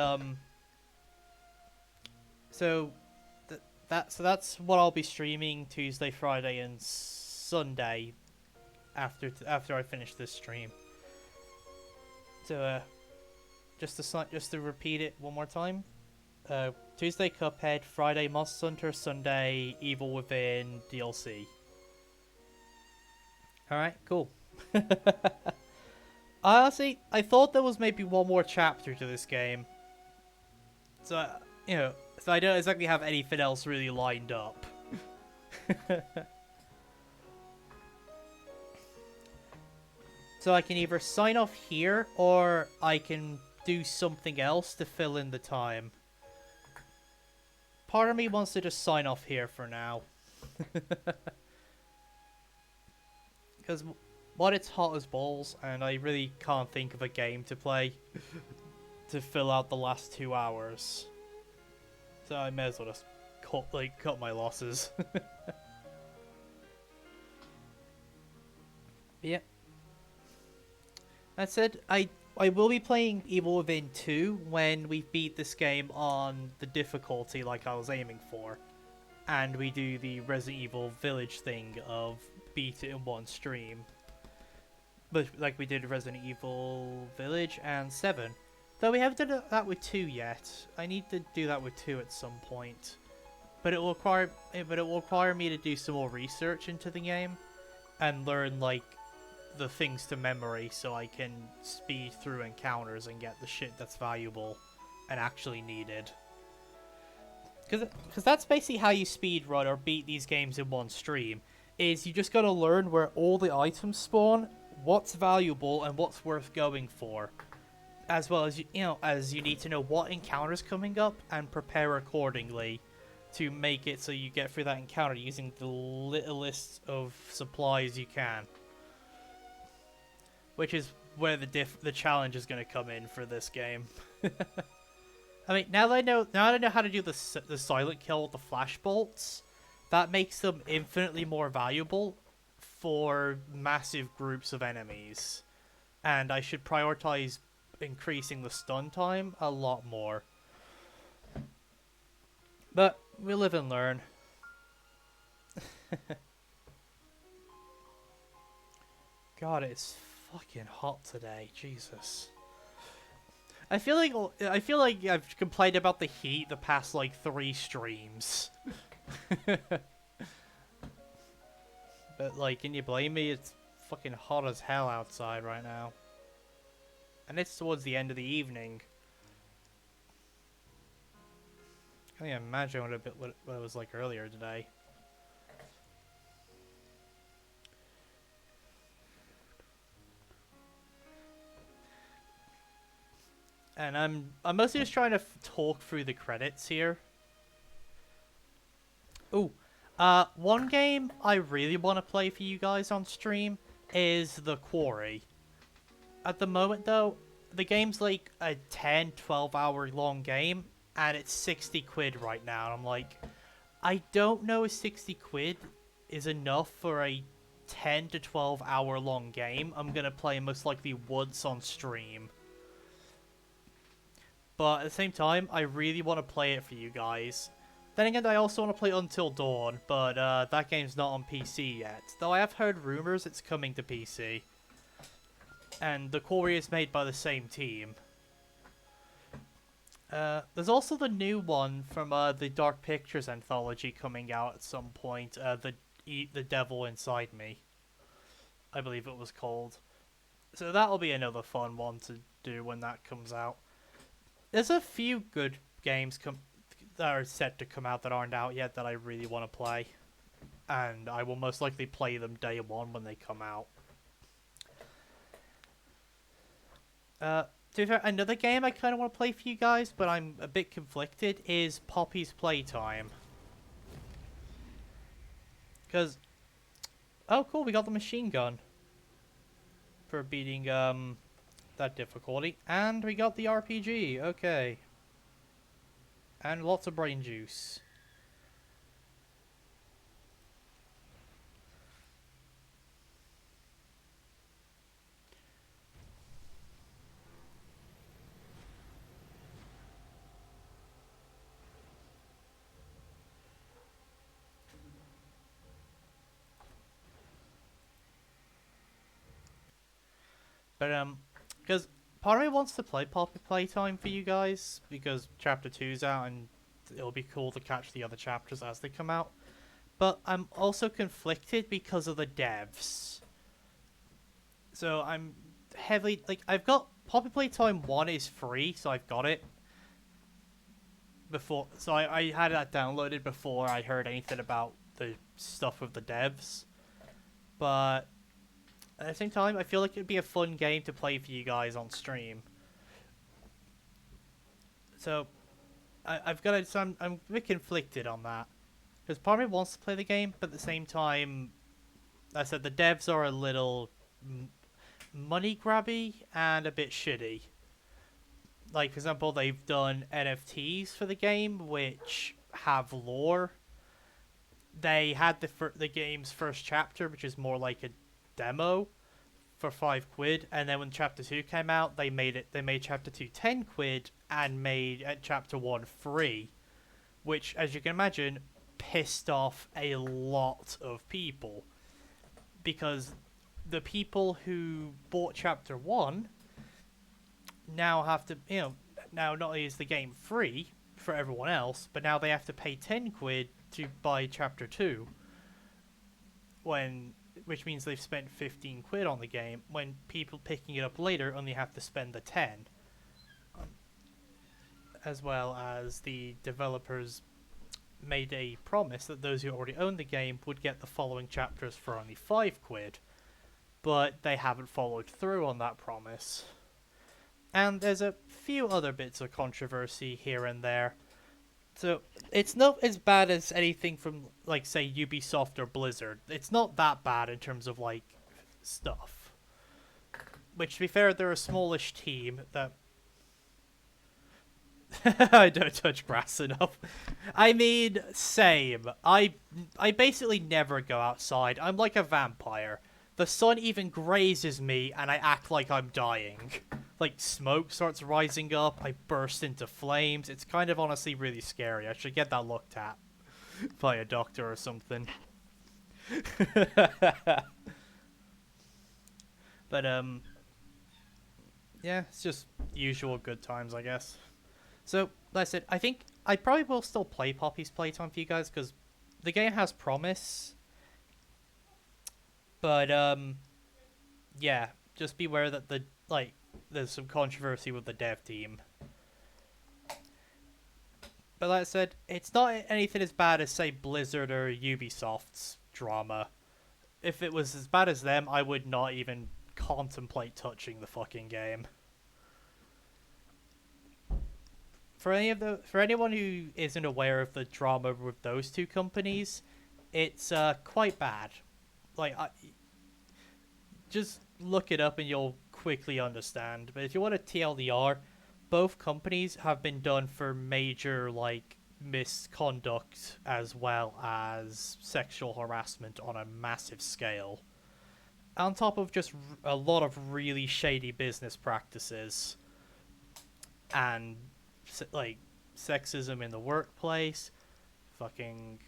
so that's what I'll be streaming Tuesday, Friday, and Sunday after I finish this stream. So just to repeat it one more time. Tuesday Cuphead, Friday Monster Hunter, Sunday Evil Within DLC. Alright, cool. Honestly, I thought there was maybe one more chapter to this game. So, so I don't exactly have anything else really lined up. So I can either sign off here, or I can do something else to fill in the time. Part of me wants to just sign off here for now. Because it's hot as balls, and I really can't think of a game to play to fill out the last 2 hours. So I may as well just cut my losses. Yeah. That said, I will be playing Evil Within 2 when we beat this game on the difficulty like I was aiming for. And we do the Resident Evil Village thing of beat it in one stream. but like we did with Resident Evil Village and 7. Though we haven't done that with 2 yet. I need to do that with 2 at some point. But it will require me to do some more research into the game and learn like the things to memory so I can speed through encounters and get the shit that's valuable and actually needed. Because that's basically how you speedrun or beat these games in one stream, is you just gotta learn where all the items spawn, what's valuable and what's worth going for. As well as, as you need to know what encounter's coming up and prepare accordingly to make it so you get through that encounter using the littlest of supplies you can. Which is where the challenge is going to come in for this game. I mean, now that I know how to do the silent kill with the flash bolts, that makes them infinitely more valuable for massive groups of enemies. And I should prioritize increasing the stun time a lot more. But we live and learn. God, it's fucking hot today. Jesus. I feel like I've complained about the heat the past like 3 streams. But like, can you blame me? It's fucking hot as hell outside right now. And it's towards the end of the evening. I can't even imagine what it was like earlier today. And I'm mostly just trying to talk through the credits here. Ooh, one game I really want to play for you guys on stream is The Quarry. At the moment though, the game's like a 10-12 hour long game, and it's 60 quid right now. And I'm like, I don't know if 60 quid is enough for a 10 to 12 hour long game. I'm gonna play most likely once on stream. But at the same time, I really want to play it for you guys. Then again, I also want to play Until Dawn, but that game's not on PC yet. Though I have heard rumors it's coming to PC. And The Quarry is made by the same team. There's also the new one from the Dark Pictures anthology coming out at some point. The Devil Inside Me, I believe it was called. So that'll be another fun one to do when that comes out. There's a few good games that are set to come out that aren't out yet that I really want to play. And I will most likely play them day one when they come out. To be fair, another game I kind of want to play for you guys, but I'm a bit conflicted, is Poppy's Playtime. Because, oh cool, we got the machine gun for beating that difficulty, and we got the RPG. Okay, and lots of brain juice. But because part of me wants to play Poppy Playtime for you guys, because Chapter 2's out and it'll be cool to catch the other chapters as they come out. But I'm also conflicted because of the devs. So I'm heavily, like, I've got Poppy Playtime 1 is free, so I've got it. Before, so I had that downloaded before I heard anything about the stuff with the devs. But at the same time, I feel like it'd be a fun game to play for you guys on stream. So, I'm a bit conflicted on that. Because part of me wants to play the game, but at the same time, like I said, the devs are a little money grabby and a bit shitty. Like, for example, they've done NFTs for the game, which have lore. They had the game's first chapter, which is more like a demo, for 5 quid, and then when chapter 2 came out, they made chapter 2 10 quid and made chapter 1 free, which, as you can imagine, pissed off a lot of people, because the people who bought Chapter 1 now have to, now not only is the game free for everyone else, but now they have to pay 10 quid to buy Chapter 2, which means they've spent 15 quid on the game, when people picking it up later only have to spend the 10. As well as the developers made a promise that those who already own the game would get the following chapters for only 5 quid, but they haven't followed through on that promise. And there's a few other bits of controversy here and there. So it's not as bad as anything from, like, say, Ubisoft or Blizzard. It's not that bad in terms of, like, stuff. Which, to be fair, they're a smallish team that... I don't touch grass enough. I mean, same. I basically never go outside. I'm like a vampire. The sun even grazes me and I act like I'm dying. Like, smoke starts rising up, I burst into flames. It's kind of honestly really scary. I should get that looked at by a doctor or something. But, yeah, it's just usual good times, I guess. So, that's it. I think I probably will still play Poppy's Playtime for you guys, because the game has promise. But, yeah, just beware that there's some controversy with the dev team. But like I said, it's not anything as bad as, say, Blizzard or Ubisoft's drama. If it was as bad as them, I would not even contemplate touching the fucking game. For anyone who isn't aware of the drama with those two companies, it's quite bad. Like, just look it up and you'll quickly understand. But if you want a TLDR, both companies have been done for major, like, misconduct as well as sexual harassment on a massive scale. On top of just a lot of really shady business practices. And, like, sexism in the workplace. Fucking,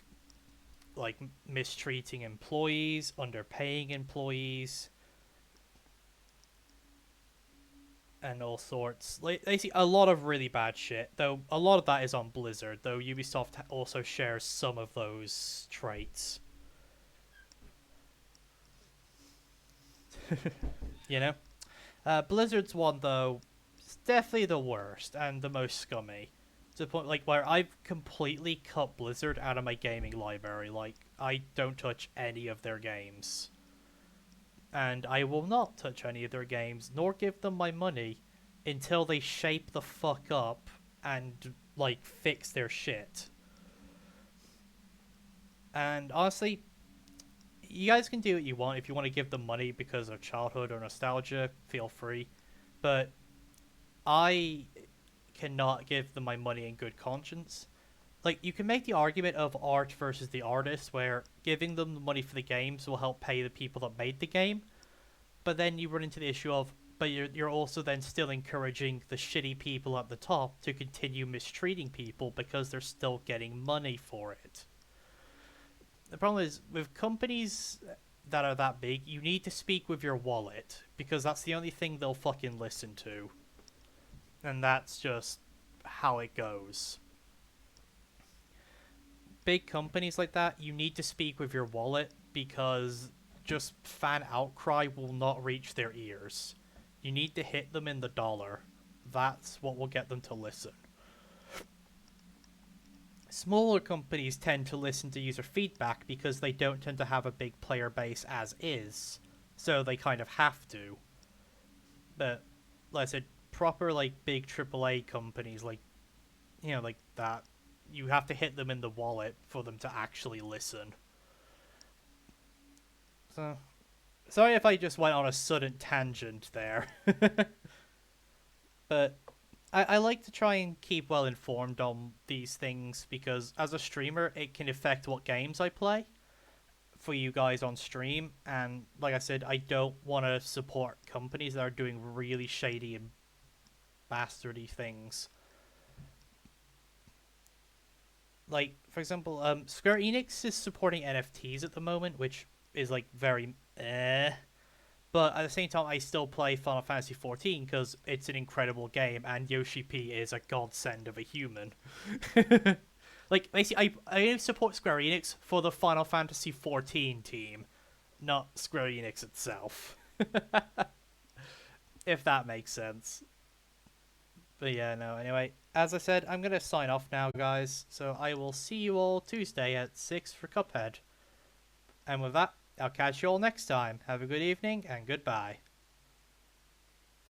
like, mistreating employees, underpaying employees. And all sorts. Like, they see a lot of really bad shit, though a lot of that is on Blizzard, though Ubisoft also shares some of those traits. You know? Blizzard's one, though, is definitely the worst and the most scummy. To the point, like, where I've completely cut Blizzard out of my gaming library. Like, I don't touch any of their games. And I will not touch any of their games, nor give them my money, until they shape the fuck up and, like, fix their shit. And honestly, you guys can do what you want. If you want to give them money because of childhood or nostalgia, feel free. But I cannot give them my money in good conscience. Like, you can make the argument of art versus the artist, where giving them the money for the games will help pay the people that made the game. But then you run into the issue of, but you're also then still encouraging the shitty people at the top to continue mistreating people because they're still getting money for it. The problem is, with companies that are that big, you need to speak with your wallet, because that's the only thing they'll fucking listen to. And that's just how it goes. Big companies like that, you need to speak with your wallet, because just fan outcry will not reach their ears. You need to hit them in the dollar. That's what will get them to listen. Smaller companies tend to listen to user feedback because they don't tend to have a big player base as is, so they kind of have to. But, like I said, proper, like, big AAA companies, like, you know, like that, you have to hit them in the wallet for them to actually listen. So, sorry if I just went on a sudden tangent there. But I like to try and keep well informed on these things, because as a streamer, it can affect what games I play for you guys on stream. And like I said, I don't want to support companies that are doing really shady and bastardy things. Like, for example, Square Enix is supporting NFTs at the moment, which is, like, very But at the same time, I still play Final Fantasy XIV because it's an incredible game, and Yoshi P is a godsend of a human. Like, basically, I only support Square Enix for the Final Fantasy XIV team, not Square Enix itself. If that makes sense. But yeah, no, anyway, as I said, I'm going to sign off now, guys. So I will see you all Tuesday at 6 for Cuphead. And with that, I'll catch you all next time. Have a good evening, and goodbye.